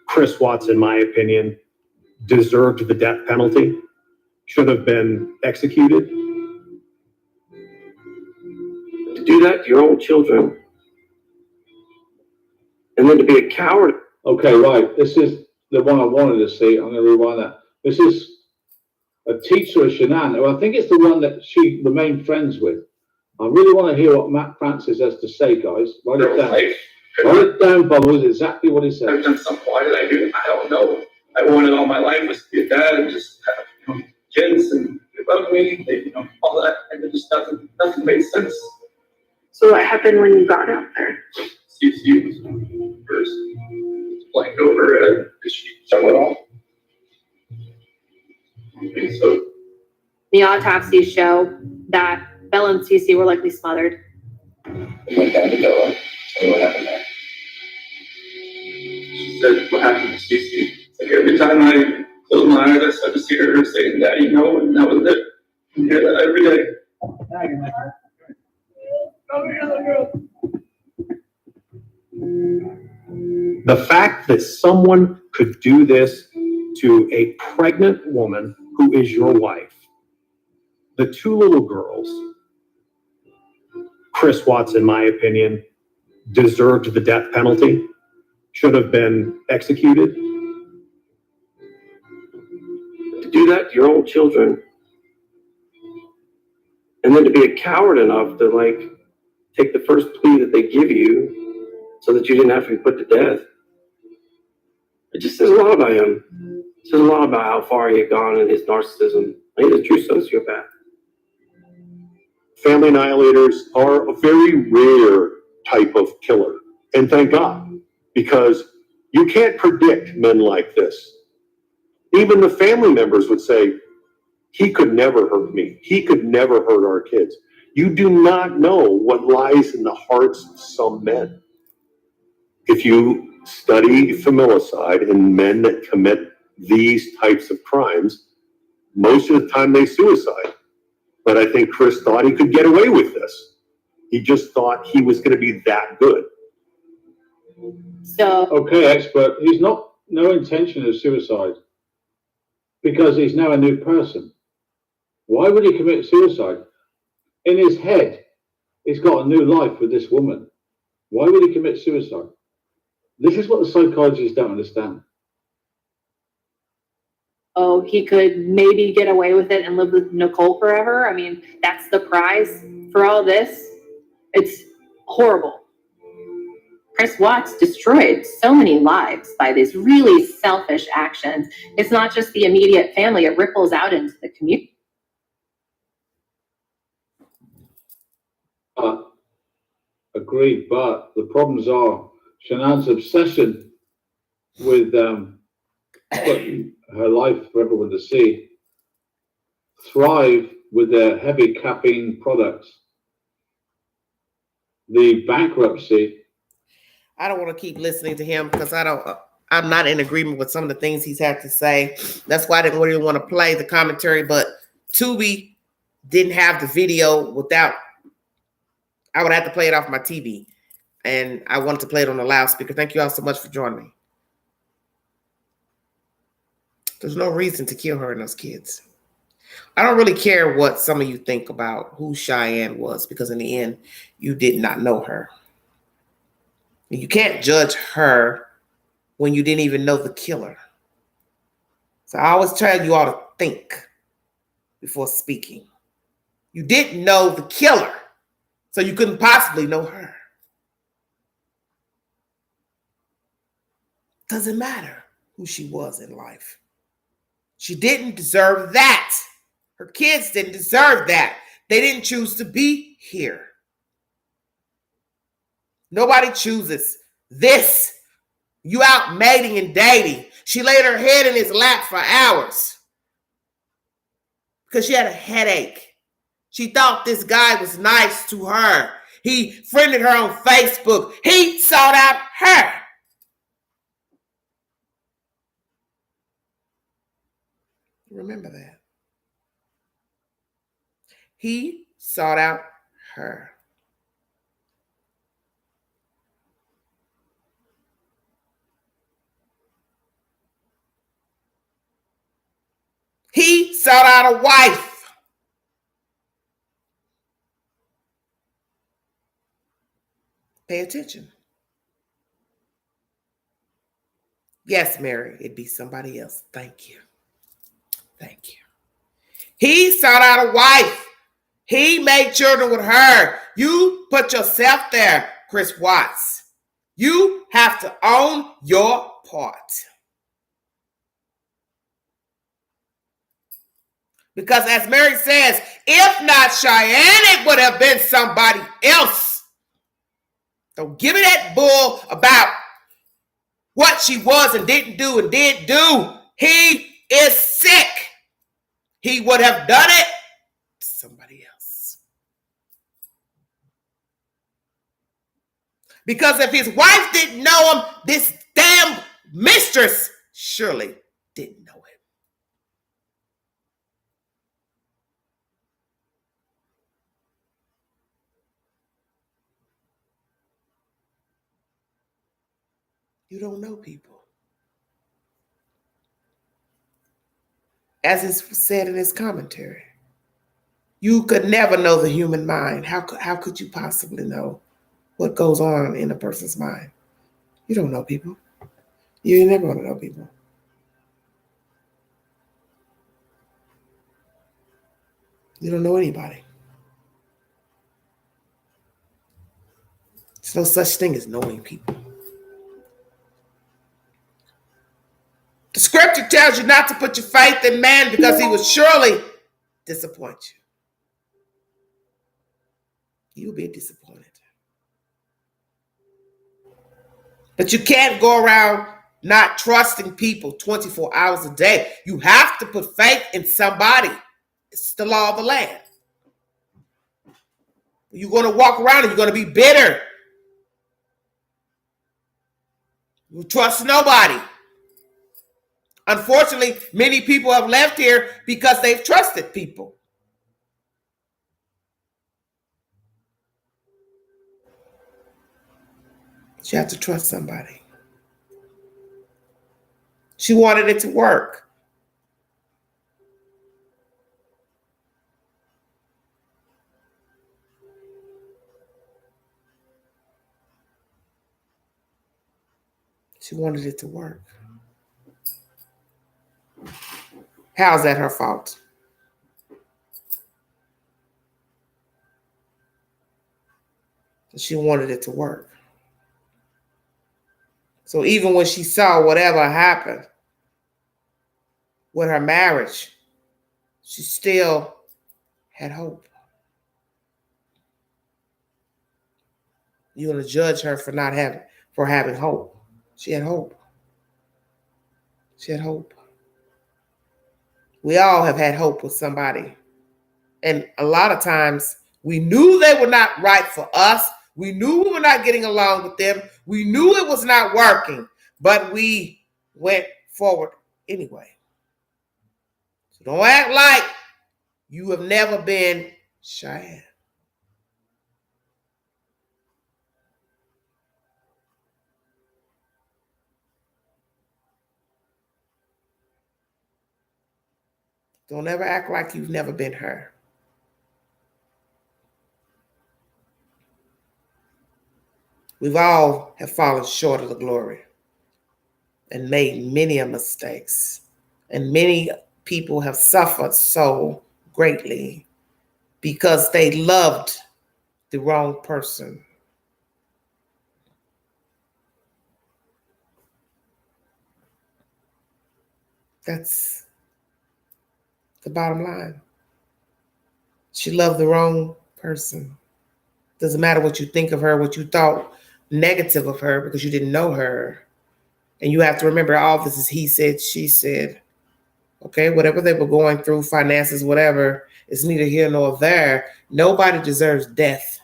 Chris Watts, in my opinion, deserved the death penalty, should have been executed. To do that to your own children, and then to be a coward. Okay, right. This is the one I wanted to see. I'm going to rewind that. This is a teacher of Shanann, who I think it's the one that she remained friends with. I really want to hear what Matt Francis has to say, guys. Write it down. Write it down, Bubbles, exactly what he said. I've done something. Why did I do it? I don't know. I wanted all my life was to be a dad and just have kids and they love me, all that, and it just nothing made sense. So what happened when you got out there? CC was first blanked over and she shut it off. And so The autopsy show that Bella and Cece were likely smothered. we went down to Bella. And what happened there? She said, what happened to Cece? Like every time I closed my eyes, I started to see her saying, Daddy, no, and that was it. I hear that every day. The fact that someone could do this to a pregnant woman who is your wife. The two little girls, Chris Watts, in my opinion, deserved the death penalty, should have been executed. To do that to your own children, and then to be a coward enough to take the first plea that they give you so that you didn't have to be put to death. It just says a lot about him. It says a lot about how far he had gone in his narcissism. He's a true sociopath. Family annihilators are a very rare type of killer. And thank God, because you can't predict men like this. Even the family members would say, he could never hurt me. He could never hurt our kids. You do not know what lies in the hearts of some men. If you study familicide in men that commit these types of crimes, most of the time they suicide. But I think Chris thought he could get away with this. He just thought he was going to be that good. So, Okay, expert, he's no intention of suicide because he's now a new person. Why would he commit suicide? In his head, he's got a new life with this woman. Why would he commit suicide? This is what the psychologists don't understand. Oh, he could maybe get away with it and live with Nicole forever. I mean, that's the prize for all this. It's horrible. Chris Watts destroyed so many lives by these really selfish actions. It's not just the immediate family, it ripples out into the community. Agreed, but the problems are Shanann's obsession with putting her life for everyone to see, Thrive with their heavy caffeine products, the bankruptcy. I don't want to keep listening to him because I'm not in agreement with some of the things he's had to say. That's why I didn't really want to play the commentary, but Tubi didn't have the video without, I would have to play it off my TV, and I wanted to play it on the loudspeaker. Thank you all so much for joining me. There's no reason to kill her and those kids. I don't really care what some of you think about who Cheyenne was, because in the end, you did not know her. You can't judge her when you didn't even know the killer. So I always tell you all to think before speaking. You didn't know the killer, so you couldn't possibly know her. Doesn't matter who she was in life. She didn't deserve that. Her kids didn't deserve that. They didn't choose to be here. Nobody chooses this. You out mating and dating. She laid her head in his lap for hours because she had a headache. She thought this guy was nice to her. He friended her on Facebook. He sought out her. Remember that. He sought out her. He sought out a wife. Pay attention. Yes, Mary, it'd be somebody else. Thank you. Thank you. He sought out a wife. He made children with her. You put yourself there, Chris Watts. You have to own your part. Because as Mary says, if not Cheyenne, it would have been somebody else. Don't give me that bull about what she was and didn't do and did do. He is sick. He would have done it to somebody else. Because if his wife didn't know him, this damn mistress surely didn't know him. You don't know people. As is said in his commentary, you could never know the human mind. How could you possibly know what goes on in a person's mind? You don't know people. You're never going to know people. You don't know anybody. There's no such thing as knowing people. The scripture tells you not to put your faith in man because he will surely disappoint you. You'll be disappointed. But you can't go around not trusting people 24 hours a day. You have to put faith in somebody. It's the law of the land. You're going to walk around and you're going to be bitter. You trust nobody. Unfortunately, many people have left here because they've trusted people. She had to trust somebody. She wanted it to work. She wanted it to work. How's that her fault? She wanted it to work. So even when she saw whatever happened with her marriage, she still had hope. You're going to judge her for having hope. She had hope. She had hope. We all have had hope with somebody. And a lot of times we knew they were not right for us. We knew we were not getting along with them. We knew it was not working, but we went forward anyway. So don't act like you have never been Cheyenne. Don't ever act like you've never been her. We've all have fallen short of the glory and made many mistakes. And many people have suffered so greatly because they loved the wrong person. That's the bottom line. She loved the wrong person. Doesn't matter what you think of her, what you thought negative of her because you didn't know her. And you have to remember all this is he said, she said. Okay, whatever they were going through, finances, whatever, it's neither here nor there. Nobody deserves death.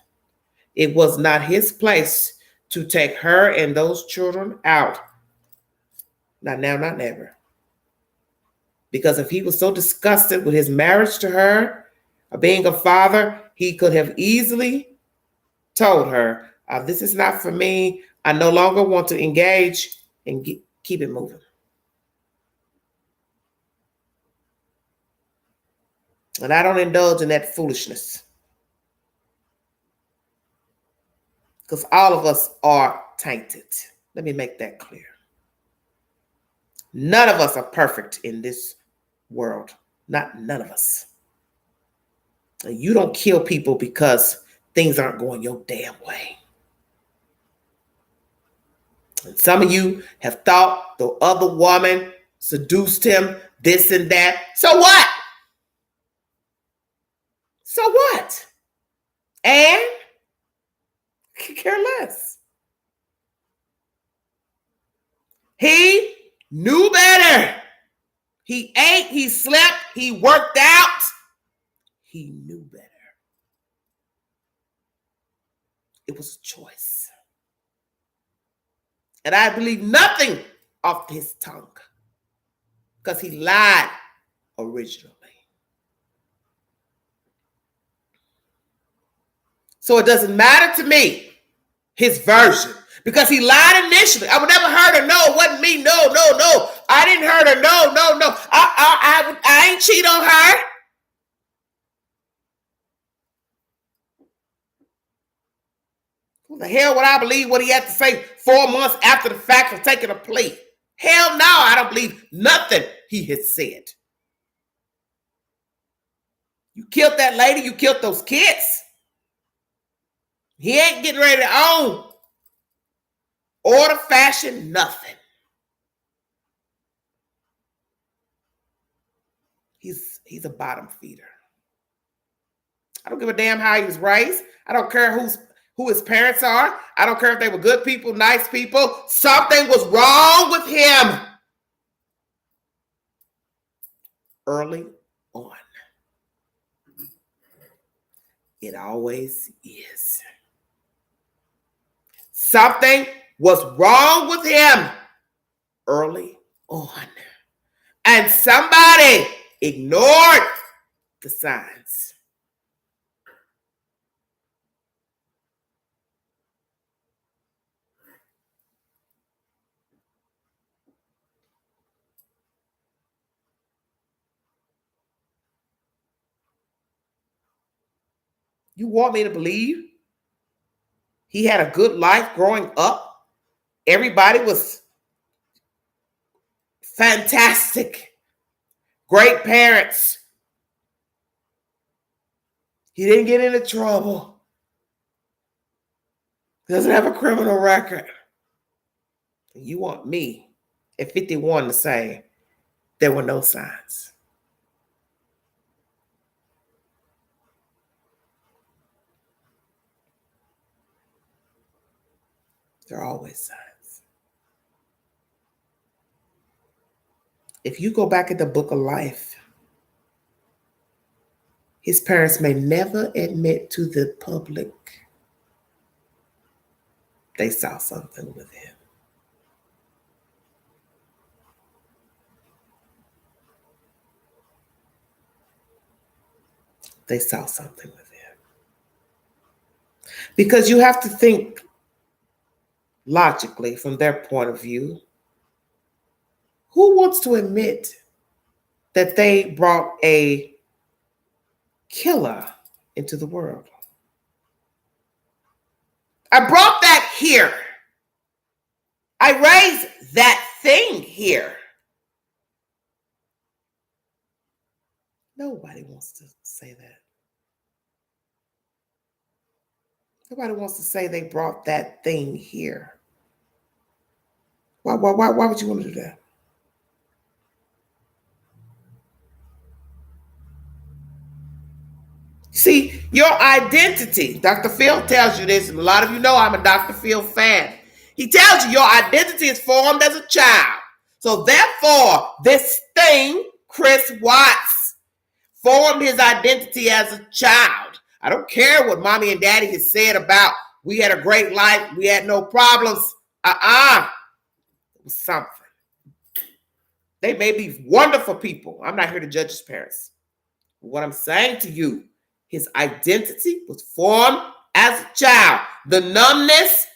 It was not his place to take her and those children out. Not now, not never. Because if he was so disgusted with his marriage to her, or being a father, he could have easily told her, this is not for me. I no longer want to engage, and keep it moving. And I don't indulge in that foolishness. Because all of us are tainted. Let me make that clear. None of us are perfect in this world. None of us. And you don't kill people because things aren't going your damn way. And some of you have thought the other woman seduced him, this and that. So what? So what? And could care less. He knew better. He ate, he slept, he worked out. He knew better. It was a choice. And I believe nothing off his tongue because he lied originally. So it doesn't matter to me, his version, because he lied initially. I would never heard her, no, it wasn't me, no. I didn't heard her, no. I ain't cheat on her. Who the hell would I believe what he had to say 4 months after the fact of taking a plea? Hell no, I don't believe nothing he has said. You killed that lady, you killed those kids. He ain't getting ready to own order, fashion, nothing. He's a bottom feeder. I don't give a damn how he was raised. I don't care who his parents are. I don't care if they were good people, nice people. Something was wrong with him early on. It always is. Something was wrong with him early on. And somebody ignored the signs. You want me to believe he had a good life growing up? Everybody was fantastic. Great parents. He didn't get into trouble. Doesn't have a criminal record. You want me at 51 to say there were no signs? There are always signs. If you go back in the book of life, his parents may never admit to the public they saw something with him. They saw something with him. Because you have to think logically from their point of view. Who wants to admit that they brought a killer into the world? I brought that here. I raised that thing here. Nobody wants to say that. Nobody wants to say they brought that thing here. Why would you want to do that? See, your identity, Dr. Phil tells you this, and a lot of you know I'm a Dr. Phil fan. He tells you your identity is formed as a child. So therefore, this thing, Chris Watts, formed his identity as a child. I don't care what mommy and daddy has said about we had a great life, we had no problems. It was something. They may be wonderful people. I'm not here to judge his parents. What I'm saying to you, his identity was formed as a child. The numbness,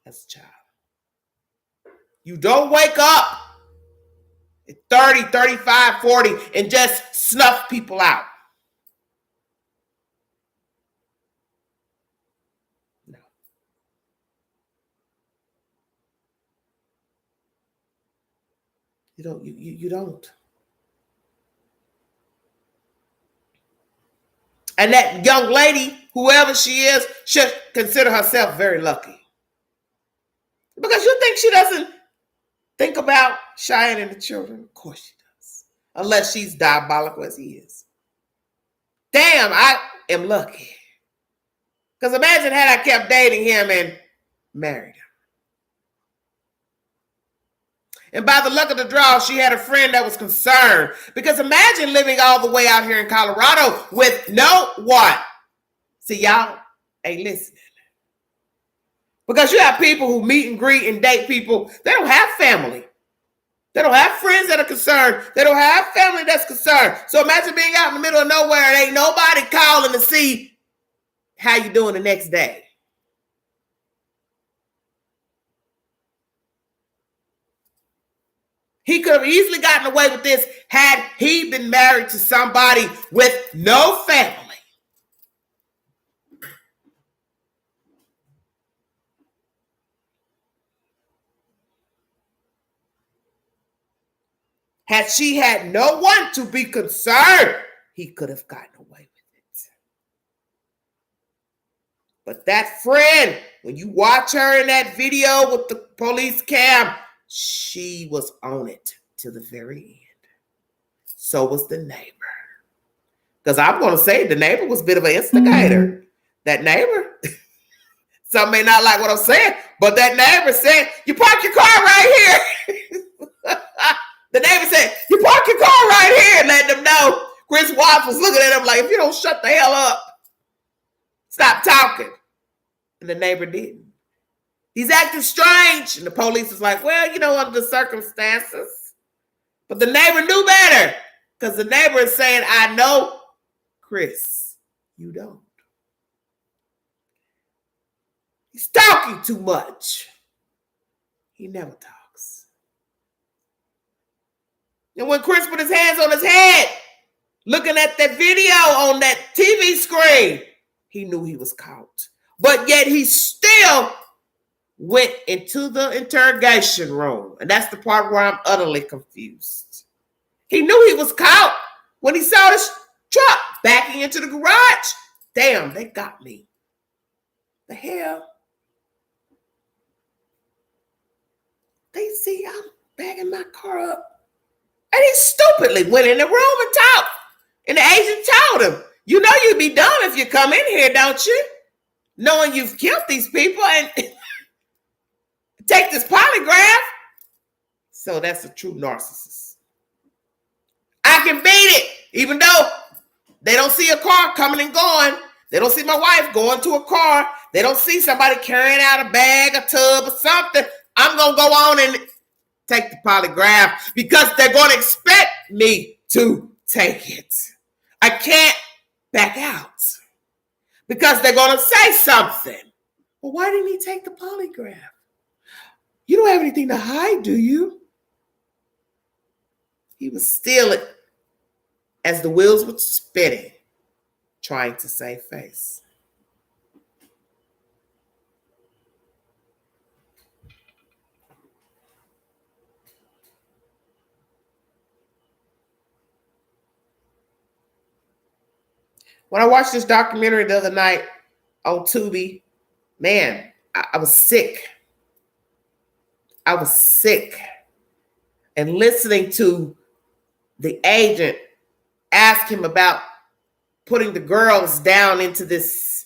as a child. You don't wake up at 30, 35, 40 and just snuff people out. No. You don't. And that young lady, whoever she is, should consider herself very lucky. Because you think she doesn't think about Cheyenne and the children? Of course she does. Unless she's diabolical as he is. Damn, I am lucky. Because imagine had I kept dating him and married him. And by the luck of the draw, she had a friend that was concerned. Because imagine living all the way out here in Colorado with no one. See, y'all ain't listening. Because you have people who meet and greet and date people. They don't have family. They don't have friends that are concerned. They don't have family that's concerned. So imagine being out in the middle of nowhere and ain't nobody calling to see how you doing the next day. He could have easily gotten away with this had he been married to somebody with no family. Had she had no one to be concerned, he could have gotten away with it. But that friend, when you watch her in that video with the police cam, she was on it to the very end. So was the neighbor. Because I'm going to say the neighbor was a bit of an instigator. Mm-hmm. That neighbor, some may not like what I'm saying, but that neighbor said, you park your car right here. The neighbor said, you park your car right here, and let them know. Chris Watts was looking at him like, if you don't shut the hell up, stop talking. And the neighbor didn't. He's acting strange. And the police was like, well, you know, under the circumstances. But the neighbor knew better. Because the neighbor is saying, I know, Chris, you don't. He's talking too much. He never talks. And when Chris put his hands on his head, looking at that video on that TV screen. He knew he was caught, but yet he still went into the interrogation room. And that's the part where I'm utterly confused. He knew he was caught when he saw this truck backing into the garage. Damn, they got me. The hell? They see I'm backing my car up. And he stupidly went in the room and talked. And the agent told him, you know you'd be dumb if you come in here, don't you? Knowing you've killed these people and take this polygraph. So that's a true narcissist. I can beat it, even though they don't see a car coming and going. They don't see my wife going to a car. They don't see somebody carrying out a bag, a tub, or something. I'm going to go on and take the polygraph because they're going to expect me to take it. I can't back out because they're going to say something. Well, why didn't he take the polygraph? You don't have anything to hide, do you? He was still, as the wheels were spinning, trying to save face. When I watched this documentary the other night on Tubi, man, I was sick. I was sick. And listening to the agent ask him about putting the girls down into this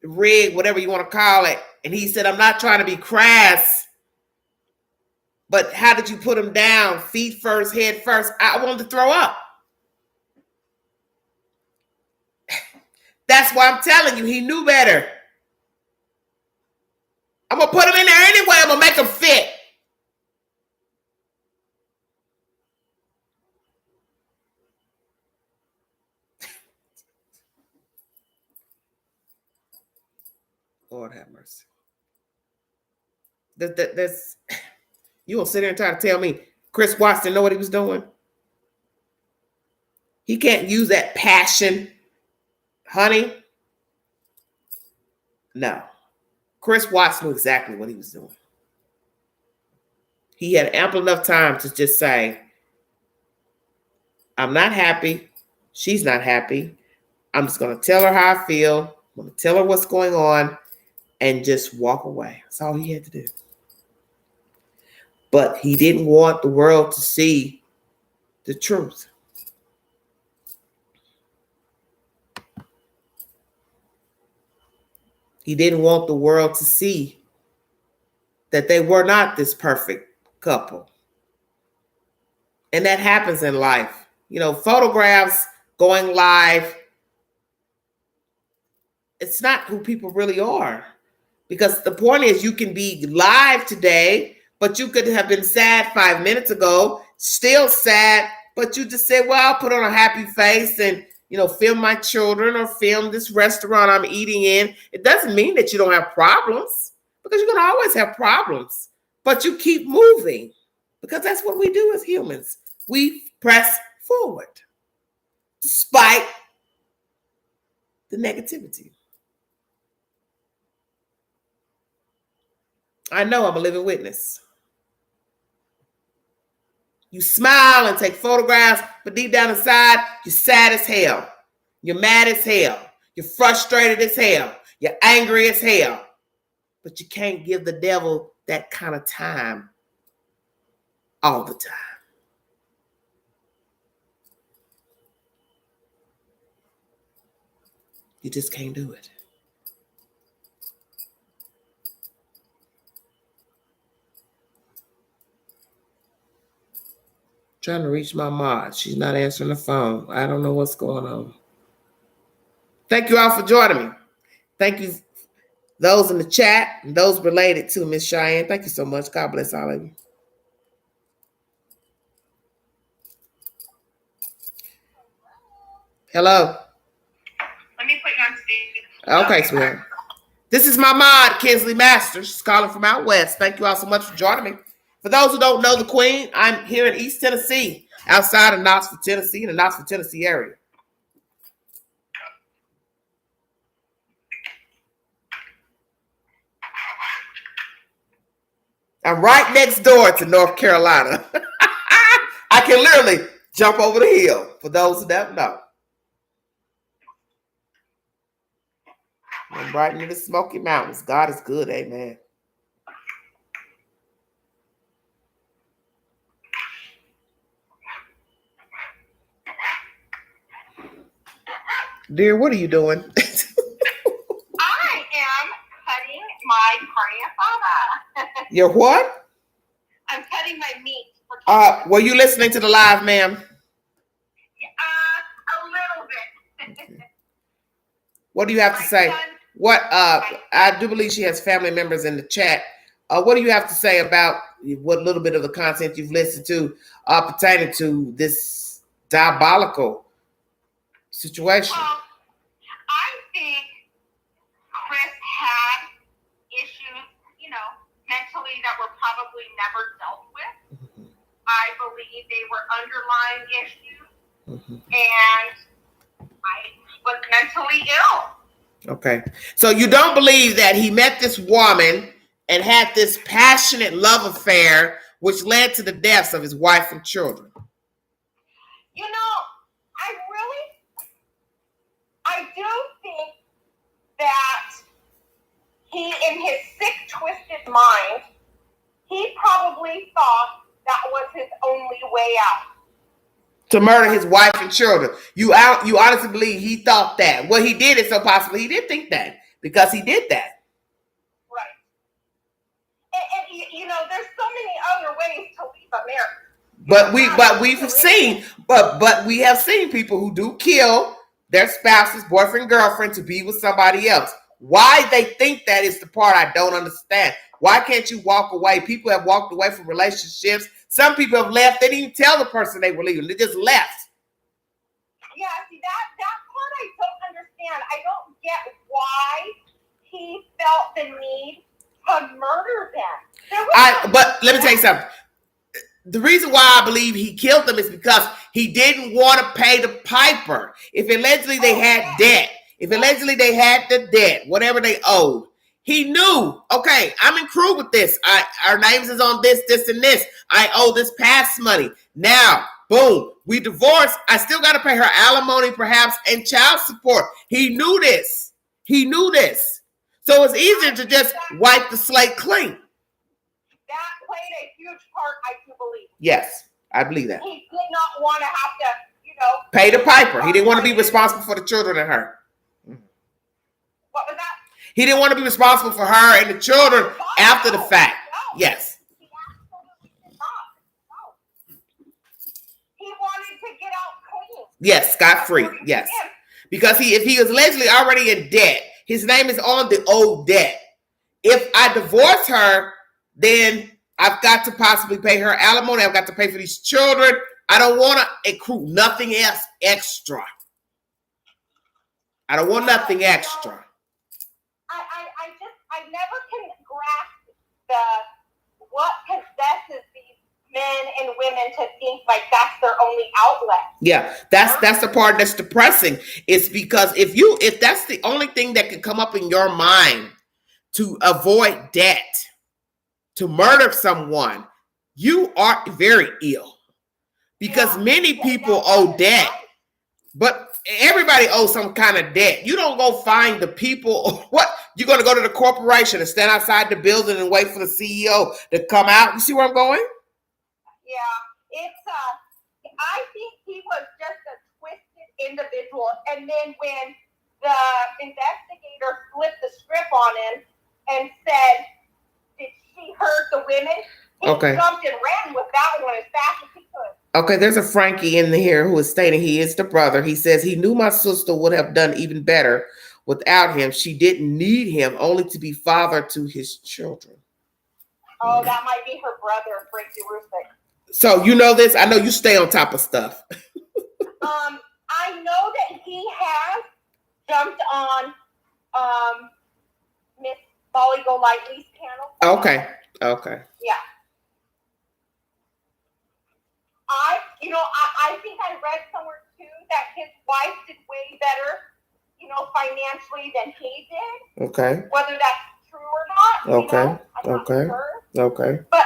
rig, whatever you want to call it. And he said, I'm not trying to be crass, but how did you put them down? Feet first, head first. I wanted to throw up. That's why I'm telling you, he knew better. I'm going to put him in there anyway. I'm going to make him fit. Lord have mercy. You won't sit there and try to tell me Chris Watts didn't know what he was doing. He can't use that passion. Honey, no. Chris Watts knew exactly what he was doing. He had ample enough time to just say, I'm not happy. She's not happy. I'm just going to tell her how I feel. I'm going to tell her what's going on and just walk away. That's all he had to do. But he didn't want the world to see the truth. He didn't want the world to see that they were not this perfect couple. And that happens in life. You know, photographs going live, it's not who people really are. Because the point is you can be live today, but you could have been sad 5 minutes ago, still sad, but you just said, well, I'll put on a happy face and film my children or film this restaurant I'm eating in. It doesn't mean that you don't have problems, because you're going to always have problems, but you keep moving because that's what we do as humans. We press forward despite the negativity. I know I'm a living witness. You smile and take photographs, but deep down inside, you're sad as hell. You're mad as hell. You're frustrated as hell. You're angry as hell. But you can't give the devil that kind of time all the time. You just can't do it. Trying to reach my mod. She's not answering the phone. I don't know what's going on. Thank you all for joining me. Thank you, those in the chat and those related to Miss Cheyenne. Thank you so much. God bless all of you. Hello. Let me put you on speaker. Okay, sweetheart. This is my mod, Kinsley Masters. She's calling from out west. Thank you all so much for joining me for For those who don't know the Queen, I'm here in East Tennessee, outside of Knoxville, Tennessee, in the Knoxville, Tennessee area. I'm right next door to North Carolina. I can literally jump over the hill, for those who don't know. I'm right near the Smoky Mountains. God is good, amen. Dear, what are you doing? I am cutting my carne asada. Your what? I'm cutting my meat. Were you listening to the live, ma'am? A little bit. What do you have to say? What I do believe she has family members in the chat. What do you have to say about what little bit of the content you've listened to pertaining to this diabolical situation? I think Chris had issues, mentally that were probably never dealt with. I believe they were underlying issues, and I was mentally ill. Okay. So you don't believe that he met this woman and had this passionate love affair, which led to the deaths of his wife and children? I do think that he, in his sick, twisted mind, he probably thought that was his only way out. To murder his wife and children. You honestly believe he thought that? Well, he did it, so possibly he did think that because he did that. Right. And there's so many other ways to leave a marriage. But we have seen people who do kill their spouses, boyfriend, girlfriend, to be with somebody else. Why they think that is the part I don't understand. Why can't you walk away? People have walked away from relationships. Some people have left. They didn't even tell the person they were leaving. They just left. Yeah, see, that part I don't understand. I don't get why he felt the need to murder them. But let me tell you something. The reason why I believe he killed them is because he didn't want to pay the piper. If allegedly they had debt, if allegedly they had the debt, whatever they owed, he knew, okay, I'm in crew with this. Our names is on this, and this. I owe this past money. Now, boom, we divorced. I still got to pay her alimony, perhaps, and child support. He knew this. He knew this. So it's easier to just wipe the slate clean. That played a huge part, I do believe. Yes, I believe that. He did not want to have to, Pay the piper. He didn't want to be responsible for the children and her. What was that? He didn't want to be responsible for her and the children after the fact. Yes. He absolutely did not. No. He wanted to get out clean. Yes, scot-free. Yes. Because if he was allegedly already in debt, his name is on the old debt. If I divorce her, then I've got to possibly pay her alimony. I've got to pay for these children. I don't want to accrue nothing else extra. I don't want nothing extra. I never can grasp what possesses these men and women to think like that's their only outlet. Yeah, that's the part that's depressing. It's because if that's the only thing that can come up in your mind to avoid debt, to murder someone, you are very ill. Because many people owe debt, but everybody owes some kind of debt. You don't go find the people. What? You're going to go to the corporation and stand outside the building and wait for the CEO to come out? You see where I'm going? Yeah, I think he was just a twisted individual. And then when the investigator flipped the script on him and said, did she hurt the women? He jumped and ran with that one as fast as he could. Okay, there's a Frankie in here who is stating he is the brother. He says he knew my sister would have done even better without him. She didn't need him, only to be father to his children. Oh, that might be her brother, Frankie Rusick. So you know this? I know you stay on top of stuff. I know that he has jumped on Miss Molly Golightly's panel. Okay. Yeah. I think I read somewhere too that his wife did way better, financially than he did. Okay. Whether that's true or not. Okay. I'm not Okay. sure. Okay. But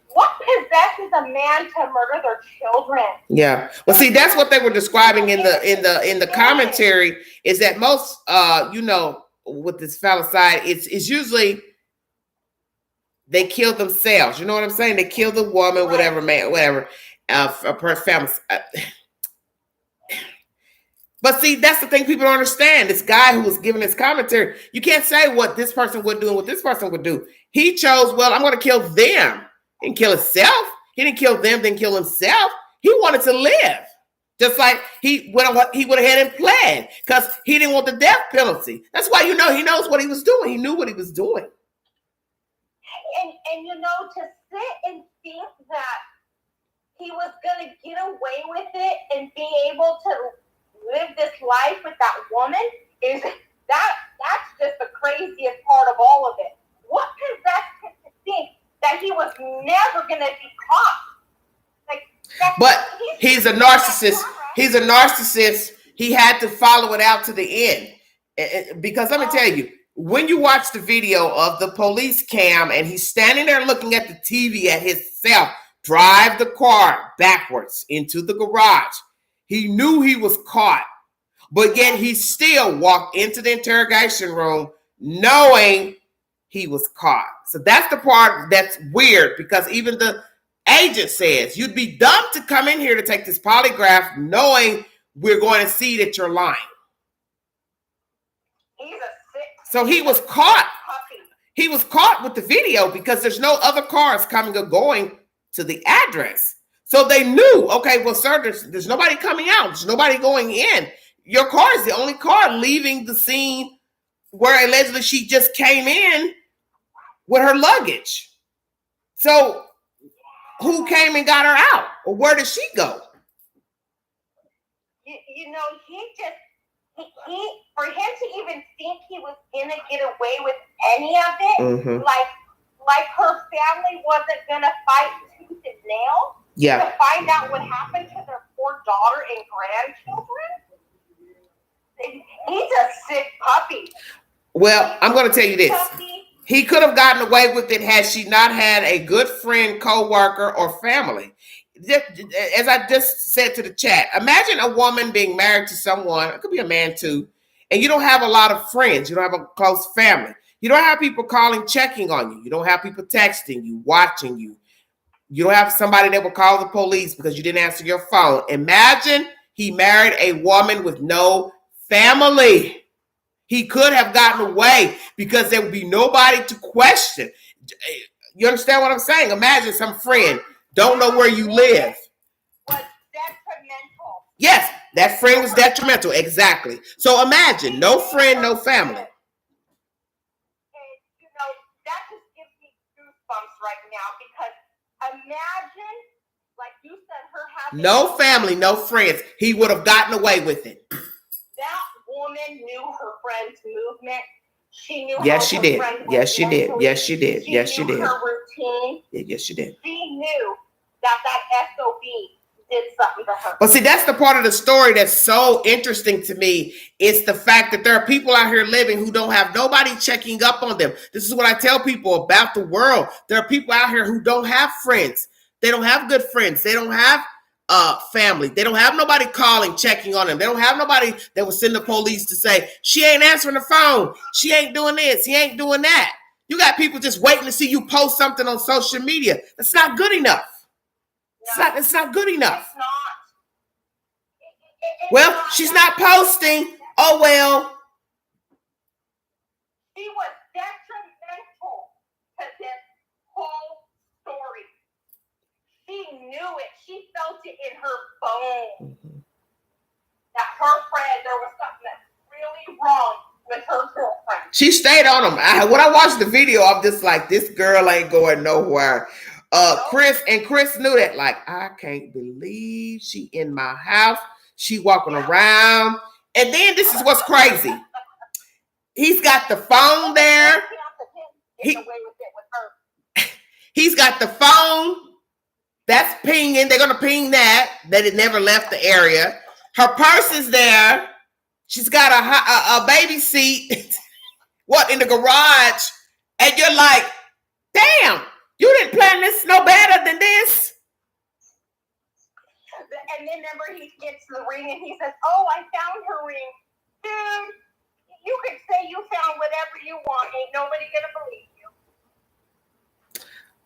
what possesses a man to murder their children? Yeah. Well, see, that's what they were describing in the commentary, is that most with this falicide, it's usually they kill themselves. You know what I'm saying? They kill the woman, whatever, man, whatever, per family. But see, that's the thing people don't understand. This guy who was giving this commentary, you can't say what this person would do and what this person would do. He chose, well, I'm going to kill them. He didn't kill himself. He didn't kill them, then kill himself. He wanted to live. Just like he went ahead and pled because he didn't want the death penalty. That's why, he knows what he was doing. He knew what he was doing. And to sit and think that he was going to get away with it and be able to live this life with that woman that's just the craziest part of all of it. What possessed him to think that he was never going to be caught? But he's a narcissist. He's a narcissist. He had to follow it out to the end. Because let me tell you, when you watch the video of the police cam and he's standing there looking at the TV at himself drive the car backwards into the garage, he knew he was caught, but yet he still walked into the interrogation room knowing he was caught. So that's the part that's weird, because even the agent says you'd be dumb to come in here to take this polygraph knowing we're going to see that you're lying. So he was caught. He was caught with the video because there's no other cars coming or going to the address. So they knew, okay, well, sir, there's nobody coming out. There's nobody going in. Your car is the only car leaving the scene where allegedly she just came in with her luggage. So who came and got her out? Or where did she go? For him to even think he was going to get away with any of it, like her family wasn't going to fight tooth and nail to find out what happened to their poor daughter and grandchildren. He's a sick puppy. Well, I'm going to tell you this. He could have gotten away with it had she not had a good friend, co-worker, or family. As I just said to the chat, imagine a woman being married to someone, it could be a man too, and you don't have a lot of friends. You don't have a close family. You don't have people calling, checking on you. You don't have people texting you, watching you. You don't have somebody that will call the police because you didn't answer your phone. Imagine he married a woman with no family. He could have gotten away because there would be nobody to question. You understand what I'm saying? Imagine some friend don't know where you live. Was detrimental. Yes, that friend was detrimental. Exactly. So imagine no friend, no family. And that just gives me goosebumps right now, because imagine, like you said, her having no family, no friends. He would have gotten away with it. That woman knew her friend's movement. She knew. Yes, she did. Yes, she did. Yes, she did. Yes, she did. Her routine. Yes, she did. She knew that SOB did something to her. But see, that's the part of the story that's so interesting to me. It's the fact that there are people out here living who don't have nobody checking up on them. This is what I tell people about the world. There are people out here who don't have friends. They don't have good friends. They don't have family. They don't have nobody calling, checking on them. They don't have nobody that will send the police to say, she ain't answering the phone. She ain't doing this. He ain't doing that. You got people just waiting to see you post something on social media. That's not good enough. It's not good enough. It's not. Well, she's not posting. Oh, well. She was detrimental to this whole story. She knew it. She felt it in her bones. That her friend, there was something that's really wrong with her girlfriend. She stayed on him. When I watched the video, I'm just like, this girl ain't going nowhere. Chris knew that. Like, I can't believe she in my house. She walking around. And then this is what's crazy. He's got the phone there. He's got the phone. That's pinging. They're gonna ping that it never left the area. Her purse is there. She's got a baby seat. What, in the garage? And you're like, damn, you didn't plan this no better than this. And then remember, he gets the ring and he says, "Oh, I found her ring." Dude, you could say you found whatever you want. Ain't nobody gonna believe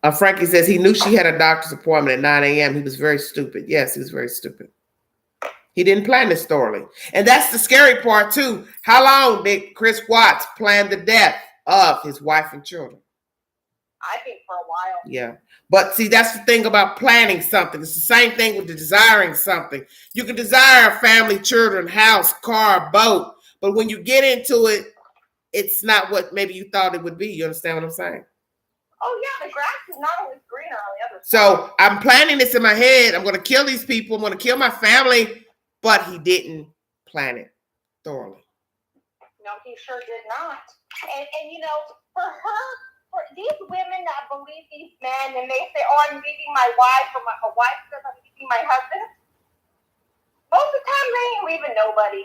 you. Frankie says he knew she had a doctor's appointment at 9 a.m. He was very stupid. Yes, he was very stupid. He didn't plan this thoroughly. And that's the scary part, too. How long did Chris Watts plan the death of his wife and children? I think for a while. Yeah. But see, that's the thing about planning something. It's the same thing with the desiring something. You can desire a family, children, house, car, boat. But when you get into it, it's not what maybe you thought it would be. You understand what I'm saying? Oh, yeah, the grass is not always greener on the other side. So I'm planning this in my head. I'm going to kill these people. I'm going to kill my family. But he didn't plan it thoroughly. No, he sure did not. And you know, for these women that believe these men and they say, "Oh, I'm leaving my wife," or my wife says, "I'm leaving my husband," most of the time they ain't leaving nobody.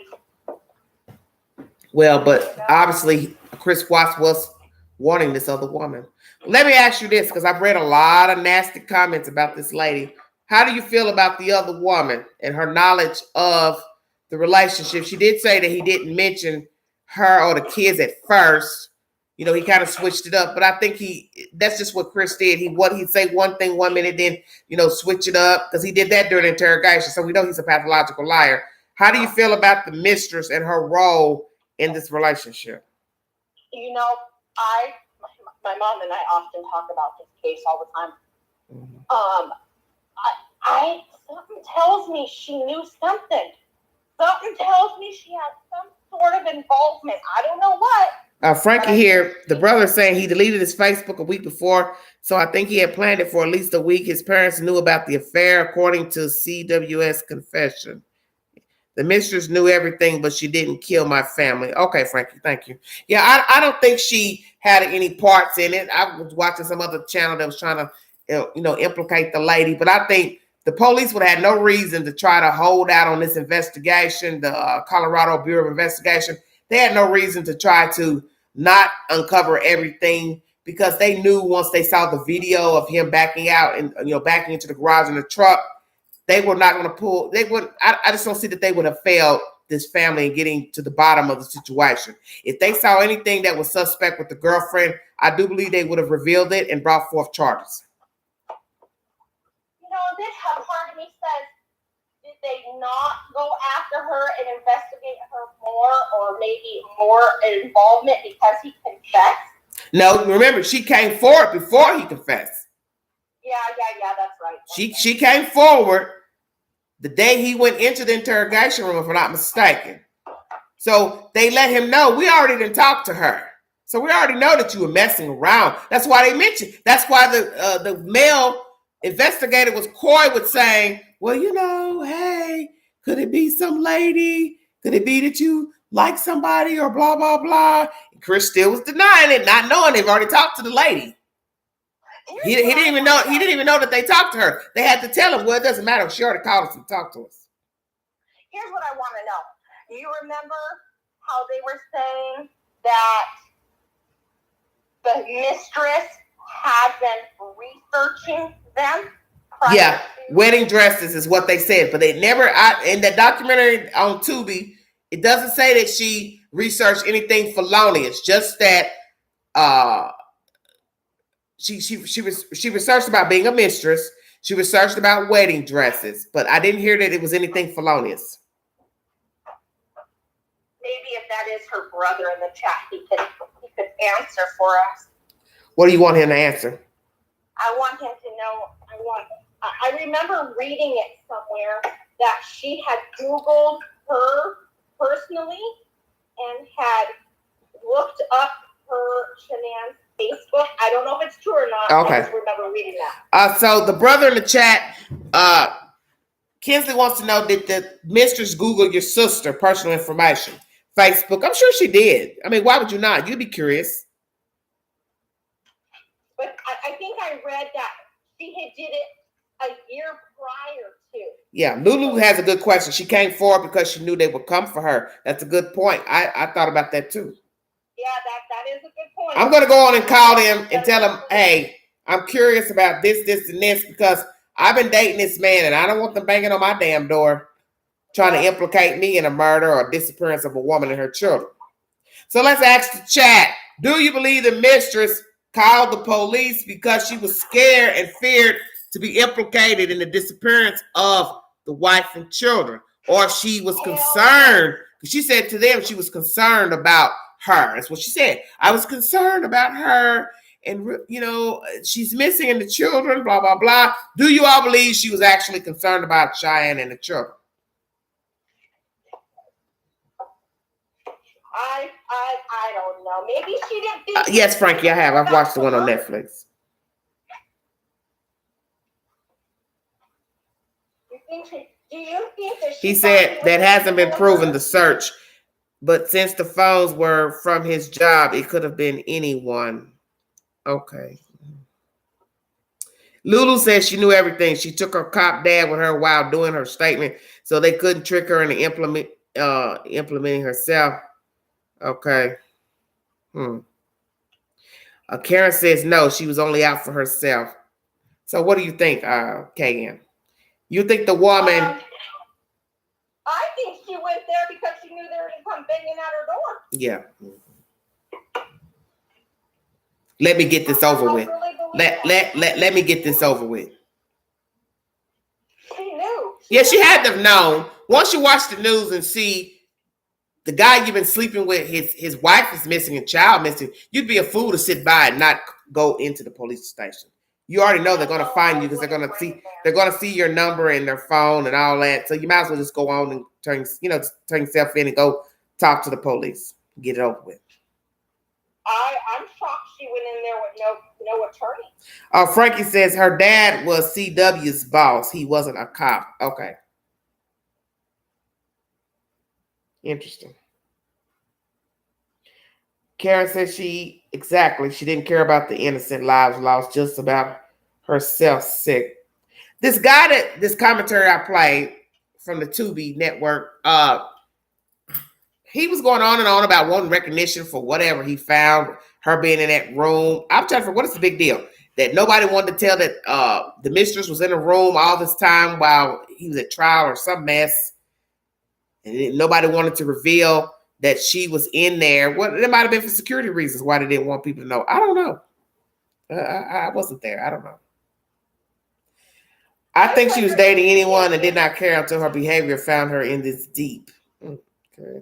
Well, but obviously Chris Watts was wanting this other woman. Let me ask you this, because I've read a lot of nasty comments about this lady. How do you feel about the other woman and her knowledge of the relationship? She did say that he didn't mention her or the kids at first. You know, he kind of switched it up, but I think that's just what Chris did. He'd say one thing 1 minute, then, you know, switch it up, because he did that during interrogation. So we know he's a pathological liar. How do you feel about the mistress and her role in this relationship? You know, my mom and I often talk about this case all the time. Something tells me she knew something. Something tells me she had some sort of involvement. I don't know what. Frankie here, the brother saying he deleted his Facebook a week before, so I think he had planned it for at least a week. His parents knew about the affair, according to CWS confession. The mistress knew everything, but she didn't kill my family. Okay, Frankie, thank you. Yeah, I don't think she had any parts in it. I was watching some other channel that was trying to, implicate the lady, but I think the police would have had no reason to try to hold out on this investigation, the Colorado Bureau of Investigation. They had no reason to try to not uncover everything, because they knew once they saw the video of him backing out and, backing into the garage in the truck, they were not going to pull. I just don't see that they would have failed this family in getting to the bottom of the situation. If they saw anything that was suspect with the girlfriend, I do believe they would have revealed it and brought forth charges. This part of me says, did they not go after her and investigate her more, or maybe more involvement because he confessed? No, remember, she came forward before he confessed. Yeah, that's right. She came forward the day he went into the interrogation room, if I'm not mistaken. So they let him know, we already didn't talk to her. So we already know that you were messing around. That's why they mentioned. That's why the male investigator was coy with saying, well, hey, could it be some lady? Could it be that you like somebody or blah, blah, blah? And Chris still was denying it, not knowing they've already talked to the lady. He didn't even know that they talked to her. They had to tell him, well, it doesn't matter. She already called us and talked to us. Here's what I want to know. Do you remember how they were saying that the mistress had been researching them? Yeah, wedding dresses is what they said, but they never, in that documentary on Tubi, it doesn't say that she researched anything felonious, just that she researched about being a mistress. She researched about wedding dresses, but I didn't hear that it was anything felonious. Maybe if that is her brother in the chat, he could answer for us. What do you want him to answer? I want him to know. I remember reading it somewhere that she had Googled her personally and had looked up her Shanann's Facebook. I don't know if it's true or not. Okay. I just remember reading that. So the brother in the chat, Kinsley wants to know, did the mistress Google your sister personal information? Facebook. I'm sure she did. I mean, why would you not? You'd be curious. But I think I read that she had did it a year prior to. Yeah, Lulu has a good question. She came forward because she knew they would come for her. That's a good point. I thought about that too. Yeah, that is a good point. I'm gonna go on and call them and tell them, hey, I'm curious about this, and this, because I've been dating this man and I don't want them banging on my damn door trying to implicate me in a murder or disappearance of a woman and her children. So let's ask the chat. Do you believe the mistress called the police because she was scared and feared to be implicated in the disappearance of the wife and children? Or she was concerned, because she said to them she was concerned about her. That's what she said. I was concerned about her, and she's missing and the children, blah, blah, blah. Do you all believe she was actually concerned about Cheyenne and the children? I don't know. Maybe she didn't think. Yes, Frankie, I have. I've watched the one on Netflix. Do you think that He said that hasn't been proven to search, but since the phones were from his job, it could have been anyone. Okay. Lulu says she knew everything. She took her cop dad with her while doing her statement, so they couldn't trick her into implementing herself. Okay. Karen says no, she was only out for herself. So what do you think, KM? You think the woman... I think she went there because she knew they were going to come banging at her door. Yeah. Let me get this over with. Let me get this over with. She knew. Yeah, she had to have known. Once you watch the news and see the guy you've been sleeping with, his wife is missing and child missing, you'd be a fool to sit by and not go into the police station. You already know they're gonna find you because they're gonna see your number and their phone and all that. So you might as well just go on and turn yourself in and go talk to the police. Get it over with. I'm shocked she went in there with no attorney. Frankie says her dad was CW's boss. He wasn't a cop. Okay. Interesting. Karen says she didn't care about the innocent lives lost, just about herself sick. This commentary I played from the Tubi network, he was going on and on about wanting recognition for whatever he found, her being in that room. I'm trying to figure, what is the big deal? That nobody wanted to tell that the mistress was in the room all this time while he was at trial or some mess. And nobody wanted to reveal that she was in there. What it might have been for security reasons why they didn't want people to know. I don't know. I wasn't there. I don't know. I think she was dating anyone and did not care until her behavior found her in this deep. Okay.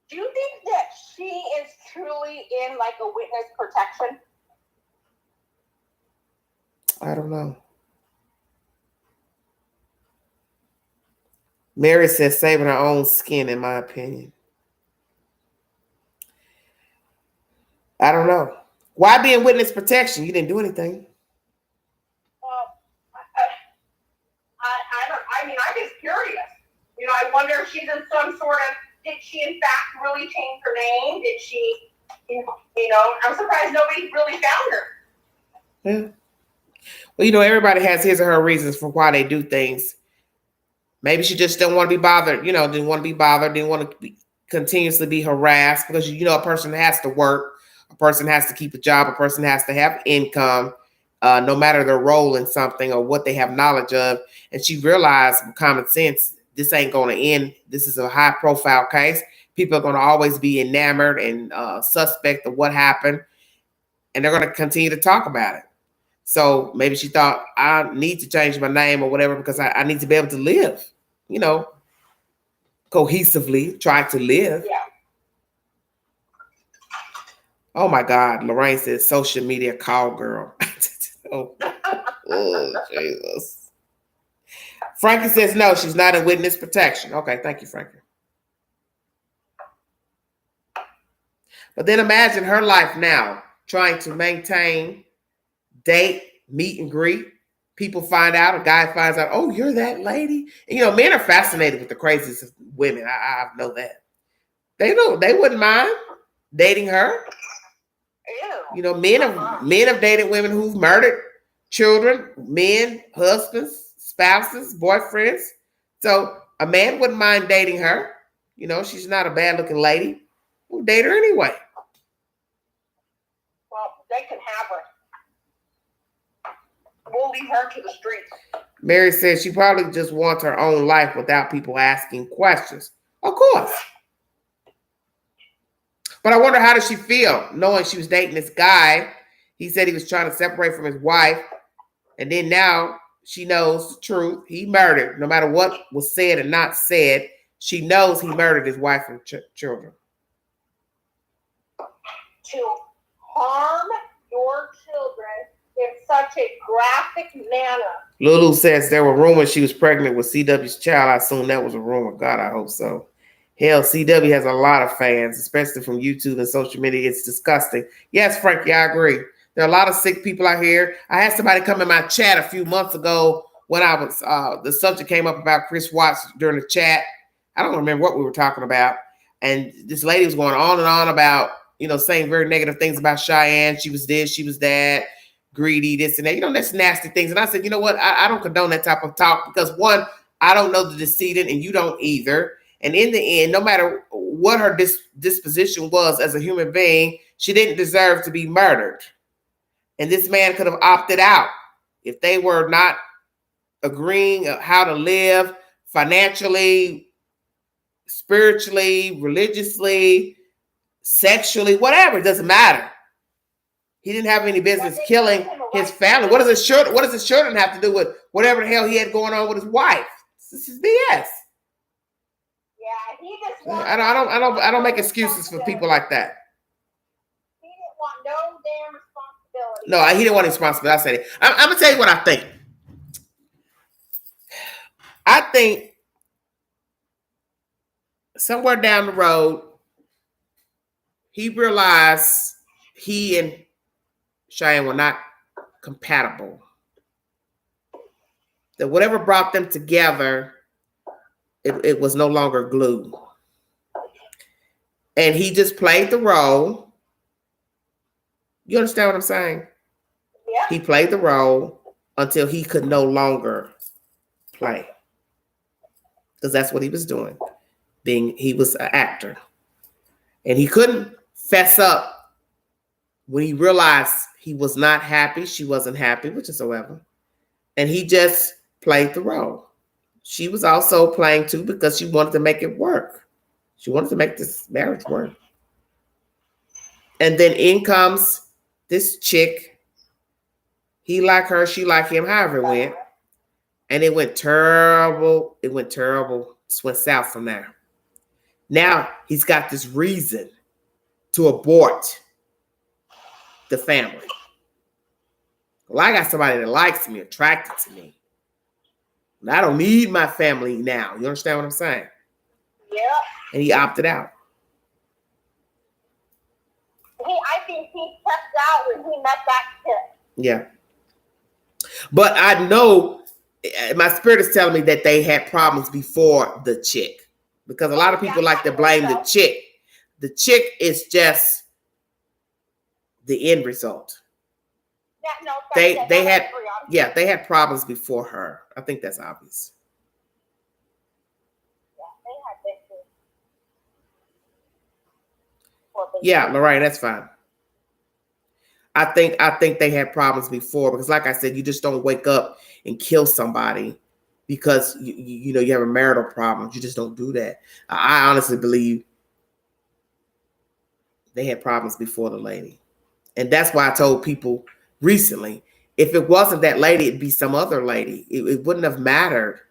Do you think that she is truly in like a witness protection? I don't know. Mary says saving her own skin, in my opinion. I don't know. Why be in witness protection? You didn't do anything. I'm just curious. I wonder if she's in some sort of, did she in fact really change her name? Did she, I'm surprised nobody really found her. Yeah. Well, everybody has his or her reasons for why they do things. Maybe she just didn't want to be bothered, didn't want to be bothered, didn't want to continuously be harassed because, a person has to work, a person has to keep a job, a person has to have income, no matter their role in something or what they have knowledge of. And she realized with common sense, this ain't going to end. This is a high profile case. People are going to always be enamored and suspect of what happened. And they're going to continue to talk about it. So maybe she thought, I need to change my name or whatever because I need to be able to live, cohesively, try to live. Yeah. Oh my God. Lorraine says social media call girl. oh, Jesus. Frankie says no, she's not in witness protection. Okay, thank you, Frankie. But then imagine her life now, trying to maintain, date, meet and greet. People find out, a guy finds out, oh, you're that lady. And, men are fascinated with the craziest of women. I know that. They wouldn't mind dating her. Ew. Men have dated women who've murdered children, men, husbands, spouses, boyfriends. So a man wouldn't mind dating her. You know, she's not a bad looking lady. We'll date her anyway. Well, they can have her. We'll leave her to the streets. Mary says she probably just wants her own life without people asking questions. Of course. But I wonder, how does she feel knowing she was dating this guy? He said he was trying to separate from his wife. And then now she knows the truth. He murdered, no matter what was said and not said. She knows he murdered his wife and children. To harm your children in such a graphic manner. Lulu says there were rumors she was pregnant with CW's child. I assume that was a rumor. God, I hope so. Hell, CW has a lot of fans, especially from YouTube and social media. It's disgusting. Yes, Frankie, I agree. There are a lot of sick people out here. I had somebody come in my chat a few months ago when I was, the subject came up about Chris Watts during the chat. I don't remember what we were talking about. And this lady was going on and on about, you know, saying very negative things about Cheyenne. She was this, she was that, greedy, this and that. You know, that's nasty things. And I said, you know what? I don't condone that type of talk because, one, I don't know the decedent and you don't either. And in the end, no matter what her disposition was as a human being, she didn't deserve to be murdered. And this man could have opted out if they were not agreeing on how to live financially, spiritually, religiously, sexually, whatever. It doesn't matter. He didn't have any business killing his family. What does his children have to do with whatever the hell he had going on with his wife? This is BS. Yeah, he just I don't make excuses for people like that. He didn't want no damn responsibility. No, he didn't want any responsibility. I said it. I'm gonna tell you what I think. I think somewhere down the road, he realized he and Cheyenne were not compatible. That whatever brought them together, it was no longer glue. And he just played the role. You understand what I'm saying? Yeah. He played the role until he could no longer play. Because that's what he was doing. He was an actor. And he couldn't fess up when he realized he was not happy. She wasn't happy, which is however. And he just played the role. She was also playing too because she wanted to make it work. She wanted to make this marriage work. And then in comes this chick. He like her, she like him, however it went. And it went terrible. It went terrible. It went south from there. Now he's got this reason to abort the family. Well, I got somebody that likes me, attracted to me. And I don't need my family now. You understand what I'm saying? Yeah. And he opted out. I think he stepped out when he met that kid. Yeah. But I know my spirit is telling me that they had problems before the chick. Because a lot of people like to blame the chick. The chick is just the end result. They had problems before her. I think that's obvious. Yeah, Lorraine, that's fine. I think they had problems before because, like I said, you just don't wake up and kill somebody because you know you have a marital problem. You just don't do that. I honestly believe they had problems before the lady, and that's why I told people recently, if it wasn't that lady, it'd be some other lady. It wouldn't have mattered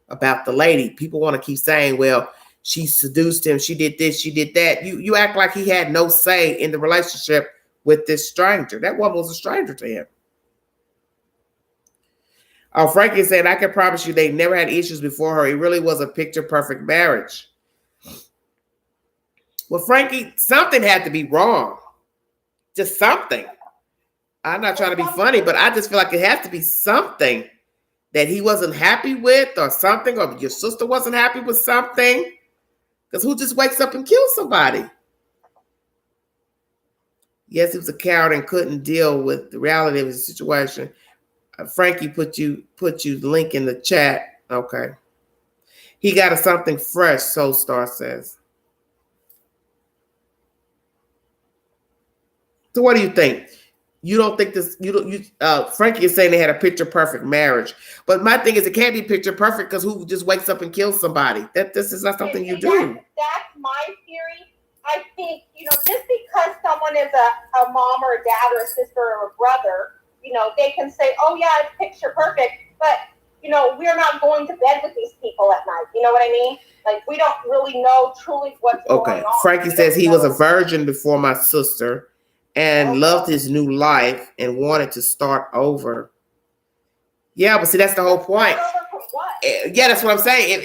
about the lady. People want to keep saying, well, she seduced him, she did this, she did that. You act like he had no say in the relationship with this stranger. That woman was a stranger to him. Oh, Frankie said, I can promise you they never had issues before her. It really was a picture-perfect marriage. Well, Frankie, something had to be wrong. Just something. I'm not trying to be funny, but I just feel like it has to be something that he wasn't happy with or something, or your sister wasn't happy with something. Because who just wakes up and kills somebody? Yes, he was a coward and couldn't deal with the reality of his situation. Frankie put you the link in the chat. Okay. He got a something fresh, Soul Star says. So what do you think? You don't think this, Frankie is saying they had a picture perfect marriage. But my thing is it can't be picture perfect because who just wakes up and kills somebody? This is not something you do. That's my theory. I think, just because someone is a mom or a dad or a sister or a brother, they can say, oh yeah, it's picture perfect. But, we're not going to bed with these people at night. You know what I mean? Like, we don't really know truly what's going on. Frankie says he was a virgin before my sister and loved his new life and wanted to start over. Yeah, but see, that's the whole point. Yeah, that's what I'm saying.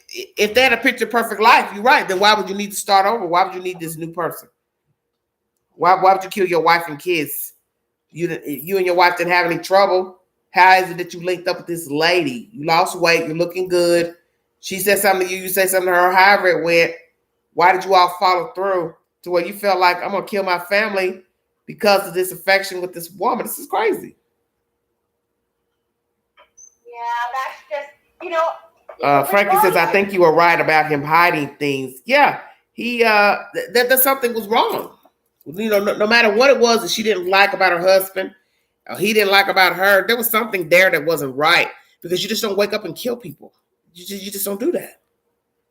If they had a picture perfect life, you're right. Then why would you need to start over? Why would you need this new person? Why would you kill your wife and kids? You and your wife didn't have any trouble. How is it that you linked up with this lady? You lost weight. You're looking good. She said something to you. You said something to her. However it went. Why did you all follow through to where you felt like I'm gonna kill my family because of this affection with this woman? This is crazy. Yeah, that's just, Frankie says, I think you were right about him hiding things. Yeah, he that something was wrong. No matter what it was that she didn't like about her husband, or he didn't like about her, there was something there that wasn't right, because you just don't wake up and kill people. You just don't do that.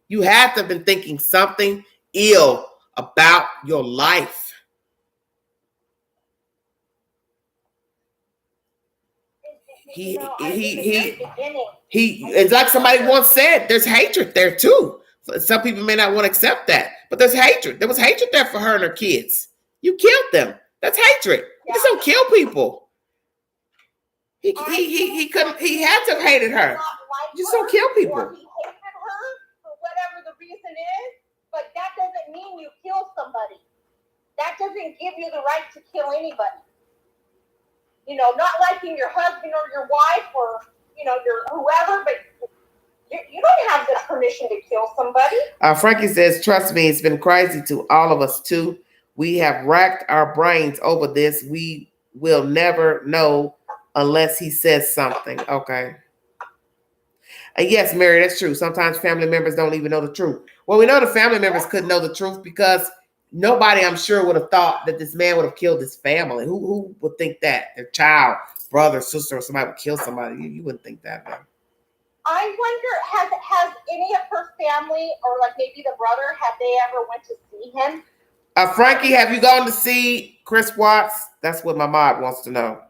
You have to have been thinking something ill about your life. It's like somebody once said, there's hatred there too. Some people may not want to accept that, but there's hatred. There was hatred there for her and her kids. You killed them. That's hatred. You just don't kill people. He couldn't. He had to have hated her. You just don't kill people. He hated her for whatever the reason is, but that doesn't mean you kill somebody. That doesn't give you the right to kill anybody. Not liking your husband or your wife or your whoever, but you don't have the permission to kill somebody. Frankie says, trust me, it's been crazy to all of us too. We have racked our brains over this. We will never know unless he says something. Okay. And yes, Mary, that's true. Sometimes family members don't even know the truth. Well, we know the family members couldn't know the truth because nobody, I'm sure, would have thought that this man would have killed his family. Who would think that? Their child, brother, sister, or somebody would kill somebody. You wouldn't think that, man. I wonder, has any of her family or like maybe the brother, have they ever went to see him? Frankie, have you gone to see Chris Watts? That's what my mod wants to know.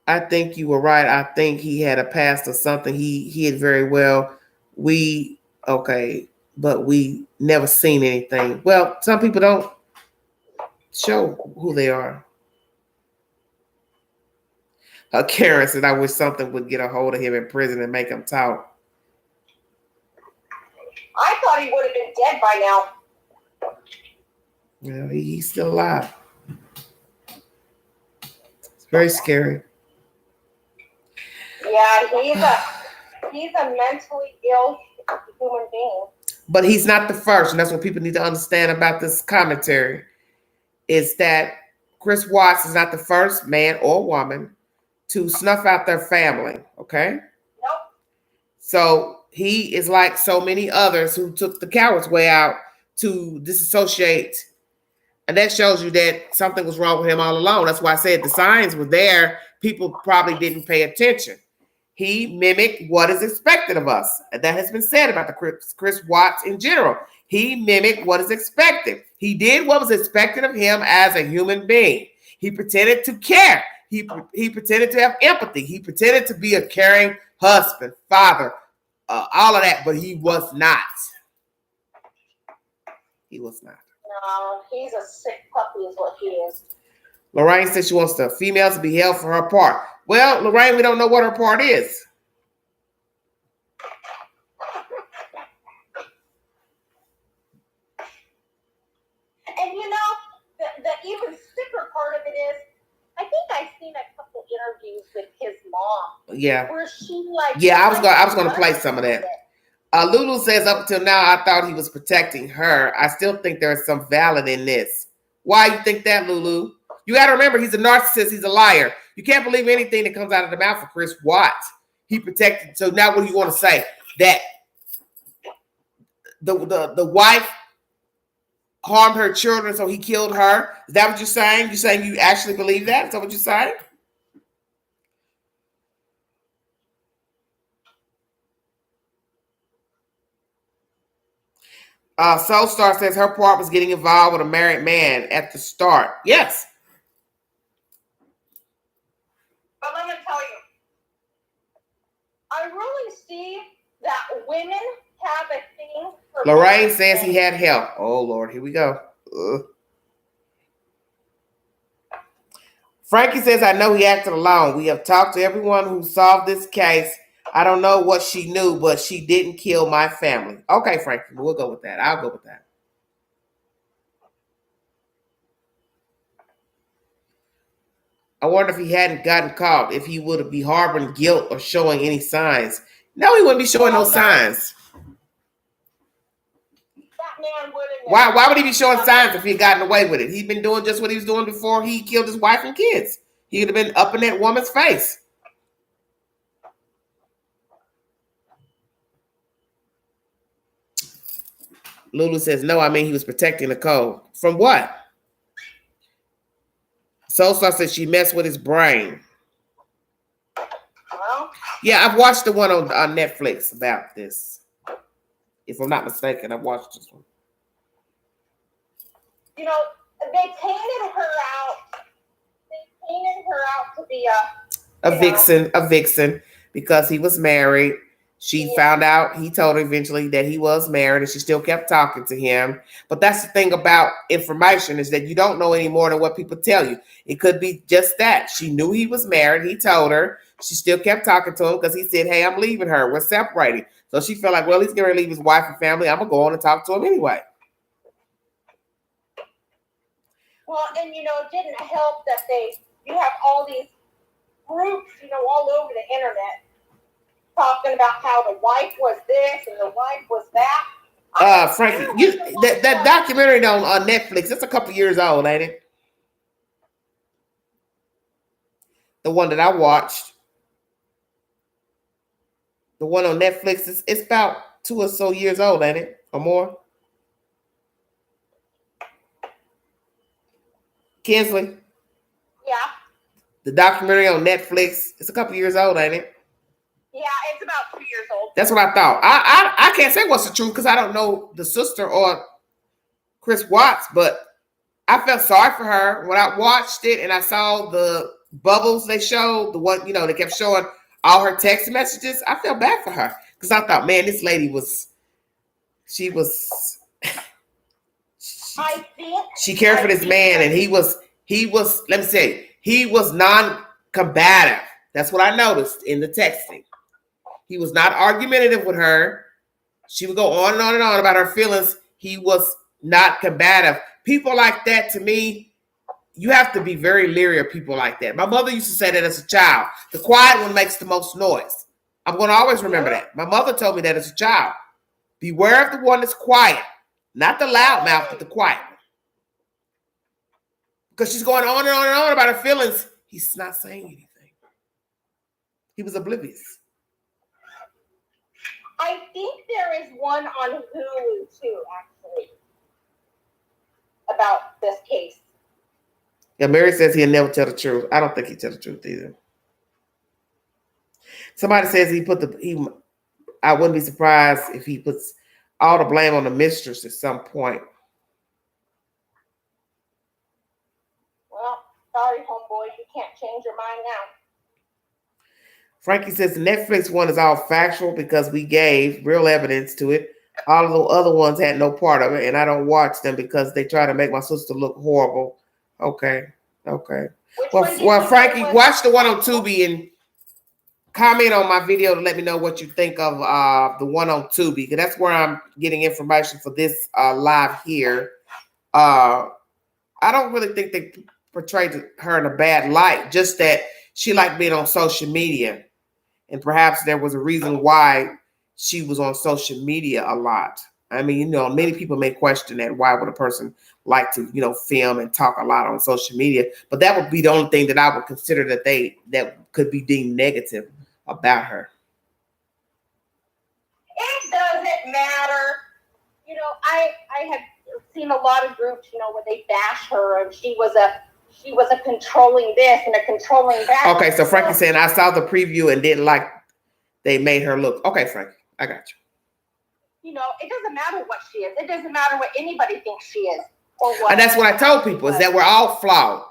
I think you were right. I think he had a past or something. He hid very well. But we never seen anything. Well, some people don't show who they are. Karen said, I wish something would get a hold of him in prison and make him talk. I thought he would have been dead by now. Yeah, he's still alive. It's very scary. Yeah, he's a mentally ill human being. But he's not the first, and that's what people need to understand about this commentary, is that Chris Watts is not the first man or woman to snuff out their family, okay? Nope. So he is like so many others who took the coward's way out to disassociate. And that shows you that something was wrong with him all along. That's why I said the signs were there. People probably didn't pay attention. He mimicked what is expected of us. And that has been said about the Chris Watts in general. He mimicked what is expected. He did what was expected of him as a human being. He pretended to care. He pretended to have empathy. He pretended to be a caring husband, father, all of that, but he was not. He was not. No, he's a sick puppy is what he is. Lorraine says she wants the females to be held for her part. Well, Lorraine, we don't know what her part is. And the even sicker part of it is, I think I've seen a couple interviews with his mom. Yeah. Where she like. Yeah, I was gonna play some of that. Lulu says, up until now, I thought he was protecting her. I still think there is some valid in this. Why you think that, Lulu? You got to remember, he's a narcissist. He's a liar. You can't believe anything that comes out of the mouth of Chris Watts. He protected. So now what do you want to say? That the wife harmed her children, so he killed her? Is that what you're saying? You're saying you actually believe that? Is that what you're saying? Soul Star says her part was getting involved with a married man at the start. Yes. But let me tell you, I really see that women have a thing for Lorraine says he had help. Oh, Lord, here we go. Ugh. Frankie says, I know he acted alone. We have talked to everyone who solved this case. I don't know what she knew, but she didn't kill my family. Okay, Frankie, we'll go with that. I'll go with that. I wonder if he hadn't gotten caught, if he would be harboring guilt or showing any signs. No, he wouldn't be showing no signs. That man wouldn't. Why would he be showing signs if he had gotten away with it? He'd been doing just what he was doing before he killed his wife and kids. He would have been up in that woman's face. Lulu says, no, I mean, he was protecting Nicole. From what? Soulstar says she messed with his brain. Well, yeah, I've watched the one on Netflix about this. If I'm not mistaken, I've watched this one. You know, they painted her out. They painted her out to be a vixen, because he was married. She found out, he told her eventually that he was married, and she still kept talking to him. But that's the thing about information, is that you don't know any more than what people tell you. It could be just that. She knew he was married. He told her. She still kept talking to him because he said, hey, I'm leaving her. We're separating. So she felt like, well, he's going to leave his wife and family. I'm going to go on and talk to him anyway. Well, and you know, it didn't help that you have all these groups, you know, all over the internet talking about how the wife was this and the wife was that. Frankie, that documentary on Netflix, it's a couple years old, ain't it? The one that I watched. The one on Netflix, it's about 2 or so years old, ain't it? Or more? Kinsley? Yeah. The documentary on Netflix, it's a couple years old, ain't it? Yeah, it's about 2 years old. That's what I thought. I can't say what's the truth because I don't know the sister or Chris Watts, but I felt sorry for her when I watched it and I saw the bubbles they showed, the one, you know, they kept showing all her text messages. I felt bad for her because I thought, man, this lady she cared for this man, and he was, let me say, he was non-combative. That's what I noticed in the texting. He was not argumentative with her. She would go on and on and on about her feelings. He was not combative. People like that, to me, you have to be very leery of people like that. My mother used to say that as a child. The quiet one makes the most noise. I'm going to always remember that. My mother told me that as a child. Beware of the one that's quiet. Not the loud mouth, but the quiet one. Because she's going on and on and on about her feelings. He's not saying anything. He was oblivious. I think there is one on Hulu too, actually, about this case. Yeah, Mary says he'll never tell the truth. I don't think he'll tell the truth either. Somebody says I wouldn't be surprised if he puts all the blame on the mistress at some point. Well, sorry, homeboy, you can't change your mind now. Frankie says the Netflix one is all factual because we gave real evidence to it. All of the other ones had no part of it, and I don't watch them because they try to make my sister look horrible. Okay. Well, Frankie, watch the one on Tubi and comment on my video to let me know what you think of the one on Tubi, because that's where I'm getting information for this live here. I don't really think they portrayed her in a bad light, just that she liked being on social media. And perhaps there was a reason why she was on social media a lot. I mean, you know, many people may question that. Why would a person like to, you know, film and talk a lot on social media? But that would be the only thing that I would consider that could be deemed negative about her. It doesn't matter. You know, I have seen a lot of groups, you know, where they bash her and she was a controlling this and a controlling that. Okay, so Frankie saying I saw the preview and didn't like they made her look. Okay, Frankie, I got you. You know, it doesn't matter what she is. It doesn't matter what anybody thinks she is or what. And that's what I told people is that we're all flawed.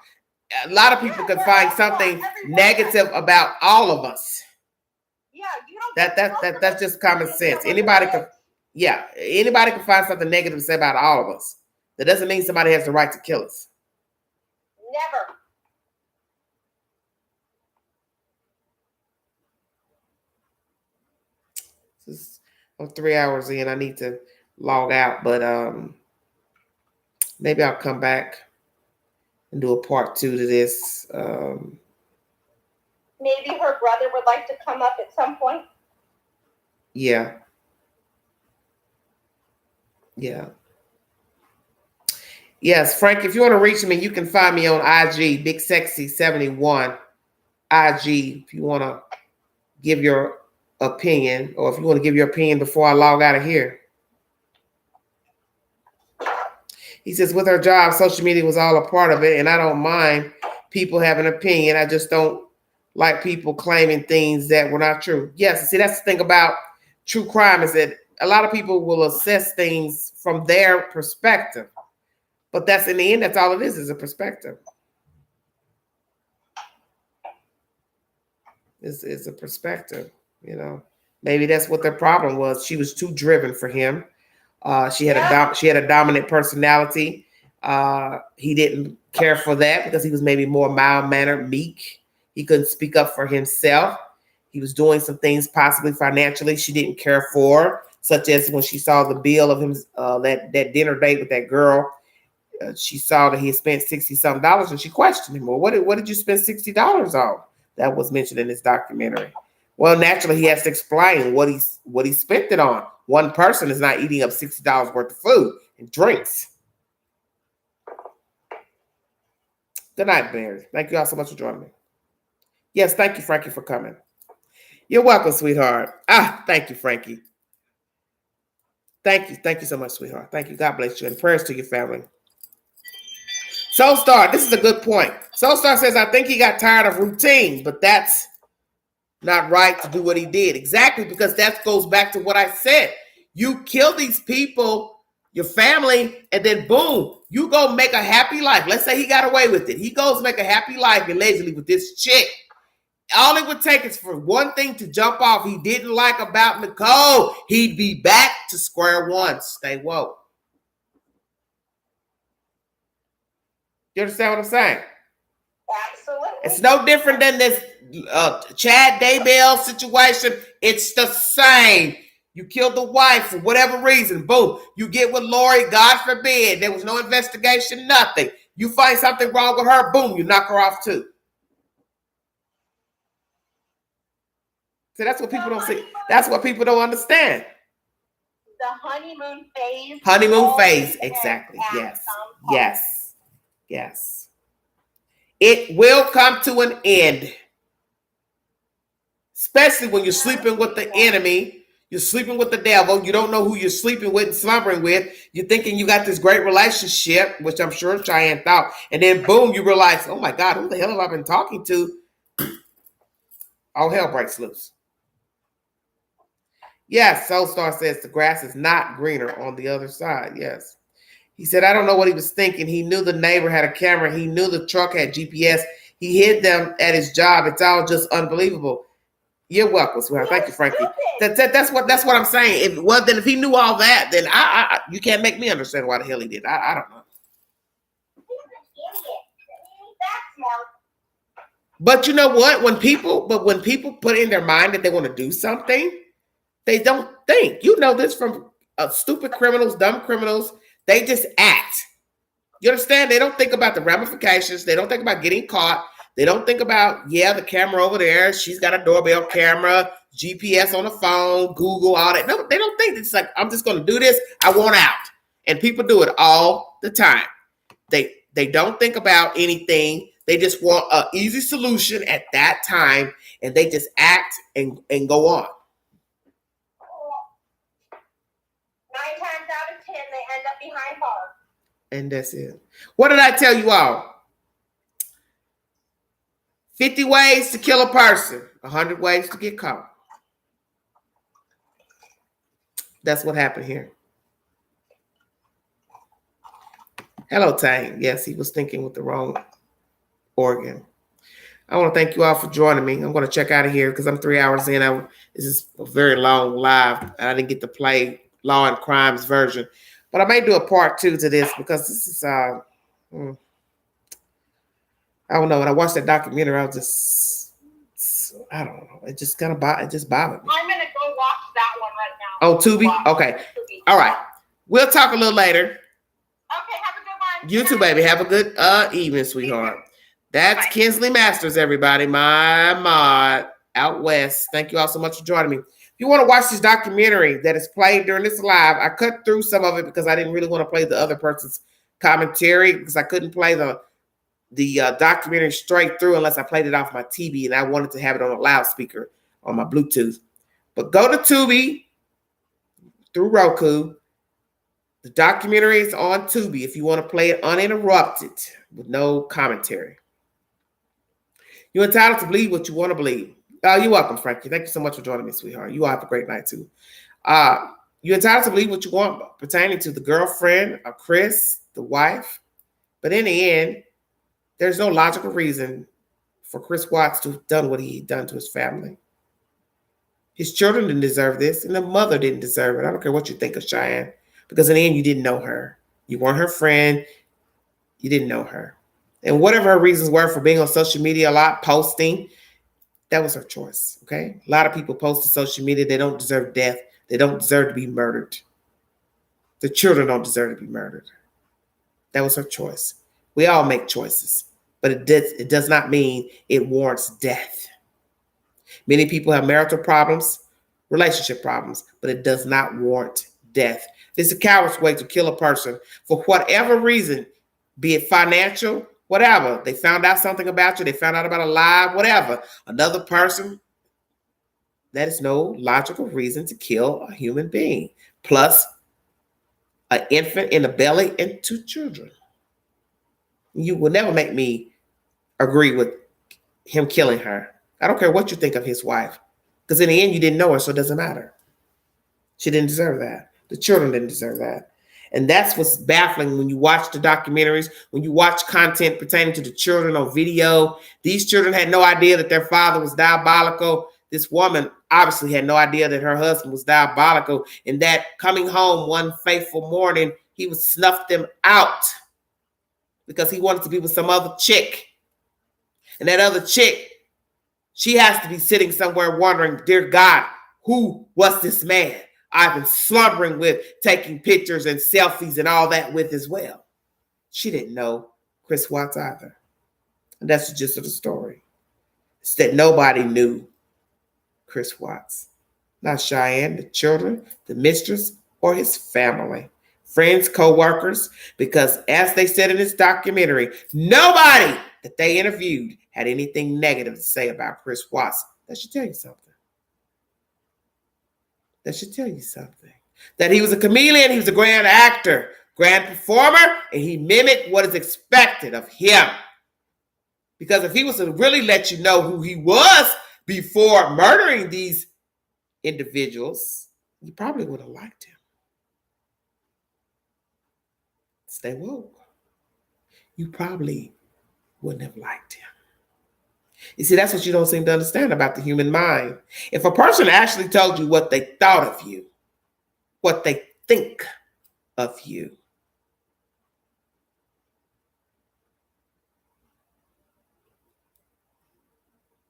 A lot of people can find something negative about all of us. Yeah, you don't. That's just common sense. Anybody can find something negative to say about all of us. That doesn't mean somebody has the right to kill us. Never. I'm 3 hours in. I need to log out, but maybe I'll come back and do a part 2 to this. Maybe her brother would like to come up at some point. Yeah. Yes, Frank, if you want to reach me, you can find me on IG, Big Sexy 71 IG. If you want to give your opinion, or if you want to give your opinion before I log out of here. He says, with her job, social media was all a part of it, and I don't mind people having an opinion. I just don't like people claiming things that were not true. Yes, see, that's the thing about true crime is that a lot of people will assess things from their perspective. But that's in the end, that's all it is a perspective. It's a perspective, you know. Maybe that's what their problem was. She was too driven for him. She had a dominant personality. He didn't care for that because he was maybe more mild-mannered, meek. He couldn't speak up for himself. He was doing some things possibly financially she didn't care for, such as when she saw the bill of him that dinner date with that girl. She saw that he had spent $60-something and she questioned him. Well, what did you spend $60 on? That was mentioned in this documentary. Well, naturally, he has to explain what he spent it on. One person is not eating up $60 worth of food and drinks. Good night, Mary. Thank you all so much for joining me. Yes, thank you, Frankie, for coming. You're welcome, sweetheart. Thank you, Frankie. Thank you. Thank you so much, sweetheart. Thank you. God bless you. And prayers to your family. Soulstar, this is a good point. Soulstar says, I think he got tired of routine, but that's not right to do what he did. Exactly, because that goes back to what I said. You kill these people, your family, and then boom, you go make a happy life. Let's say he got away with it. He goes make a happy life allegedly with this chick. All it would take is for one thing to jump off he didn't like about Nicole. He'd be back to square one. Stay woke. You understand what I'm saying? Absolutely. It's no different than this Chad Daybell situation. It's the same. You killed the wife for whatever reason. Boom. You get with Lori. God forbid. There was no investigation, nothing. You find something wrong with her. Boom. You knock her off too. So that's what people don't see. That's what people don't understand. The honeymoon phase. Honeymoon phase. Exactly. Yes. It will come to an end. Especially when you're sleeping with the enemy. You're sleeping with the devil. You don't know who you're sleeping with and slumbering with. You're thinking you got this great relationship, which I'm sure Cheyenne thought. And then boom, you realize, oh my God, who the hell have I been talking to? All hell breaks loose. Yes, Soulstar says the grass is not greener on the other side. Yes. He said, I don't know what he was thinking. He knew the neighbor had a camera. He knew the truck had GPS. He hid them at his job. It's all just unbelievable. You're welcome, sweetheart. Thank you, Frankie. That's what I'm saying. If he knew all that, then I you can't make me understand why the hell he did. I don't know. But you know what? When people put in their mind that they want to do something, they don't think. You know this from stupid criminals, dumb criminals. They just act. You understand? They don't think about the ramifications. They don't think about getting caught. They don't think about, the camera over there. She's got a doorbell camera. GPS on the phone, Google, all that. No, they don't think it's like, I'm just going to do this. I want out. And people do it all the time. They don't think about anything. They just want an easy solution at that time, and they just act and go on. 9 times out of 10, they end up behind bars. And that's it. What did I tell you all? 50 ways to kill a person, 100 ways to get caught. That's what happened here. Hello, Tang. Yes, he was thinking with the wrong organ. I want to thank you all for joining me. I'm going to check out of here because I'm 3 hours in. This is a very long live, and I didn't get to play Law and Crimes version. But I may do a part 2 to this because this is, I don't know. When I watched that documentary, I was just, I don't know. It just kind of bothered me. I'm going to go watch that one right now. Oh, Tubi? Okay. All right. We'll talk a little later. Okay, have a good one. You too, baby. Have a good evening, sweetheart. That's Kinsley Masters, everybody. My mod out west. Thank you all so much for joining me. If you want to watch this documentary that is played during this live, I cut through some of it because I didn't really want to play the other person's commentary because I couldn't play the documentary straight through unless I played it off my TV, and I wanted to have it on a loudspeaker on my Bluetooth. But go to Tubi through Roku. The documentary is on Tubi if you want to play it uninterrupted with no commentary. You're entitled to believe what you want to believe. You're welcome, Frankie. Thank you so much for joining me, sweetheart. You all have a great night, too. You're entitled to believe what you want pertaining to the girlfriend of Chris, the wife. But in the end, there's no logical reason for Chris Watts to have done what he done to his family. His children didn't deserve this, and the mother didn't deserve it. I don't care what you think of Cheyenne, because in the end, you didn't know her. You weren't her friend. You didn't know her. And whatever her reasons were for being on social media a lot, posting, that was her choice, okay? A lot of people post to social media. They don't deserve death. They don't deserve to be murdered. The children don't deserve to be murdered. That was her choice. We all make choices, but it does not mean it warrants death. Many people have marital problems, relationship problems, but it does not warrant death. It's a coward's way to kill a person for whatever reason, be it financial, whatever. They found out something about you. They found out about a lie, whatever. Another person. That is no logical reason to kill a human being. Plus, an infant in the belly and 2 children. You will never make me agree with him killing her. I don't care what you think of his wife. Because in the end, you didn't know her, so it doesn't matter. She didn't deserve that. The children didn't deserve that. And that's what's baffling when you watch the documentaries, when you watch content pertaining to the children on video. These children had no idea that their father was diabolical. This woman obviously had no idea that her husband was diabolical, and that coming home one fateful morning, he would snuff them out because he wanted to be with some other chick. And that other chick, she has to be sitting somewhere wondering, dear God, who was this man I've been slumbering with, taking pictures and selfies and all that with as well? She didn't know Chris Watts either. And that's the gist of the story. It's that nobody knew Chris Watts. Not Cheyenne, the children, the mistress, or his family. Friends, co-workers, because as they said in this documentary, nobody that they interviewed had anything negative to say about Chris Watts. That should tell you something. That should tell you something. That he was a chameleon, he was a grand actor, grand performer, and he mimicked what is expected of him. Because if he was to really let you know who he was before murdering these individuals, you probably would have liked him. Stay woke. You probably wouldn't have liked him. You see, that's what you don't seem to understand about the human mind. If a person actually told you what they thought of you, what they think of you,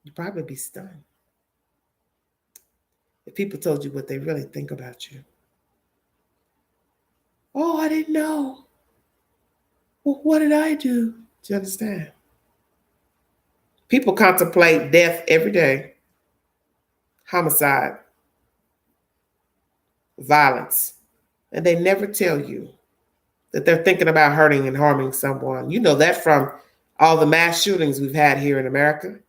you'd probably be stunned. If people told you what they really think about you. Oh, I didn't know. Well, what did I do? Do you understand? People contemplate death every day. homicide, violence, and they never tell you that they're thinking about hurting and harming someone. You know that from all the mass shootings we've had here in America.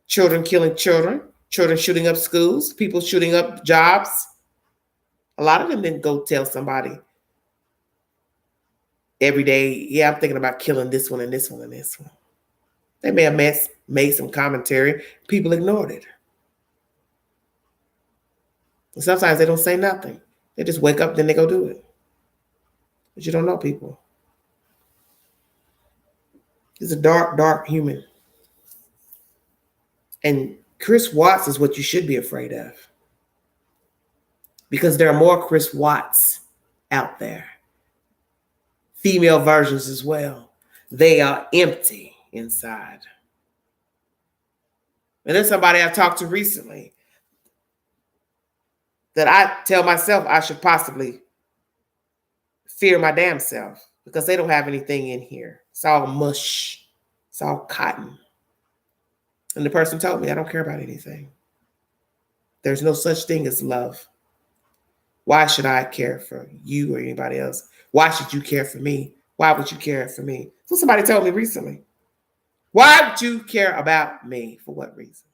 Children killing children, children shooting up schools, people shooting up jobs. A lot of them didn't go tell somebody every day, yeah, I'm thinking about killing this one and this one and this one. They may have made some commentary. People ignored it. And sometimes they don't say nothing. They just wake up, then they go do it. But you don't know people. He's a dark, dark human. And Chris Watts is what you should be afraid of. Because there are more Chris Watts out there. Female versions as well. They are empty inside. And there's somebody I talked to recently that I tell myself I should possibly fear my damn self because they don't have anything in here. It's all mush. It's all cotton. And the person told me, I don't care about anything. There's no such thing as love. Why should I care for you or anybody else? Why should you care for me? Why would you care for me? So somebody told me recently. Why would you care about me? For what reason?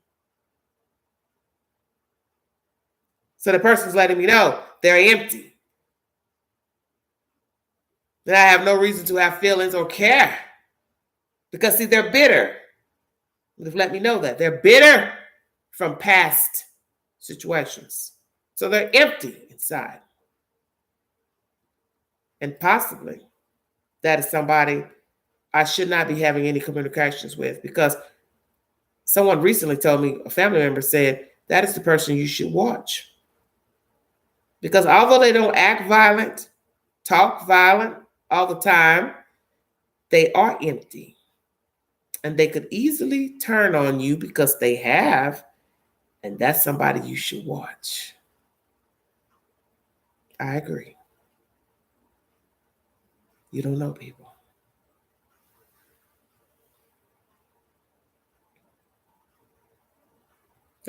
So the person's letting me know they're empty. That I have no reason to have feelings or care. Because see, they're bitter. They've let me know that. They're bitter from past situations. So they're empty inside. And possibly that is somebody I should not be having any communications with, because someone recently told me, a family member said, that is the person you should watch. Because although they don't act violent, talk violent all the time, they are empty. And they could easily turn on you because they have, and that's somebody you should watch. I agree. You don't know people.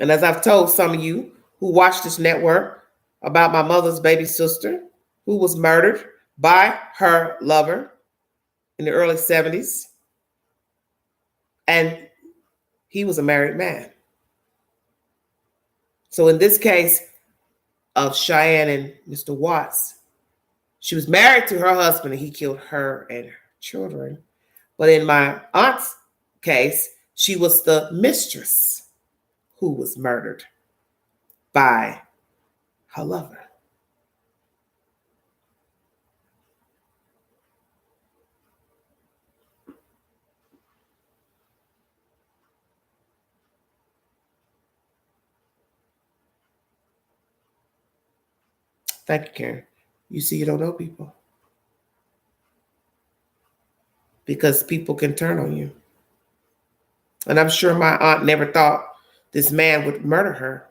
And as I've told some of you who watch this network about my mother's baby sister who was murdered by her lover in the early 70s. And he was a married man. So in this case of Cheyenne and Mr. Watts, she was married to her husband and he killed her and her children. But in my aunt's case, she was the mistress who was murdered by her lover. Thank you, Karen. You see, you don't know people. Because people can turn on you. And I'm sure my aunt never thought this man would murder her.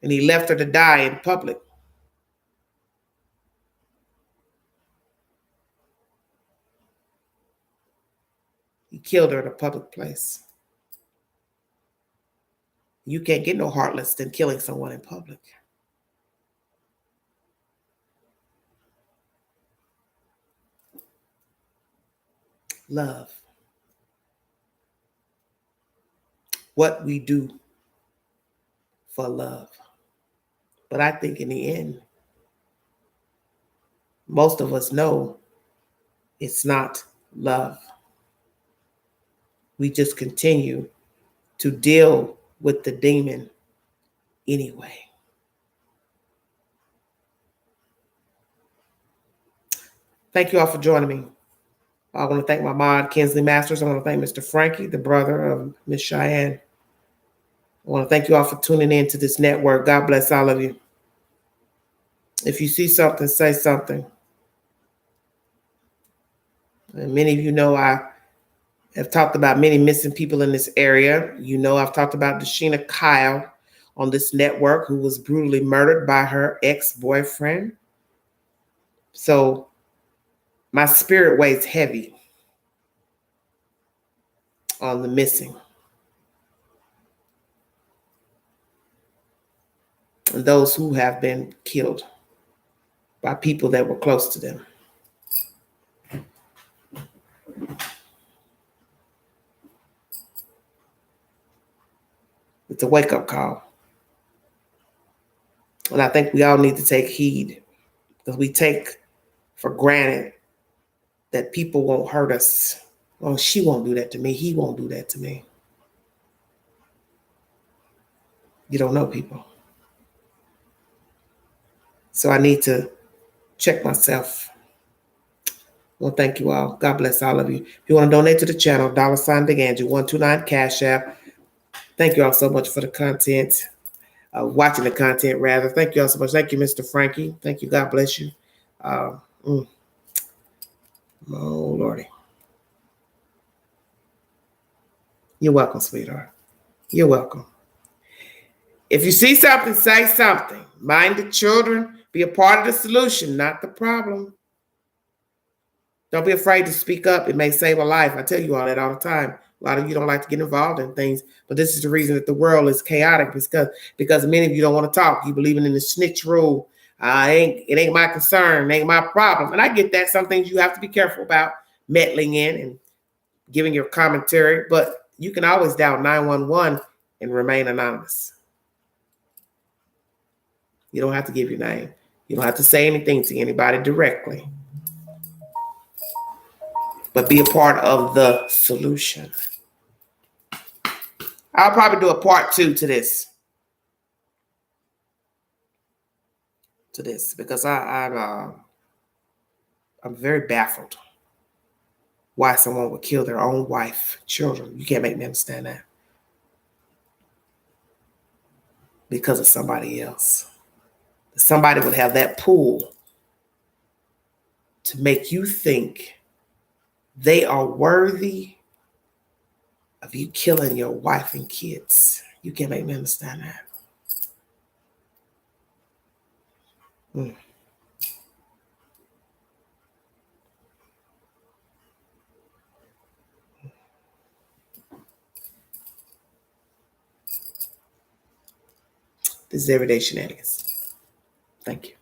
And he left her to die in public. He killed her in a public place. You can't get no heartless than killing someone in public. Love. What we do for love. But I think in the end, most of us know it's not love. We just continue to deal with the demon anyway. Thank you all for joining me. I want to thank my mod, Kinsley Masters. I want to thank Mr. Frankie, the brother of Miss Cheyenne. I want to thank you all for tuning in to this network. God bless all of you. If you see something, say something. And many of you know I have talked about many missing people in this area. You know I've talked about Deshina Kyle on this network, who was brutally murdered by her ex-boyfriend. So my spirit weighs heavy on the missing. and those who have been killed by people that were close to them. It's a wake-up call. And I think we all need to take heed, because we take for granted that people won't hurt us. Oh, she won't do that to me. He won't do that to me. You don't know people. So I need to check myself. Well, thank you all. God bless all of you. If you want to donate to the channel, $DeGangie 129 Cash App. Thank you all so much for the content, watching the content rather. Thank you all so much. Thank you, Mr. Frankie. Thank you. God bless you. Oh, Lordy. You're welcome, sweetheart. You're welcome. If you see something, say something. Mind the children. Be a part of the solution, not the problem. Don't be afraid to speak up. It may save a life. I tell you all that all the time. A lot of you don't like to get involved in things, but this is the reason that the world is chaotic, because many of you don't want to talk. You believe in the snitch rule. It ain't my concern. It ain't my problem. And I get that. Some things you have to be careful about meddling in and giving your commentary, but you can always dial 911 and remain anonymous. You don't have to give your name. You don't have to say anything to anybody directly, but be a part of the solution. I'll probably do a part 2 to this. Because I'm very baffled why someone would kill their own wife, children. You can't make me understand that. Because of somebody else. Somebody would have that pull to make you think they are worthy of you killing your wife and kids. You can't make me understand that. This is Everyday Shenanigans. Thank you.